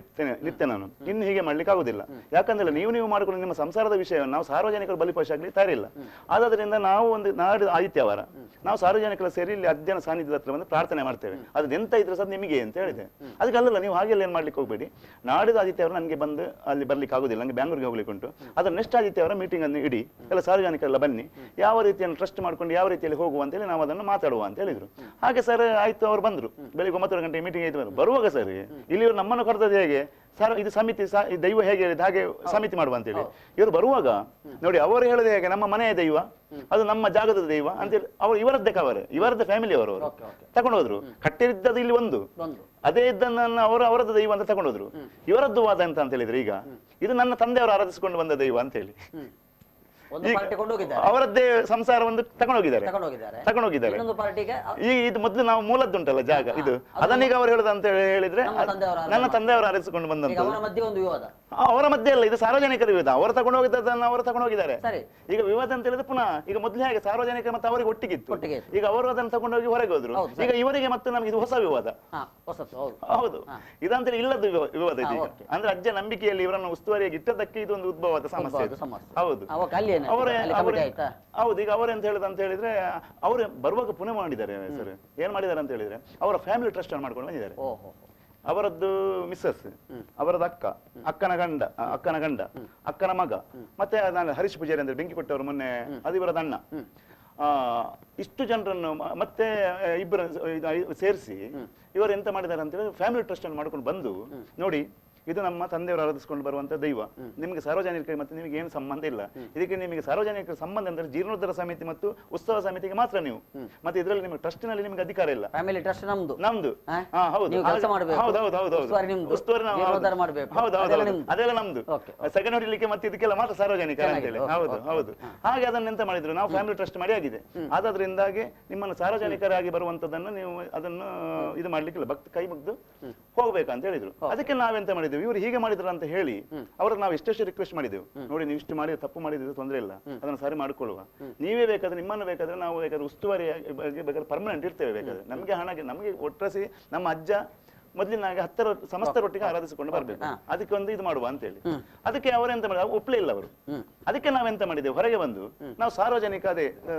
[SPEAKER 2] ನಿತ್ತೆ ನಾನು ಇನ್ನು ಹೀಗೆ ಮಾಡ್ಲಿಕ್ಕೆ ಆಗುದಿಲ್ಲ. ಯಾಕಂದ್ರೆ ನೀವು ಮಾಡಿಕೊಂಡು ನಿಮ್ಮ ಸಂಸಾರದ ವಿಷಯವನ್ನು ನಾವು ಸಾರ್ವಜನಿಕರು ಬಲಿಪಶು ಆಗ್ಲಿಕ್ಕೆ ತಯಾರಿಲ್ಲ. ಆದ್ರಿಂದ ನಾವು ನಾಡಿದ ಆದಿತ್ಯವಾರ ನಾವು ಸಾರ್ವಜನಿಕರ ಸೇರಿ ಇಲ್ಲಿ ಅಧ್ಯಯನ ಸಾನ್ನಿಧ್ಯದ ಹತ್ರ ಬಂದು ಪ್ರಾರ್ಥನೆ ಮಾಡ್ತೇವೆ. ಅದು ಎಂತ ಇದ್ರೆ ಸದ್ ನಿಮಗೆ ಅಂತ ಹೇಳಿದೆ. ಅದಕ್ಕೆ ಅಲ್ಲಲ್ಲ, ನೀವು ಹಾಗೆಲ್ಲ ಏನ್ ಮಾಡ್ಲಿಕ್ಕೆ ಹೋಗ್ಬೇಡಿ. ನಾಡಿದ ಆದಿತ್ಯವಾರ ನನಗೆ ಬಂದು ಅಲ್ಲಿ ಬರ್ಲಿಕ್ಕೆ ಆಗುದಿಲ್ಲ, ನನಗೆ ಬ್ಯಾಂಗ್ಳೂರ್ಗೆ ಹೋಗ್ಲಿಕ್ಕೆ ಉಂಟು. ಅದ್ರ ನೆಕ್ಸ್ಟ್ ಆದಿತ್ಯವಾರ ಮೀಟಿಂಗ್ ಅನ್ನು ಇಡಿ, ಎಲ್ಲ ಸಾರ್ವಜನಿಕರೆಲ್ಲ ಬನ್ನಿ, ಯಾವ ರೀತಿಯನ್ನು ಟ್ರಸ್ಟ್ ಮಾಡ್ಕೊಂಡು ಯಾವ ರೀತಿಯಲ್ಲಿ ಹೋಗುವ ಅಂತೇಳಿ ನಾವು ಅದನ್ನು ಮಾತಾಡುವ ಅಂತ ಹೇಳಿದ್ರು. ಹಾಗೆ ಸರ್ ಆಯ್ತು, ಅವ್ರು ಬಂದ್ರು. ಬೆಳಿಗ್ಗೆ 9 ಗಂಟೆ ಮೀಟಿಂಗ್ ಆಯ್ತು. ಬರುವಾಗ ಸರಿ ಇಲ್ಲಿ ಇವರು ನಮ್ಮನ್ನು ಕರೆದದ್ದು ಹೇಗೆ ಸರ್, ಇದು ಸಮಿತಿ ದೈವ ಹೇಗೆ ಹೇಳಿದ ಹಾಗೆ ಸಮಿತಿ ಮಾಡುವ ಅಂತೇಳಿ. ಇವರು ಬರುವಾಗ ನೋಡಿ ಅವರು ಹೇಳೋದು ಹೇಗೆ, ನಮ್ಮ ಮನೆಯ ದೈವ, ಅದು ನಮ್ಮ ಜಾಗದ ದೈವ ಅಂತೇಳಿ ಇವರದ್ದೇ ಕವರ್, ಇವರದ್ದೇ ಫ್ಯಾಮಿಲಿ ಅವರು ತಗೊಂಡೋದ್ರು. ಕಟ್ಟಿದ್ದದ್ದು ಇಲ್ಲಿ ಒಂದು, ಅದೇ ಇದ್ದನ್ನು ಅವರದ್ದು ದೈವ ಅಂತ ತಗೊಂಡೋದ್ರು. ಇವರದ್ದು ವಾದ ಅಂತ ಹೇಳಿದ್ರೆ ಈಗ ಇದು ನನ್ನ ತಂದೆಯವರು ಆರಾಧಿಸಿಕೊಂಡು ಬಂದ ದೈವ ಅಂತ ಹೇಳಿ ಅವರದ್ದೇ ಸಂಸಾರ ಒಂದು ತಗೊಂಡೋಗಿದ್ದಾರೆ. ಈ ಇದು ಮೊದಲು ನಾವು ಮೂಲದ್ದುಂಟಲ್ಲ ಜಾಗ ಇದು, ಅದನ್ನೀಗ ಅವರು ಹೇಳುದು ಅಂತ ಹೇಳಿದ್ರೆ ನನ್ನ ತಂದೆಯವರು ಆರಿಸಿಕೊಂಡು ಬಂದಂತ. ಅವರ ಮಧ್ಯೆ ಅಲ್ಲ, ಇದು ಸಾರ್ವಜನಿಕರ ವಿವಾದ. ಅವರು ತಗೊಂಡೋಗಿದ್ದನ್ನು ಅವರು ತಗೊಂಡೋಗಿದ್ದಾರೆ. ಈಗ ವಿವಾದ ಅಂತ ಹೇಳಿದ್ರೆ ಪುನಃ ಈಗ ಮೊದಲು ಹೇಗೆ ಸಾರ್ವಜನಿಕ ಮತ್ತೆ ಅವರಿಗೆ ಒಟ್ಟಿಗಿತ್ತು, ಈಗ ಅವರು ಅದನ್ನು ತಗೊಂಡೋಗಿ ಹೊರಗೆ ಹೋದ್ರು. ಈಗ ಇವರಿಗೆ ಮತ್ತೆ ನಮ್ಗೆ ಇದು ಹೊಸ ವಿವಾದ. ಹೌದು, ಇದಂತೇಳಿ ಇಲ್ಲದ ವಿವಾದ ಇದು. ಅಂದ್ರೆ ಅಜ್ಜ ನಂಬಿಕೆಯಲ್ಲಿ ಇವರನ್ನು ಉಸ್ತುವಾರಿಯಾಗಿ ಇಟ್ಟದಕ್ಕೆ ಇದೊಂದು ಉದ್ಭವವಾದ ಸಮಸ್ಯೆ. ಹೌದು, ಹೌದು. ಈಗ ಅವರೆಂತ ಹೇಳುದು ಅಂತ ಹೇಳಿದ್ರೆ ಅವರು ಬರುವಾಗ ಪುನಃ ಮಾಡಿದ್ದಾರೆ ಸರ್. ಏನ್ ಮಾಡಿದ್ದಾರೆ ಅಂತ ಹೇಳಿದ್ರೆ ಅವರ ಫ್ಯಾಮಿಲಿ ಟ್ರಸ್ಟ್ ಅನ್ನು ಮಾಡ್ಕೊಂಡು ಬಂದಿದ್ದಾರೆ. ಅವರದ್ದು ಮಿಸ್ಸಸ್, ಅವರದ್ದು ಅಕ್ಕನ ಗಂಡ, ಅಕ್ಕನ ಮಗ, ಮತ್ತೆ ನಾನು ಹರೀಶ್ ಪೂಜಾರಿ ಅಂದ್ರೆ ಬೆಂಕಿ ಕೊಟ್ಟವರು ಮೊನ್ನೆ, ಅದು ಇವರದ ಅಣ್ಣ. ಇಷ್ಟು ಜನರನ್ನು ಮತ್ತೆ ಇಬ್ಬರು ಸೇರಿಸಿ ಇವರು ಎಂತ ಮಾಡಿದ್ದಾರೆ ಅಂತ ಹೇಳಿದ್ರೆ ಫ್ಯಾಮಿಲಿ ಟ್ರಸ್ಟ್ ಅನ್ನು ಮಾಡ್ಕೊಂಡು ಬಂದು ನೋಡಿ, ಇದು ನಮ್ಮ ತಂದೆಯವರು ಆರಾಧಿಸಿಕೊಂಡು ಬರುವಂತ ದೈವ. ನಿಮಗೆ ಸಾರ್ವಜನಿಕರಿಗೆ ಮತ್ತೆ ನಿಮಗೆ ಏನು ಸಂಬಂಧ ಇಲ್ಲ. ಇದಕ್ಕೆ ನಿಮಗೆ ಸಾರ್ವಜನಿಕರ ಸಂಬಂಧ ಅಂದ್ರೆ ಜೀರ್ಣೋದ್ಧಾರ ಸಮಿತಿ ಮತ್ತು ಉತ್ಸವ ಸಮಿತಿಗೆ ಮಾತ್ರ ನೀವು. ಮತ್ತೆ ಇದರಲ್ಲಿ ನಿಮಗೆ ಟ್ರಸ್ಟ್ ನಲ್ಲಿ ನಿಮಗೆ ಅಧಿಕಾರ ಇಲ್ಲ. ಫ್ಯಾಮಿಲಿ ಟ್ರಸ್ಟ್ ನಮ್ದು. ಅದೆಲ್ಲ ನಮ್ದು. ಸೆಕೆಂಡ್ ಹೊಡಿಲಿಕ್ಕೆ ಮತ್ತೆ ಇದಕ್ಕೆಲ್ಲ ಮಾತ್ರ ಸಾರ್ವಜನಿಕರ ಅಂತ ಹೇಳಿ. ಹೌದು. ಹಾಗೆ ಅದನ್ನ ಎಂತ ಮಾಡಿದ್ರು, ನಾವು ಫ್ಯಾಮಿಲಿ ಟ್ರಸ್ಟ್ ಮಾಡಿ ಆಗಿದೆ. ಆದ್ರಿಂದಾಗಿ ನಿಮ್ಮನ್ನು ಸಾರ್ವಜನಿಕರಾಗಿ ಬರುವಂತದನ್ನು ನೀವು ಅದನ್ನು ಇದು ಮಾಡ್ಲಿಕ್ಕಿಲ್ಲ, ಭಕ್ತ ಕೈ ಮುಗ್ದು ಹೋಗ್ಬೇಕಂತ ಹೇಳಿದ್ರು. ಅದಕ್ಕೆ ನಾವೆಂತ ಮಾಡಿದ್ವಿ, ಇವರು ಹೀಗೆ ಮಾಡಿದ್ರ ಅಂತ ಹೇಳಿ ಅವ್ರಿಗೆ ನಾವು ಎಷ್ಟೆಷ್ಟು ರಿಕ್ವೆಸ್ಟ್ ಮಾಡಿದೆವು. ನೋಡಿ, ನೀವು ಇಷ್ಟು ಮಾಡಿ ತಪ್ಪು ಮಾಡಿದ್ರೆ ತೊಂದರೆ ಇಲ್ಲ, ಅದನ್ನು ಸರಿ ಮಾಡ್ಕೊಳ್ಳುವ. ನೀವೇ ಬೇಕಾದ್ರೆ ನಿಮ್ಮನ್ನು ಬೇಕಾದ್ರೆ ನಾವು ಬೇಕಾದ್ರೆ ಉಸ್ತುವಾರಿ ಬೇಕಾದ್ರೆ ಪರ್ಮನೆಂಟ್ ಇರ್ತೇವೆ. ಬೇಕಾದ್ರೆ ನಮಗೆ ಹಣಗೆ ನಮಗೆ ಒಟ್ಟರಸಿ ನಮ್ಮ ಅಜ್ಜ ಮೊದಲಿನ ಹಾಗೆ ಸಮಸ್ತರೊಟ್ಟಿಗೆ ಆರಾಧಿಸಿಕೊಂಡು ಬರ್ಬೇಕು, ಅದಕ್ಕೆ ಒಂದು ಇದು ಮಾಡುವ ಅಂತ ಹೇಳಿ. ಅದಕ್ಕೆ ಅವರೆಂತ ಮಾಡಿದ, ಒಪ್ಪಲೇ ಇಲ್ಲ ಅವರು. ಅದಕ್ಕೆ ನಾವೆಂತ ಮಾಡಿದ್ದೇವೆ, ಹೊರಗೆ ಬಂದು ನಾವು ಸಾರ್ವಜನಿಕ ಅದೇ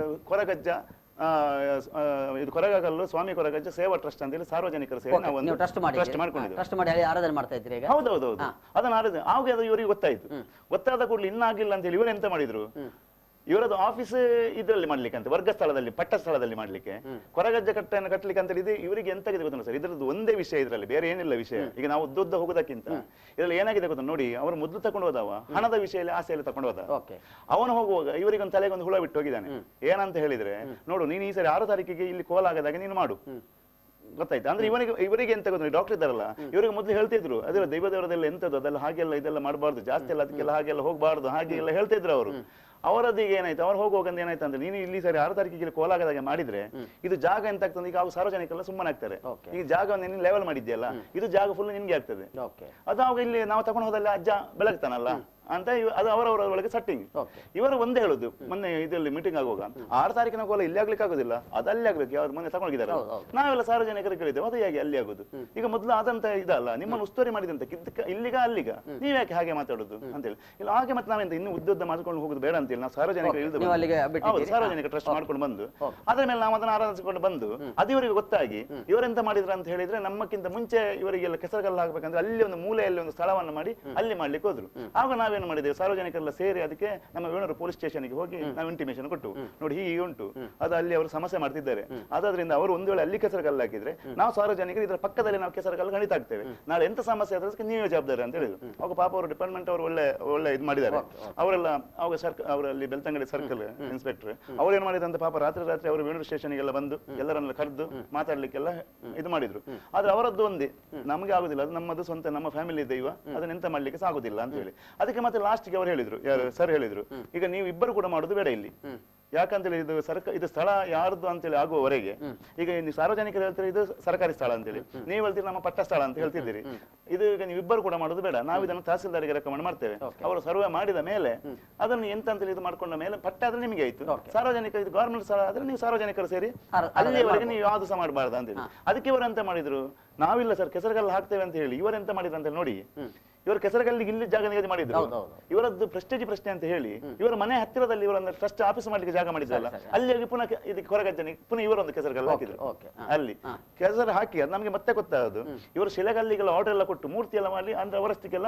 [SPEAKER 2] ಕೊರಗಜ್ಜ ಇದು ಕೊರಗಕಲ್ಲು ಸ್ವಾಮಿ ಕೊರಗಜ್ಜ ಸೇವಾ ಟ್ರಸ್ಟ್ ಅಂತ ಹೇಳಿ ಸಾರ್ವಜನಿಕರ ಸೇವೆ ನಾವು ಒಂದು ಟ್ರಸ್ಟ್ ಮಾಡ್ಕೊಂಡಿದ್ದೇವೆ.
[SPEAKER 1] ಆರಾಧನೆ ಮಾಡ್ತಾ ಇದ್ರಿ?
[SPEAKER 2] ಹೌದೌದು, ಅದನ್ನ ಆರಾಧನೆ ಆಗ ಅದು ಇವರಿಗೆ ಗೊತ್ತಾಯ್ತು. ಗೊತ್ತಾದ ಕೂಡಲೇ ಇನ್ನಾಗ್ಲಿಲ್ಲ ಅಂತ ಹೇಳಿ ಇವರು ಎಂತ ಮಾಡಿದ್ರು, ಇವರದ್ದು ಆಫೀಸ್ ಇದರಲ್ಲಿ ಮಾಡ್ಲಿಕ್ಕೆ ಅಂತ ವರ್ಗ ಸ್ಥಳದಲ್ಲಿ ಪಟ್ಟ ಸ್ಥಳದಲ್ಲಿ ಮಾಡ್ಲಿಕ್ಕೆ ಕೊರಗಜ್ಜ ಕಟ್ಟನ್ನು ಕಟ್ಟಲಿಕ್ಕೆ ಅಂತ ಹೇಳಿ ಇವರಿಗೆ ಎಂತಾಗಿದೆ ಗೊತ್ತ ಸರ್, ಇದ್ರದ್ದು ಒಂದೇ ವಿಷಯ, ಇದರಲ್ಲಿ ಬೇರೆ ಏನಿಲ್ಲ ವಿಷಯ. ಈಗ ನಾವು ಉದ್ದ ಹೋಗೋದಕ್ಕಿಂತ ಇದ್ರಲ್ಲಿ ಏನಾಗಿದೆ ಗೊತ್ತ ನೋಡಿ, ಅವರು ಮೊದಲು ತಕೊಂಡು ಹೋದವ ಹಣದ ವಿಷಯದಲ್ಲಿ ಆಸೆಯಲ್ಲಿ ತಕೊಂಡು ಹೋದ. ಅವನು ಹೋಗುವಾಗ ಇವರಿಗೆ ಒಂದು ತಲೆಗೆ ಒಂದು ಹುಳ ಬಿಟ್ಟು ಹೋಗಿದ್ದಾನೆ. ಏನಂತ ಹೇಳಿದ್ರೆ, ನೋಡು ನೀನು ಈ ಸರಿ 6 ತಾರೀಕಿಗೆ ಇಲ್ಲಿ ಕೋಲ ಆಗದಾಗ ನೀನು ಮಾಡು, ಗೊತ್ತಾಯ್ತು ಅಂದ್ರೆ ಇವರಿಗೆ ಎಂತ ಗೊತ್ತ, ಡಾಕ್ಟರ್ ಇದ್ದಾರಲ್ಲ ಇವರಿಗೆ ಮೊದಲು ಹೇಳ್ತಿದ್ರು ಅದೆಲ್ಲ ದೈವದವರದೆಲ್ಲ ಎಂತದ್ದು ಅದೆಲ್ಲ ಹಾಗೆಲ್ಲ ಇದೆಲ್ಲ ಮಾಡಬಾರ್ದು, ಜಾಸ್ತಿ ಎಲ್ಲ ಅದಕ್ಕೆಲ್ಲ ಹಾಗೆಲ್ಲ ಹೋಗಬಾರ್ದು ಹಾಗೆ ಎಲ್ಲ ಹೇಳ್ತಿದ್ರು ಅವರು. ಅವರದೀಗ ಏನಾಯ್ತು, ಅವ್ರು ಹೋಗುವಾಗ ಏನಾಯ್ತು ಅಂದ್ರೆ, ನೀನು ಇಲ್ಲಿ ಸರಿ 6 ತಾರೀಕಿಗೆ ಕೋಲಾಗದಾಗ ಮಾಡಿದ್ರೆ ಇದು ಜಾಗ ಎಂತ ಆಗ್ತದೆ, ಈಗ ಸಾರ್ವಜನಿಕರೆಲ್ಲ ಸುಮ್ಮನೆ ಆಗ್ತಾರೆ. ಈ ಜಾಗವನ್ನು ನೀನು ಲೆವೆಲ್ ಮಾಡಿದ್ಯಲ್ಲ, ಇದು ಜಾಗ ಫುಲ್ ನಿನ್ಗೆ ಆಗ್ತದೆ. ಅದು ಅವಾಗ ಇಲ್ಲಿ ನಾವು ತಗೊಂಡು ಹೋದಲ್ಲಿ ಅಜ್ಜ ಬೆಳಗ್ತಾನಲ್ಲ ಅಂತ ಅದು ಅವರವರ ಒಳಗೆ ಸೆಟ್ಟಿಂಗ್. ಇವರು ಒಂದೇ ಹೇಳುದು, ಮೊನ್ನೆ ಇದರಲ್ಲಿ ಮೀಟಿಂಗ್ ಆಗುವಾಗ 6 ತಾರೀಕಿನ ಕೋಲ ಇಲ್ಲಿ ಆಗ್ಲಿಕ್ಕೆ ಆಗುದಿಲ್ಲ, ಅದು ಅಲ್ಲಿ ಆಗ್ಬೇಕು, ಅವ್ರು ಮೊನ್ನೆ ತಗೊಂಡಿದ್ದಾರೆ. ನಾವೆಲ್ಲ ಸಾರ್ವಜನಿಕರು ಕೇಳಿದ್ದೇವೆ, ಅದು ಹೇಗೆ ಅಲ್ಲಿ ಆಗುದು, ಈಗ ಮೊದಲು ಆದಂತ ಇದಲ್ಲ, ನಿಮ್ಮನ್ನು ಉಸ್ತುವಾರಿ ಮಾಡಿದಂತ ಇಲ್ಲಿಗ ಅಲ್ಲಿಗ ನೀವ್ ಯಾಕೆ ಹಾಗೆ ಮಾತಾಡುದು ಅಂತೇಳಿ. ಇಲ್ಲ ಹಾಗೆ ಮತ್ತೆ ನಾವೆಂತ ಇನ್ನು ಉದ್ದ ಮಾಡ್ಕೊಂಡು ಹೋಗುದು ಬೇಡ ಅಂತೇಳಿ ನಾವು ಸಾರ್ವಜನಿಕರು ಇಳಿದು ಸಾರ್ವಜನಿಕ ಟ್ರಸ್ಟ್ ಮಾಡ್ಕೊಂಡು ಬಂದು ಅದ್ರ ಮೇಲೆ ನಾವು ಅದನ್ನ ಆರಾಧಿಸಿಕೊಂಡು ಬಂದು ಅದು ಇವರಿಗೆ ಗೊತ್ತಾಗಿ ಇವರೆಂತ ಮಾಡಿದ್ರು ಅಂತ ಹೇಳಿದ್ರೆ, ನಮ್ಮಕ್ಕಿಂತ ಮುಂಚೆ ಇವರಿಗೆಲ್ಲ ಕೆಸರುಗಲ್ಲು ಹಾಕ್ಬೇಕಂದ್ರೆ ಅಲ್ಲಿ ಒಂದು ಮೂಲೆಯಲ್ಲಿ ಒಂದು ಸ್ಥಳವನ್ನು ಮಾಡಿ ಅಲ್ಲಿ ಮಾಡ್ಲಿಕ್ಕೆ ಹೋದ್ರು. ಆಗ ನಾವೇನು ಮಾಡಿದ್ದೇವೆ, ಸಾರ್ವಜನಿಕರೆಲ್ಲ ಸೇರಿ ಅದಕ್ಕೆ ನಮ್ಮ ವೇಣೂರು ಪೊಲೀಸ್ ಸ್ಟೇಷನ್ಗೆ ಹೋಗಿ ನಾವು ಇಂಟಿಮೇಷನ್ ಕೊಟ್ಟು, ನೋಡಿ ಹೀಗೆ ಉಂಟು, ಅದು ಅಲ್ಲಿ ಅವರು ಸಮಸ್ಯೆ ಮಾಡ್ತಿದ್ದಾರೆ, ಅದಾದ್ರಿಂದ ಅವರು ಒಂದು ವೇಳೆ ಅಲ್ಲಿ ಕೆಸರುಗಲ್ಲು ಹಾಕಿದ್ರೆ ನಾವು ಸಾರ್ವಜನಿಕರು ಇದರ ಪಕ್ಕದಲ್ಲಿ ನಾವು ಕೆಸರುಗಲ್ಲು ಖಂಡಿತ ಆಗ್ತೇವೆ, ನಾಳೆ ಎಂತ ಸಮಸ್ಯೆ ಆದ್ರೆ ನೀವೇ ಜವಾಬ್ದಾರಿ ಅಂತ ಹೇಳಿದ್ರು. ಅವಾಗ ಪಾಪ ಅವರು ಡಿಪಾರ್ಟ್ಮೆಂಟ್ ಅವರು ಒಳ್ಳೆ ಇದು ಮಾಡಿದ್ದಾರೆ. ಅವರೆಲ್ಲ ಅವಾಗ ಅವರಲ್ಲಿ ಬೆಳ್ತಂಗಡಿ ಸರ್ಕಲ್ ಇನ್ಸ್ಪೆಕ್ಟರ್ ಅವ್ರು ಏನ್ ಮಾಡಿದಂತ ಪಾಪ ರಾತ್ರಿ ಅವರು ವೇಣೂರು ಸ್ಟೇಷನ್ಗೆಲ್ಲ ಬಂದು ಎಲ್ಲರನ್ನ ಕರೆದು ಮಾತಾಡ್ಲಿಕ್ಕೆಲ್ಲ ಇದು ಮಾಡಿದ್ರು. ಆದ್ರೆ ಅವರದ್ದು ಒಂದೇ, ನಮಗೆ ಆಗುದಿಲ್ಲ, ಅದು ನಮ್ಮದು ಸ್ವಂತ, ನಮ್ಮ ಫ್ಯಾಮಿಲಿ ದೈವ, ಅದನ್ನ ಎಂತ ಮಾಡ್ಲಿಕ್ಕೆ ಸಾಗುದಿಲ್ಲ ಅಂತ ಹೇಳಿ. ಅದಕ್ಕೆ ಮತ್ತೆ ಲಾಸ್ಟ್ಗೆ ಅವ್ರು ಹೇಳಿದ್ರು, ಯಾರು ಸರ್ ಹೇಳಿದ್ರು, ಈಗ ನೀವು ಇಬ್ಬರು ಕೂಡ ಮಾಡುದು ಬೇಡ ಇಲ್ಲಿ, ಯಾಕಂತೇಳಿ ಇದು ಸ್ಥಳ ಯಾರ್ದು ಅಂತೇಳಿ ಆಗುವವರೆಗೆ, ಈಗ ನೀವು ಸಾರ್ವಜನಿಕರು ಹೇಳ್ತೀರಿ ಇದು ಸರ್ಕಾರಿ ಸ್ಥಳ ಅಂತೇಳಿ, ನೀವು ಹೇಳ್ತೀರಿ ನಮ್ಮ ಪಟ್ಟ ಸ್ಥಳ ಅಂತ ಹೇಳ್ತಿದ್ದೀರಿ, ಇದು ಈಗ ನೀವು ಇಬ್ಬರು ಕೂಡ ಮಾಡೋದು ಬೇಡ, ನಾವು ಇದನ್ನು ತಹಸೀಲ್ದಾರಿಗೆ ರೆಕಮೆಂಡ್ ಮಾಡ್ತೇವೆ. ಅವರು ಸರ್ವೆ ಮಾಡಿದ ಮೇಲೆ ಅದನ್ನು ಎಂತ ಅಂತೇಳಿ ಇದು ಮಾಡ್ಕೊಂಡ ಮೇಲೆ ಪಟ್ಟ ಆದ್ರೆ ನಿಮಗೆ ಆಯ್ತು, ಸಾರ್ವಜನಿಕ ಇದು ಗವರ್ಮೆಂಟ್ ಸ್ಥಳ ಆದ್ರೆ ನೀವು ಸಾರ್ವಜನಿಕರು ಸೇರಿ ಅಲ್ಲಿಯವರೆಗೆ ನೀವು ಯಾವ್ದು ಸಹ ಮಾಡಬಾರ್ದು ಅಂತೇಳಿ. ಅದಕ್ಕೆ ಇವರು ಎಂತ ಮಾಡಿದ್ರು, ನಾವಿಲ್ಲ ಸರ್ ಕೆಸರುಗಲ್ಲು ಹಾಕ್ತೇವೆ ಅಂತ ಹೇಳಿ ಇವರೆಂತ ಮಾಡಿದ್ರು ಅಂತ ನೋಡಿ, ಇವರು ಕೆಸರುಗಲ್ಲಿಗೆ ಇಲ್ಲಿ ಜಾಗ ನಿಗದಿ ಮಾಡಿದ್ರು. ಇವರದ್ದು ಪ್ರೆಸ್ಟೇಜ್ ಪ್ರಶ್ನೆ ಅಂತ ಹೇಳಿ ಇವರ ಮನೆ ಹತ್ತಿರದಲ್ಲಿ ಇವರೊಂದು ಟ್ರಸ್ಟ್ ಆಫೀಸ್ ಮಾಡ್ಲಿಕ್ಕೆ ಜಾಗ ಮಾಡಿದ್ರಲ್ಲ, ಅಲ್ಲಿ ಹೋಗಿ ಪುನಃ ಇದಕ್ಕೆ ಕೊರಗಜ್ಜನಿಗೆ ಪುನಃ ಇವರೊಂದು ಕೆಸರುಗಲ್ಲು ಹಾಕಿದ್ರು. ಅಲ್ಲಿ ಕೆಸರು ಹಾಕಿ ಅದು ನಮಗೆ ಮತ್ತೆ ಗೊತ್ತಾಗೋದು, ಇವರು ಶಿಲೆಗಲ್ಲಿಗೆಲ್ಲ ಆರ್ಡರ್ ಎಲ್ಲ ಕೊಟ್ಟು ಮೂರ್ತಿ ಎಲ್ಲ ಮಾಡಿ ಅಂದ್ರೆ ಅವರಷ್ಟಕ್ಕೆಲ್ಲ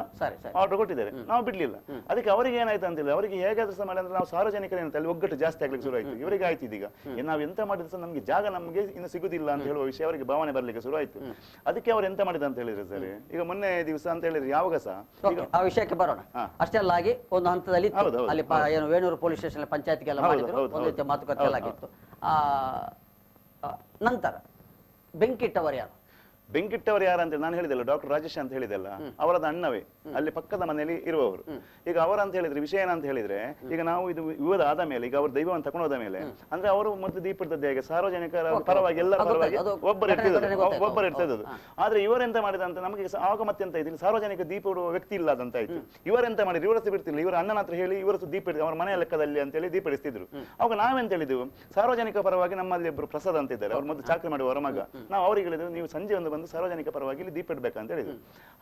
[SPEAKER 2] ಆರ್ಡರ್ ಕೊಟ್ಟಿದ್ದಾರೆ, ನಾವು ಬಿಡ್ಲಿಲ್ಲ. ಅದಕ್ಕೆ ಅವರಿಗೆ ಏನಾಯ್ತು ಅಂತೇಳಿ, ಅವರಿಗೆ ಹೇಗಾದ್ರೂ ಸಹ ಮಾಡಿ ಅಂದ್ರೆ ನಾವು ಸಾರ್ವಜನಿಕರ ಏನಂತ ಅಲ್ಲಿ ಒಗ್ಗಟ್ಟು ಜಾಸ್ತಿ ಆಗ್ಲಿಕ್ಕೆ ಶುರು ಆಯ್ತು. ಇವರಿಗೆ ಆಯ್ತು ಇದೀಗ ನಾವು ಎಂತ ಮಾಡಿದ್ರು ಸಹ ನಮಗೆ ಜಾಗ ನಮಗೆ ಇನ್ನು ಸಿಗುದಿಲ್ಲ ಅಂತ ಹೇಳುವ ವಿಷಯ ಅವರಿಗೆ ಭಾವನೆ ಬರ್ಲಿಕ್ಕೆ ಶುರು ಆಯ್ತು. ಅದಕ್ಕೆ ಅವ್ರು ಎಂತ ಮಾಡಿದ ಅಂತ ಹೇಳಿದ್ರೆ ಸರ್, ಈಗ ಮೊನ್ನೆ ದಿವಸ ಅಂತ ಹೇಳಿದ್ರೆ ಯಾವಾಗ ಸಹ
[SPEAKER 1] ಆ ವಿಷಯಕ್ಕೆ ಬರೋಣ. ಅಷ್ಟೆಲ್ಲ ಆಗಿ ಒಂದು ಹಂತದಲ್ಲಿ ಅಲ್ಲಿ ಏನು ವೇಣೂರು ಪೊಲೀಸ್ ಸ್ಟೇಷನ್ ಪಂಚಾಯತ್ಗೆಲ್ಲ ಮಾಡಿದ್ರು, ಒಂದು ರೀತಿಯ ಮಾತುಕತೆ ಎಲ್ಲ ಆಗಿತ್ತು. ನಂತರ ಬೆಂಕಿಟ್ಟವರು ಯಾರು?
[SPEAKER 2] ಬೆಂಕಿಟ್ಟವರು ಯಾರು ಅಂತ ನಾನು ಹೇಳಿದೆಲ್ಲ, ಡಾಕ್ಟರ್ ರಾಜೇಶ್ ಅಂತ ಹೇಳಿದೆಲ್ಲ, ಅವರದ ಅಣ್ಣವೇ ಅಲ್ಲಿ ಪಕ್ಕದ ಮನೆಯಲ್ಲಿ ಇರುವವರು. ಈಗ ಅವರ ಅಂತ ಹೇಳಿದ್ರೆ ವಿಷಯ ಏನಂತ ಹೇಳಿದ್ರೆ, ಈಗ ನಾವು ಇದು ವಿವಾದ ಆದ ಮೇಲೆ, ಈಗ ಅವರು ದೈವವನ್ನು ತಕೊಂಡು ಹೋದ ಮೇಲೆ ಅಂದ್ರೆ ಅವರು ಮತ್ತೆ ದೀಪ ಇಡ್ತದ್ದು ಹೇಗೆ, ಸಾರ್ವಜನಿಕರ ಪರವಾಗಿ ಎಲ್ಲರ ಪರವಾಗಿ ಒಬ್ಬರು ಇರ್ತದ್ದು. ಆದ್ರೆ ಇವರೆಂತ ಮಾಡಿದ ಅಂತ ನಮಗೆ ಆಗ ಮತ್ತೆ ಅಂತ ಇದ್ರಲ್ಲಿ ಸಾರ್ವಜನಿಕ ದೀಪ ಇಡುವ ವ್ಯಕ್ತಿ ಇಲ್ಲ ಅಂತ ಆಯ್ತು. ಇವರೆಂತ ಮಾಡಿದ್ರು, ಇವರಷ್ಟು ಬಿಡ್ತಿಲ್ಲ, ಇವರ ಅಣ್ಣನ ಹತ್ರ ಹೇಳಿ ಇವರಷ್ಟು ದೀಪ ಇಡಿದ್ರು, ಅವರ ಮನೆಯ ಲೆಕ್ಕದಲ್ಲಿ ಅಂತ ಹೇಳಿ ದೀಪ ಇಡಿಸ್ತಿದ್ರು. ಅವಾಗ ನಾವೆಂತ ಹೇಳಿದ್ವು, ಸಾರ್ವಜನಿಕ ಪರವಾಗಿ ನಮ್ಮಲ್ಲಿ ಒಬ್ರು ಪ್ರಸಾದ್ ಅಂತ ಇದ್ದಾರೆ, ಅವ್ರು ಮೊದಲು ಚಾಕರಿ ಮಾಡುವವರ ಮಗ, ನಾವು ಅವ್ರಿಗೆ ಹೇಳಿದ್ರು ನೀವು ಸಂಜೆ ಒಂದು ಬಂದು ಸಾರ್ವಜನಿಕ ಪರವಾಗಿ ಇಲ್ಲಿ ದೀಪ ಇಡ್ಬೇಕಂತ ಹೇಳಿದ್ರು.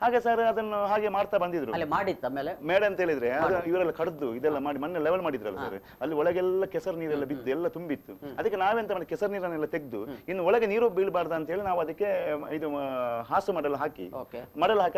[SPEAKER 2] ಹಾಗೆ ಸರ್ ಅದನ್ನು ಹಾಗೆ ಮಾಡ್ತಾ ಬಂದಿದ್ರು. ಮೇಡ ಅಂತ ಹೇಳಿದ್ರೆ ಇವರೆಲ್ಲ ಕಡ್ದು ಇದೆಲ್ಲ ಮಾಡಿ ಮಣ್ಣೆ ಲೆವೆಲ್ ಮಾಡಿದ್ರಲ್ಲ ಸರ್, ಅಲ್ಲಿ ಒಳಗೆಲ್ಲ ಕೆಸರು ನೀರೆಲ್ಲ ಬಿದ್ದು ಎಲ್ಲ ತುಂಬಿತ್ತು. ಅದಕ್ಕೆ ನಾವೆಂತ ಮಾಡಿ ಕೆಸರು ನೀರನ್ನೆಲ್ಲ ತೆಗೆದು ಇನ್ನು ಒಳಗೆ ನೀರು ಬೀಳಬಾರ್ದು ಅಂತ ಹೇಳಿ ನಾವು ಅದಕ್ಕೆ ಇದು ಹಾಸು ಮಡಲ್ ಹಾಕಿ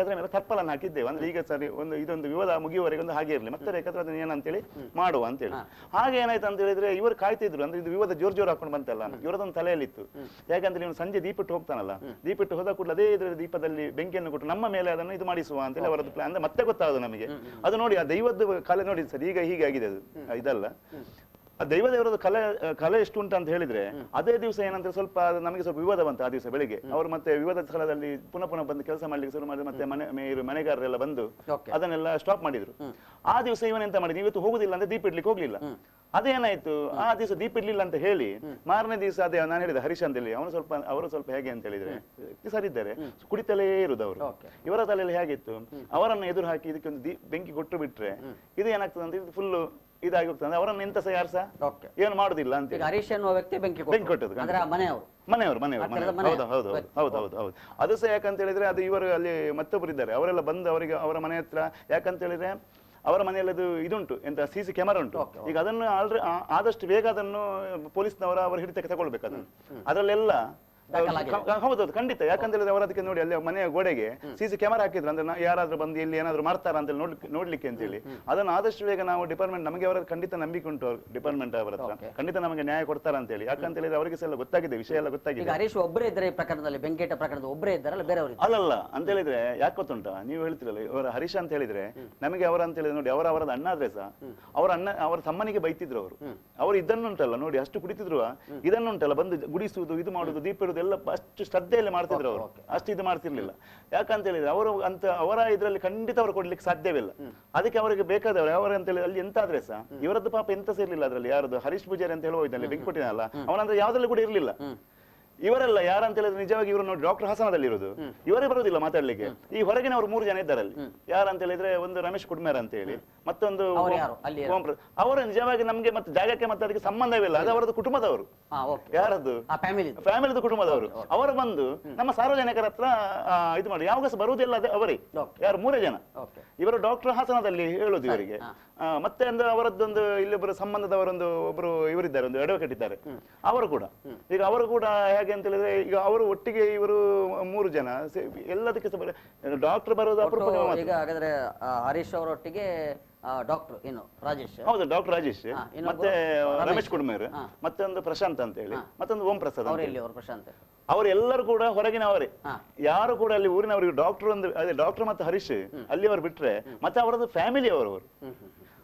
[SPEAKER 2] ಅದ್ರ ಮೇಲೆ ತಪ್ಪಲನ್ನು ಹಾಕಿದ್ದೇವೆ. ಅಂದ್ರೆ ಈಗ ಸರಿ ಇದೊಂದು ವಿವಾದ ಮುಗಿಯುವವರೆಗೆ ಒಂದು ಹಾಗೆ ಇರಲಿ, ಮತ್ತೆ ಬೇಕಾದ್ರೆ ಅದನ್ನ ಏನಂತೇಳಿ ಮಾಡುವ ಅಂತೇಳಿ. ಹಾಗೆ ಏನಾಯ್ತು ಅಂತ ಹೇಳಿದ್ರೆ ಇವರು ಕಾಯ್ತಿದ್ರು, ಅಂದ್ರೆ ಇದು ವಿವಾದ ಜೋರ್ ಹಾಕೊಂಡು ಬಂತಲ್ಲ, ಇವರದೊಂದು ತಲೆಯಲ್ಲಿತ್ತು. ಯಾಕಂದ್ರೆ ಇವನು ಸಂಜೆ ದೀಪಿಟ್ಟು ಹೋಗ್ತಾನಲ್ಲ, ದೀಪಿಟ್ಟು ಹೋದ ಕೂಡಲೇ ಅದೇ ಇದ್ರ ದೀಪದಲ್ಲಿ ಬೆಂಕಿಯನ್ನು ಕೊಟ್ಟು ನಮ್ಮ ಮೇಲೆ ಅದನ್ನು ಇದು ಮಾಡಿಸುವ ಅಂತೇಳಿ ಅವರದ್ದು ಪ್ಲಾನ್. ಅಂದ್ರೆ ಮತ್ತೆ ಗೊತ್ತಾಗೋದು ನಮಗೆ ಅದು ನೋಡಿ, ಆ ದೈವದ್ದು ಕಲೆ ನೋಡಿ ಸರ್, ಈಗ ಹೀಗೆ ಆಗಿದೆ ಅದು ಇದಲ್ಲ. ಆ ದೈವದೇವರದ್ದು ಕಲೆ ಎಷ್ಟು ಉಂಟು ಅಂತ ಹೇಳಿದ್ರೆ, ಅದೇ ದಿವಸ ಏನಂದ್ರೆ ಸ್ವಲ್ಪ ನಮಗೆ ಸ್ವಲ್ಪ ವಿವಾದ ಬಂತು. ಆ ದಿವಸ ಬೆಳಿಗ್ಗೆ ಅವರು ಮತ್ತೆ ವಿವಾದ ಸ್ಥಳದಲ್ಲಿ ಪುನಃ ಬಂದು ಕೆಲಸ ಮಾಡ್ಲಿಕ್ಕೆ ಶುರು ಮಾಡಿ, ಮತ್ತೆ ಮನೆಗಾರರೆಲ್ಲ ಬಂದು ಅದನ್ನೆಲ್ಲ ಸ್ಟಾಪ್ ಮಾಡಿದ್ರು. ಆ ದಿವಸ ಇವನೆಂತ ಮಾಡಿದ್ರು, ಇವತ್ತು ಹೋಗುದಿಲ್ಲ ಅಂದ್ರೆ ದೀಪ ಇಡ್ಲಿಕ್ಕೆ ಹೋಗ್ಲಿಲ್ಲ. ಅದೇನಾಯ್ತು, ಆ ದಿವಸ ದೀಪ ಇಡ್ಲಿಲ್ಲ ಅಂತ ಹೇಳಿ ಮಾರನೇ ದಿವಸ ಅದೇ ನಾನು ಹೇಳಿದ ಹರೀಶ್ ಅಂತೇಳಿ ಅವರು ಸ್ವಲ್ಪ ಹೇಗೆ ಅಂತ ಹೇಳಿದ್ರೆ ಸರಿದ್ದಾರೆ, ಕುಡಿತಲೇ ಇರುದು ಅವರು. ಇವರ ತಲೆಯಲ್ಲಿ ಹೇಗಿತ್ತು, ಅವರನ್ನು ಎದುರು ಹಾಕಿ ಇದಕ್ಕೆ ಒಂದು ಬೆಂಕಿ ಕೊಟ್ಟು ಬಿಟ್ರೆ ಇದು ಏನಾಗ್ತದೆ ಅಂತ ಇದು ಫುಲ್ ಇದಾಗಿ ಹೋಗ್ತದೆ, ಅವರನ್ನು ಎಂತ ಸಹ ಯಾರು ಸಹ
[SPEAKER 1] ಓಕೆ.
[SPEAKER 2] ಏನು ಮಾಡುದಿಲ್ಲ ಅಂತ
[SPEAKER 1] ಈಗ ಹರೀಶ್ ಎನ್ನುವ ವ್ಯಕ್ತಿ ಬೆಂಕಿ
[SPEAKER 2] ಕೊಟ್ಟದ್ದು
[SPEAKER 1] ಅಂದ್ರೆ ಆ ಮನೆಯವರು
[SPEAKER 2] ಮನೆಯವರು ಹೌದು. ಅದು ಸಹ ಯಾಕಂತ ಹೇಳಿದ್ರೆ ಅದು ಇವರು ಅಲ್ಲಿ ಮತ್ತೊಬ್ಬರು ಇದ್ದಾರೆ, ಅವರೆಲ್ಲ ಬಂದು ಅವರಿಗೆ ಅವರ ಮನೆ ಹತ್ರ, ಯಾಕಂತ ಹೇಳಿದ್ರೆ ಅವರ ಮನೆಯಲ್ಲಿ ಅದು ಇದುಂಟು ಎಂತ CC ಕ್ಯಾಮರಾ ಉಂಟು. ಈಗ ಅದನ್ನು ಆದಷ್ಟು ಬೇಗ ಅದನ್ನು ಪೊಲೀಸ್ನವರ ಅವರ ಹಿಡಿತಕ್ಕೆ ತಗೊಳ್ಬೇಕು ಅದನ್ನು. ಅದರಲ್ಲೆಲ್ಲ ಹೌದೌದು ಖಂಡಿತ. ಯಾಕಂತ ಹೇಳಿದ್ರೆ ಅವರು ಅದಕ್ಕೆ ನೋಡಿ ಅಲ್ಲಿ ಮನೆಯ ಗೋಡೆಗೆ CC ಕ್ಯಾಮರಾ ಹಾಕಿದ್ರು, ಅಂದ್ರೆ ಯಾರಾದ್ರೂ ಬಂದು ಇಲ್ಲಿ ಏನಾದ್ರು ಮಾಡ್ತಾರಾ ಅಂತ ನೋಡ್ಲಿಕ್ಕೆ ಅಂತ ಹೇಳಿ. ಅದನ್ನು ಆದಷ್ಟು ಬೇಗ ನಾವು ಡಿಪಾರ್ಟ್ಮೆಂಟ್, ನಮಗೆ ಅವರ ಖಂಡಿತ ನಂಬಿಕೆ ಉಂಟು ಡಿಪಾರ್ಟ್ಮೆಂಟ್ ಅವರ ಹತ್ರ, ಖಂಡಿತ ನಮಗೆ ನ್ಯಾಯ ಕೊಡ್ತಾರ ಅಂತ ಹೇಳಿ. ಯಾಕಂತ ಹೇಳಿದ್ರೆ ಅವರಿಗೆ ಎಲ್ಲ ಗೊತ್ತಾಗಿದೆ, ವಿಷಯ ಎಲ್ಲ ಗೊತ್ತಾಗಿದೆ.
[SPEAKER 1] ಹರೀಶ್ ಒಬ್ಬರೇ ಇದ್ದಾರೆ ಈ ಪ್ರಕರಣದಲ್ಲಿ, ಬೆಂಕೇಟ ಪ್ರಕರಣದ ಒಬ್ಬರೇ ಇದ್ದಾರಲ್ಲ ಬೇರೆಯವರು
[SPEAKER 2] ಅಲ್ಲಲ್ಲ ಅಂತ ಹೇಳಿದ್ರೆ ಯಾಕೆ ಗೊತ್ತುಂಟ, ನೀವು ಹೇಳ್ತಿರಲ್ಲ ಇವರ ಹರೀಶ್ ಅಂತ ಹೇಳಿದ್ರೆ ನಮಗೆ ಅವರ ಅಂತ ಹೇಳಿದ್ರೆ ನೋಡಿ ಅವರವರದ ಅಣ್ಣ ಆದ್ರೆ ಸಹ ಅವರ ತಮ್ಮನಿಗೆ ಬೈತಿದ್ರು ಅವರು ಇದನ್ನುಂಟಲ್ಲ ನೋಡಿ ಅಷ್ಟು ಕುಡಿತಿದ್ರು, ಇದನ್ನುಂಟಲ್ಲ ಬಂದು ಗುಡಿಸುವುದು, ಇದು ಮಾಡುದು, ದೀಪ ಇಡುದು ಎಲ್ಲ ಅಷ್ಟು ಶ್ರದ್ಧೆಯಲ್ಲಿ ಮಾಡ್ತಿದ್ರು ಅವರು, ಅಷ್ಟು ಇದು ಮಾಡ್ತಿರ್ಲಿಲ್ಲ. ಯಾಕಂತ ಹೇಳಿದ್ರೆ ಅವರು ಅಂತ ಅವರ ಇದರಲ್ಲಿ ಖಂಡಿತ ಅವರು ಕೊಡ್ಲಿಕ್ಕೆ ಸಾಧ್ಯವಿಲ್ಲ. ಅದಕ್ಕೆ ಅವರಿಗೆ ಬೇಕಾದವರು ಅವರು ಅಂತ ಹೇಳಿ ಅಲ್ಲಿ ಎಂತ ಆದ್ರೆ ಸಹ ಇವರದ್ದು ಪಾಪ ಎಂತ ಸೇರ್ಲಿಲ್ಲ ಅದರಲ್ಲಿ. ಯಾರದು ಹರೀಶ್ ಪೂಜಾರಿ ಅಂತ ಹೇಳಿ ಹೋಯ್ತಲ್ಲಿ ಬೆಂಕಿ ಕೊಟ್ಟಿನಲ್ಲ, ಅವನಂದ್ರೆ ಯಾವ್ದ್ರಲ್ಲಿ ಕೂಡ ಇರ್ಲಿಲ್ಲ. ಇವರೆಲ್ಲ ಯಾರಂತ ಹೇಳಿದ್ರೆ ನಿಜವಾಗಿ ಇವರು ನೋಡಿ ಡಾಕ್ಟರ್ ಹಾಸನದಲ್ಲಿ ಇರೋದು, ಇವರೇ ಬರುವುದಿಲ್ಲ ಮಾತಾಡ್ಲಿಕ್ಕೆ. ಈ ಹೊರಗಿನವರು 3 ಜನ ಇದ್ದಾರೆ ಅಲ್ಲಿ. ಯಾರಂತ ಹೇಳಿದ್ರೆ ಒಂದು ರಮೇಶ್ ಕುಡ್ಮೇರ್ ಅಂತ ಹೇಳಿ, ಮತ್ತೊಂದು ಅವರು ನಿಜವಾಗಿ ನಮ್ಗೆ ಮತ್ತೆ ಜಾಗಕ್ಕೆ ಮತ್ತೆ ಅದಕ್ಕೆ ಸಂಬಂಧವಿಲ್ಲ, ಅದು ಅವರದ್ದು ಕುಟುಂಬದವರು. ಯಾರದ್ದು ಫ್ಯಾಮಿಲಿದು ಕುಟುಂಬದವರು. ಅವರು ಬಂದು ನಮ್ಮ ಸಾರ್ವಜನಿಕರ ಹತ್ರ ಇದು ಮಾಡಿ ಯಾವಾಗ ಸಹ ಬರುವುದಿಲ್ಲ ಅದೇ ಅವರೇ. ಯಾರು 3 ಜನ ಇವರು ಡಾಕ್ಟರ್ ಹಾಸನದಲ್ಲಿ ಹೇಳುದು ಇವರಿಗೆ. ಮತ್ತೆ ಅಂದ್ರೆ ಅವರದ್ದೊಂದು ಇಲ್ಲೊಬ್ಬರು ಸಂಬಂಧದವರೊಂದು ಒಬ್ಬರು ಇವರಿದ್ದಾರೆ, ಒಂದು ಅಡ್ವೊಕೇಟ್ ಇದ್ದಾರೆ ಅವರು ಕೂಡ. ಈಗ ಅವರು ಕೂಡ ಹೇಗೆ ಅಂತ ಹೇಳಿದ್ರೆ ಈಗ ಅವರು ಒಟ್ಟಿಗೆ ಇವರು 3 ಜನ ಎಲ್ಲದಕ್ಕೆ ಡಾಕ್ಟರ್ ಬರೋದು ಅಪರೂಪ.
[SPEAKER 1] ಈಗ ಹಾಗಾದ್ರೆ ಹರೀಶ್ ಅವರೊಟ್ಟಿಗೆ ಡಾಕ್ಟರ್ ಏನು ರಾಜೇಶ್,
[SPEAKER 2] ಹೌದು ಡಾಕ್ಟರ್ ರಾಜೇಶ್, ಮತ್ತೆ ರಮೇಶ್ ಕುಡ್ಮೇರ್, ಮತ್ತೊಂದು ಪ್ರಶಾಂತ್ ಅಂತ ಹೇಳಿ, ಮತ್ತೊಂದು ಓಂ ಪ್ರಸಾದ್.
[SPEAKER 1] ಪ್ರಶಾಂತ್
[SPEAKER 2] ಅವರೆಲ್ಲರೂ ಕೂಡ ಹೊರಗಿನವರೇ, ಯಾರು ಕೂಡ ಅಲ್ಲಿ ಊರಿನವರಿಗೆ ಡಾಕ್ಟರ್ ಒಂದು ಅದೇ ಡಾಕ್ಟರ್ ಮತ್ತೆ ಹರೀಶ್ ಅಲ್ಲಿ ಅವರು ಬಿಟ್ರೆ ಮತ್ತೆ ಅವರದ್ದು ಫ್ಯಾಮಿಲಿ ಅವರು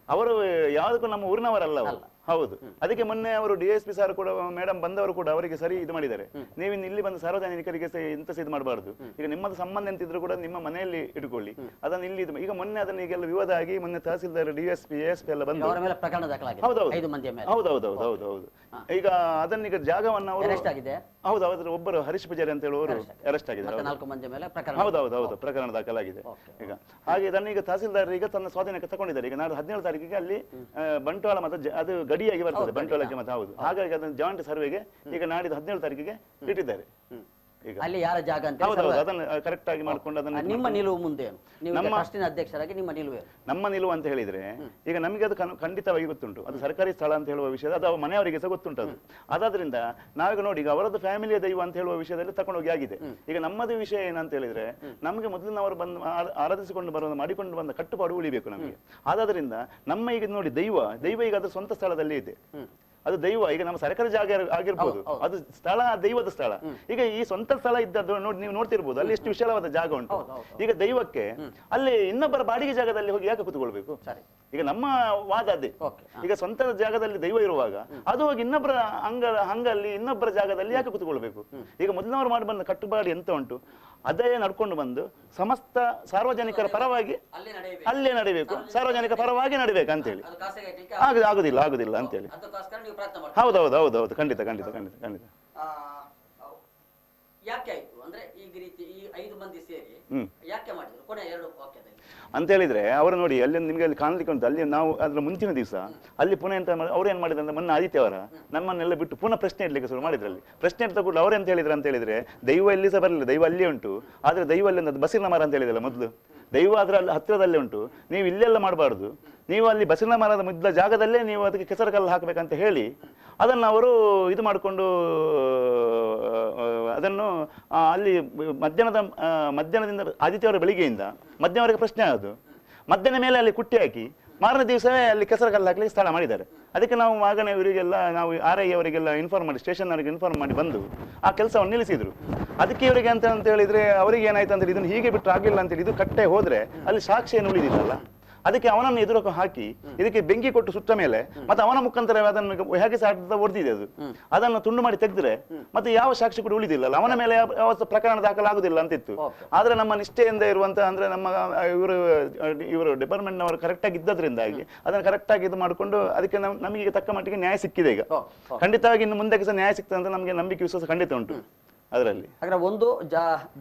[SPEAKER 2] ಯಾವುದಕ್ಕೂ ನಮ್ಮ ಊರಿನವರಲ್ಲ ಅವರು. ಹೌದು, ಅದಕ್ಕೆ ಮೊನ್ನೆ ಅವರು DSP ಸರ್ ಕೂಡ ಮೇಡಮ್ ಬಂದವರು ಕೂಡ ಅವರಿಗೆ ಸರಿ ಇದು ಮಾಡಿದ್ದಾರೆ. ನೀವಿನ್ನು ಇಲ್ಲಿ ಬಂದು ಸಾರ್ವಜನಿಕರಿಗೆ ಎಂತ ಇದು ಮಾಡಬಾರ್ದು, ಈಗ ನಿಮ್ಮದು ಸಂಬಂಧ ಎಂತಿದ್ರು ಕೂಡ ನಿಮ್ಮ ಮನೆಯಲ್ಲಿ ಇಟ್ಕೊಳ್ಳಿ, ಅದನ್ನು ಇಲ್ಲಿ ಈಗ ಮೊನ್ನೆ ಅದನ್ನ ಈಗೆಲ್ಲ ವಿವಾದ ಆಗಿ ಮೊನ್ನೆ ತಹಸೀಲ್ದಾರ್ DSP ASP ಎಲ್ಲ ಬಂದು ಹೌದೌದು ಈಗ ಅದನ್ನೀಗ ಜಾಗವನ್ನು ಅವರು ಹೌದು ಅದ್ರ ಒಬ್ಬರು ಹರೀಶ್ ಪೂಜಾರಿ ಅಂತ ಹೇಳುವವರು ಅರೆಸ್ಟ್ ಆಗಿದ್ದಾರೆ. ಹೌದೌದು ಪ್ರಕರಣ ದಾಖಲಾಗಿದೆ. ಈಗ ಹಾಗೆ ಇದನ್ನೀಗ ತಹಸೀಲ್ದಾರ್ ಈಗ ತನ್ನ ಸ್ವಾಧೀನಕ್ಕೆ ತಗೊಂಡಿದ್ದಾರೆ. ಈಗ ನಾಳೆ 17 ತಾರೀಕಿಗೆ ಅಲ್ಲಿ ಬಂಟ್ವಾಳ ಮತ್ತೆ ಅದು ಗಡಿಯಾಗಿ ಬರ್ತದೆ ಬಂಟ್ವಾಳಕ್ಕೆ ಮತ್ತೆ. ಹೌದು, ಹಾಗಾಗಿ ಅದನ್ನು ಜಾಯಿಂಟ್ ಸರ್ವೆಗೆ ಈಗ ನಾಡಿದ್ದು 17 ತಾರೀಕಿಗೆ ಇಟ್ಟಿದ್ದಾರೆ. ಈಗ
[SPEAKER 1] ಅಲ್ಲಿ ಯಾರ ಜಾಗ ಅಂತ
[SPEAKER 2] ಅದನ್ನು ಕರೆಕ್ಟ್ ಆಗಿ ಮಾಡ್ಕೊಂಡು ಅದನ್ನು
[SPEAKER 1] ನಿಮ್ಮ ನಿಲುವು ಮುಂದೆ ನಮ್ಮ ಟ್ರಸ್ಟಿನ ಅಧ್ಯಕ್ಷರಾಗಿ ನಿಮ್ಮ ನಿಲುವು
[SPEAKER 2] ನಮ್ಮ ನಿಲುವು ಅಂತ ಹೇಳಿದ್ರೆ ಈಗ ನಮಗೆ ಅದು ಖಂಡಿತವಾಗಿ ಗೊತ್ತುಂಟು, ಅದು ಸರ್ಕಾರಿ ಸ್ಥಳ ಅಂತ ಹೇಳುವ ವಿಷಯ ಅದು ಮನೆಯವರಿಗೆ ಸಹ ಗೊತ್ತುಂಟು ಅದು. ಅದಾದ್ರಿಂದ ನಾವೀಗ ನೋಡಿ ಈಗ ಅವರದ್ದು ಫ್ಯಾಮಿಲಿಯ ದೈವ ಅಂತ ಹೇಳುವ ವಿಷಯದಲ್ಲಿ ತಗೊಂಡೋಗಿ ಆಗಿದೆ. ಈಗ ನಮ್ಮದು ವಿಷಯ ಏನಂತ ಹೇಳಿದ್ರೆ ನಮಗೆ ಮೊದಲಿನವರು ಬಂದು ಆರಾಧಿಸಿಕೊಂಡು ಬರುವ ಮಾಡಿಕೊಂಡು ಬಂದ ಕಟ್ಟುಪಾಡು ಉಳಿಬೇಕು ನಮಗೆ. ಆದ್ರಿಂದ ನಮ್ಮ ಈಗ ನೋಡಿ ದೈವ ಈಗ ಅದರ ಸ್ವಂತ ಸ್ಥಳದಲ್ಲಿ ಇದೆ, ಅದು ದೈವ. ಈಗ ನಮ್ಮ ಸರ್ಕಾರಿ ಜಾಗ ಆಗಿರ್ಬೋದು, ಅದು ಸ್ಥಳ ದೈವದ ಸ್ಥಳ. ಈಗ ಈ ಸ್ವಂತ ಸ್ಥಳ ಇದ್ದದ್ದು ನೋಡಿ ನೀವು ನೋಡ್ತಿರ್ಬೋದು, ಅಲ್ಲಿ ಎಷ್ಟು ವಿಶಾಲವಾದ ಜಾಗ ಉಂಟು. ಈಗ ದೈವಕ್ಕೆ ಅಲ್ಲಿ ಇನ್ನೊಬ್ಬರ ಬಾಡಿಗೆ ಜಾಗದಲ್ಲಿ ಹೋಗಿ ಯಾಕೆ ಕೂತ್ಕೊಳ್ಬೇಕು? ಈಗ ನಮ್ಮ ವಾದ ಅದೇ. ಈಗ ಸ್ವಂತ ಜಾಗದಲ್ಲಿ ದೈವ ಇರುವಾಗ ಅದು ಹೋಗಿ ಇನ್ನೊಬ್ಬರ ಹಂಗಲ್ಲಿ ಇನ್ನೊಬ್ಬರ ಜಾಗದಲ್ಲಿ ಯಾಕೆ ಕೂತ್ಕೊಳ್ಬೇಕು? ಈಗ ಮೊದಲಿನವರು ಮಾಡಿ ಬಂದ ಕಟ್ಟುಪಾಡು ಎಂತ ಉಂಟು ಅದೇ ನಡ್ಕೊಂಡು ಬಂದು ಸಮಸ್ತ ಸಾರ್ವಜನಿಕರ ಪರವಾಗಿ ಅಲ್ಲೇ ನಡಿಬೇಕು, ಸಾರ್ವಜನಿಕ ಪರವಾಗಿ ನಡಿಬೇಕು ಅಂತೇಳಿ. ಆಗುದಿಲ್ಲ ಅಂತೇಳಿ. ಹೌದೌದು ಖಂಡಿತ.
[SPEAKER 1] ಯಾಕೆ ಆಯ್ತು ಅಂದ್ರೆ ಈಗ ರೀತಿ ಈ 5 ಮಂದಿ ಸೇರಿ ಯಾಕೆ ಮಾಡಿದ್ರು ಕೊನೆ 2 ವಾಕ್ಯದಲ್ಲಿ
[SPEAKER 2] ಅಂತ ಹೇಳಿದ್ರೆ ಅವರು ನೋಡಿ ಅಲ್ಲಿ ನಿಮ್ಗೆ ಅಲ್ಲಿ ಕಾಣ್ಲಿಕ್ಕೆ ಉಂಟು. ಅಲ್ಲಿ ನಾವು ಅದ್ರ ಮುಂಚಿನ ದಿವಸ ಅಲ್ಲಿ ಪುನಃ ಎಂತ ಅವ್ರು ಏನ್ ಮಾಡಿದ್ರೆ ಅಂದ್ರೆ ಮೊನ್ನೆ ಆದಿತ್ಯವಾರ ನಮ್ಮನ್ನೆಲ್ಲ ಬಿಟ್ಟು ಪುನಃ ಪ್ರಶ್ನೆ ಇಡ್ಲಿಕ್ಕೆ ಶುರು ಮಾಡಿದ್ರಲ್ಲಿ. ಪ್ರಶ್ನೆ ಇಡ್ತಾ ಕೂಡ ಅವ್ರು ಎಂತ ಹೇಳಿದ್ರು ಅಂತ ಹೇಳಿದ್ರೆ ದೈವ ಎಲ್ಲಿ ಸಹ ಬರಲಿಲ್ಲ, ದೈವ ಅಲ್ಲೇ ಉಂಟು. ಆದ್ರೆ ದೈವ ಅಲ್ಲಿ ಒಂದು ಬಸಿರ್ನ ಮರ ಅಂತ ಹೇಳಿದಲ್ಲ ಮೊದಲು, ದೈವ ಅದ್ರ ಅಲ್ಲಿ ಹತ್ತಿರದಲ್ಲೇ ಉಂಟು, ನೀವು ಇಲ್ಲೆಲ್ಲ ಮಾಡಬಾರ್ದು, ನೀವು ಅಲ್ಲಿ ಬಸಿರ್ನ ಮರದ ಮುದ್ದ ಜಾಗದಲ್ಲೇ ನೀವು ಅದಕ್ಕೆ ಕೆಸರು ಕಲ್ಲು ಹಾಕಬೇಕಂತ ಹೇಳಿ ಅದನ್ನು ಅವರು ಇದು ಮಾಡಿಕೊಂಡು ಅದನ್ನು ಅಲ್ಲಿ ಮಧ್ಯಾಹ್ನದಿಂದ ಆದಿತ್ಯವಾರ ಬೆಳಿಗ್ಗೆಯಿಂದ ಮಧ್ಯಾಹ್ನವರೆಗೆ ಪ್ರಶ್ನೆ ಆಗೋದು. ಮಧ್ಯಾಹ್ನ ಮೇಲೆ ಅಲ್ಲಿ ಕುಟ್ಟಿ ಹಾಕಿ ಮಾರನೇ ದಿವಸವೇ ಅಲ್ಲಿ ಕೆಸರು ಕಲ್ಲು ಹಾಕಲಿಕ್ಕೆ ಸ್ಥಳ ಮಾಡಿದ್ದಾರೆ. ಅದಕ್ಕೆ ನಾವು ಆಗನೇ ಇವರಿಗೆಲ್ಲ ನಾವು RI ಅವರಿಗೆಲ್ಲ ಇನ್ಫಾರ್ಮ್ ಮಾಡಿ, ಸ್ಟೇಷನ್ ಅವರಿಗೆ ಇನ್ಫಾರ್ಮ್ ಮಾಡಿ ಬಂದು ಆ ಕೆಲಸವನ್ನು ನಿಲ್ಲಿಸಿದ್ರು. ಅದಕ್ಕೆ ಇವರಿಗೆ ಅಂತ ಹೇಳಿದ್ರೆ ಅವರಿಗೆ ಏನಾಯ್ತು ಅಂದ್ರೆ ಇದನ್ನು ಹೀಗೆ ಬಿಟ್ಟರೆ ಆಗಲಿಲ್ಲ ಅಂತೇಳಿ ಇದು ಕಟ್ಟೆ ಹೋದ್ರೆ ಅಲ್ಲಿ ಸಾಕ್ಷಿ ಏನು ಉಳಿದಿಲ್ಲಲ್ಲ, ಅದಕ್ಕೆ ಅವನನ್ನು ಎದುರು ಹಾಕಿ ಇದಕ್ಕೆ ಬೆಂಕಿ ಕೊಟ್ಟು ಸುಟ್ಟ ಮೇಲೆ ಮತ್ತೆ ಅವನ ಮುಖಾಂತರ ಅದನ್ನು ಹೇಗೆ ಸಾಧ್ಯ ಹೊಡೆದಿದೆ ಅದು, ಅದನ್ನು ತುಂಡು ಮಾಡಿ ತೆಗೆದ್ರೆ ಮತ್ತೆ ಯಾವ ಸಾಕ್ಷಿ ಕೂಡ ಉಳಿದಿಲ್ಲ, ಅವನ ಮೇಲೆ ಯಾವ ಪ್ರಕರಣ ದಾಖಲಾಗುದಿಲ್ಲ ಅಂತಿತ್ತು. ಆದ್ರೆ ನಮ್ಮ ನಿಷ್ಠೆಯಿಂದ ಇರುವಂತ ಅಂದ್ರೆ ನಮ್ಮ ಇವರು ಡಿಪಾರ್ಟ್ಮೆಂಟ್ ನವರು ಕರೆಕ್ಟ್ ಆಗಿ ಇದ್ದದ್ರಿಂದಾಗಿ ಅದನ್ನು ಕರೆಕ್ಟ್ ಆಗಿ ಇದು ಮಾಡಿಕೊಂಡು ಅದಕ್ಕೆ ನಮಗೆ ತಕ್ಕ ಮಟ್ಟಿಗೆ ನ್ಯಾಯ ಸಿಕ್ಕಿದೆ. ಈಗ ಖಂಡಿತವಾಗಿ ಇನ್ನು ಮುಂದಕ್ಕೆ ಸಹ ನ್ಯಾಯ ಸಿಗ್ತದೆ ಅಂತ ನಮಗೆ ನಂಬಿಕೆ ವಿಶ್ವಾಸ ಖಂಡಿತ ಉಂಟು. ಅದರಲ್ಲಿ.
[SPEAKER 1] ಹಾಗಾದ್ರೆ ಒಂದು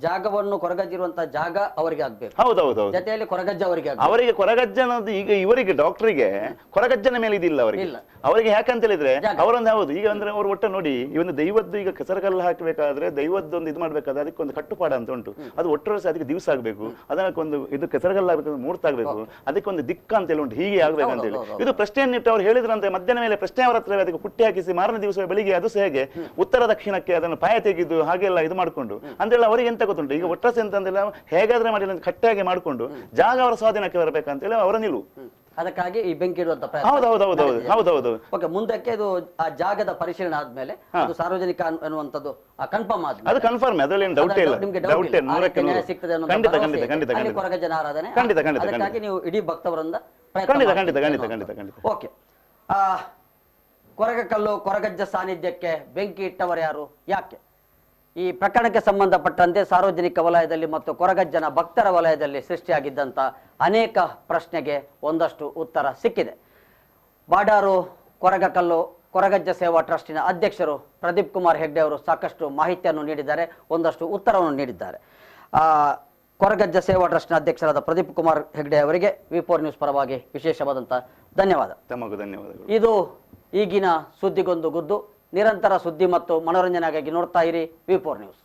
[SPEAKER 1] ಜಾಗವನ್ನು ಕೊರಗಜ್ಜಿರುವಂತಹ ಜಾಗ ಅವರಿಗೆ ಆಗ್ಬೇಕು,
[SPEAKER 2] ಹೌದೌದು,
[SPEAKER 1] ಜೊತೆಯಲ್ಲಿ ಕೊರಗಜ್ಜ ಅವರಿಗೆ
[SPEAKER 2] ಅವರಿಗೆ ಕೊರಗಜ್ಜನದ್ದು ಈಗ ಇವರಿಗೆ ಡಾಕ್ಟರ್ಗೆ ಕೊರಗಜ್ಜನ ಮೇಲೆ ಇದಿಲ್ಲ ಅವರಿಗೆ. ಅವರಿಗೆ ಯಾಕಂತ ಹೇಳಿದ್ರೆ ಅವರೊಂದು ಹೌದು ಈಗ ಅಂದ್ರೆ ಅವ್ರು ಒಟ್ಟು ನೋಡಿ ಈ ಒಂದು ದೈವದ್ದು ಈಗ ಕೆಸರಗಲ್ಲು ಹಾಕಬೇಕಾದ್ರೆ ದೈವದ್ದು ಒಂದು ಇದು ಮಾಡ್ಬೇಕಾದ್ರೆ ಅದಕ್ಕೊಂದು ಕಟ್ಟುಪಾಡ ಅಂತ ಉಂಟು. ಅದು ಒಟ್ಟರೆ ಅದಕ್ಕೆ ದಿವಸ ಆಗ್ಬೇಕು, ಅದಕ್ಕೊಂದು ಇದು ಕೆಸರಗಲ್ಲ ಆಗ್ಬೇಕು, ಮುಹೂರ್ತ ಆಗ್ಬೇಕು, ಅದಕ್ಕೊಂದು ದಿಕ್ಕ ಅಂತ ಹೇಳಿ ಉಂಟು, ಹೀಗೆ ಆಗ್ಬೇಕಂತ ಹೇಳಿ. ಇದು ಪ್ರಶ್ನೆಯನ್ನಿಟ್ಟು ಅವ್ರು ಹೇಳಿದ್ರಂತೆ ಮಧ್ಯಾಹ್ನ ಮೇಲೆ ಪ್ರಶ್ನೆ ಅವರ ಹತ್ರ ಅದಕ್ಕೆ ಪುಟ್ಟಿ ಹಾಕಿಸಿ ಮಾರನೇ ದಿವಸ ಬೆಳಿಗ್ಗೆ ಅದು ಸಹ ಹೇಗೆ ಉತ್ತರ ದಕ್ಷಿಣಕ್ಕೆ ಅದನ್ನು ಪಾಯ ತೆಗೆದು ಹಾಗೆಲ್ಲ ಇದು ಮಾಡ್ಕೊಂಡು ಅಂತೆಲ್ಲ ಅವರಿಗೆ ಎಂತ ಗೊತ್ತುಂಟು. ಈಗ ಒಟ್ರಸೆ ಅಂತಂದೆಲ್ಲ ಹೇಗಾದ್ರೆ ಮಾಡಿ ಕಟ್ಟಾಗಿ ಮಾಡ್ಕೊಂಡು ಜಾಗ ಅವರ ಸ್ವಾಧೀನಕ್ಕೆ ಬರಬೇಕಂತೇಳಿ ಅವರ ನಿಲುವು.
[SPEAKER 1] ಅದಕ್ಕಾಗಿ ಈ ಬೆಂಕಿ ಇಡುವಂತ
[SPEAKER 2] ಹೌದೌದು.
[SPEAKER 1] ಓಕೆ, ಮುಂದಕ್ಕೆ ಇದು ಆ ಜಾಗದ ಪರಿಶೀಲನೆ ಆದ್ಮೇಲೆ ಅದು ಸಾರ್ವಜನಿಕ ಅನ್ನುವಂಥದ್ದು ಕನ್ಫರ್ಮ್ ಆದ್ಮೇಲೆ
[SPEAKER 2] ಅದು ಕನ್ಫರ್ಮ್, ಅದರಲ್ಲಿ ಏನು ಡೌಟ್ ಇಲ್ಲ, ಡೌಟ್ ಇಲ್ಲ,
[SPEAKER 1] ಸಿಗ್ತದೆ
[SPEAKER 2] ಖಂಡಿತ
[SPEAKER 1] ಕೊರಗಜ್ಜನ ಆರಾಧನೆ.
[SPEAKER 2] ಖಂಡಿತ
[SPEAKER 1] ಅದಕ್ಕಾಗಿ ನೀವು ಇಡೀ ಭಕ್ತವರಿಂದ
[SPEAKER 2] ಖಂಡಿತ.
[SPEAKER 1] ಓಕೆ, ಕೊರಗಕಲ್ಲು ಕೊರಗಜ್ಜ ಸಾನ್ನಿಧ್ಯಕ್ಕೆ ಬೆಂಕಿ ಇಟ್ಟವರು ಯಾರು, ಯಾಕೆ? ಈ ಪ್ರಕರಣಕ್ಕೆ ಸಂಬಂಧಪಟ್ಟಂತೆ ಸಾರ್ವಜನಿಕ ವಲಯದಲ್ಲಿ ಮತ್ತು ಕೊರಗಜ್ಜನ ಭಕ್ತರ ವಲಯದಲ್ಲಿ ಸೃಷ್ಟಿಯಾಗಿದ್ದಂಥ ಅನೇಕ ಪ್ರಶ್ನೆಗೆ ಒಂದಷ್ಟು ಉತ್ತರ ಸಿಕ್ಕಿದೆ. ಬಾಡಾರು ಕೊರಗಕಲ್ಲು ಕೊರಗಜ್ಜ ಸೇವಾ ಟ್ರಸ್ಟಿನ ಅಧ್ಯಕ್ಷರು ಪ್ರದೀಪ್ ಕುಮಾರ್ ಹೆಗ್ಡೆ ಅವರು ಸಾಕಷ್ಟು ಮಾಹಿತಿಯನ್ನು ನೀಡಿದ್ದಾರೆ, ಒಂದಷ್ಟು ಉತ್ತರವನ್ನು ನೀಡಿದ್ದಾರೆ. ಕೊರಗಜ್ಜ ಸೇವಾ ಟ್ರಸ್ಟ್ನ ಅಧ್ಯಕ್ಷರಾದ ಪ್ರದೀಪ್ ಕುಮಾರ್ ಹೆಗ್ಡೆ ಅವರಿಗೆ ವಿ4 ನ್ಯೂಸ್ ಪರವಾಗಿ ವಿಶೇಷವಾದಂಥ ಧನ್ಯವಾದ.
[SPEAKER 2] ತಮಗೂ ಧನ್ಯವಾದಗಳು.
[SPEAKER 1] ಇದು ಈಗಿನ ಸುದ್ದಿಗೊಂದು ಗುದ್ದು. ನಿರಂತರ ಸುದ್ದಿ ಮತ್ತು ಮನೋರಂಜನೆಗಾಗಿ ನೋಡ್ತಾ ಇರಿ ವಿ4 ನ್ಯೂಸ್.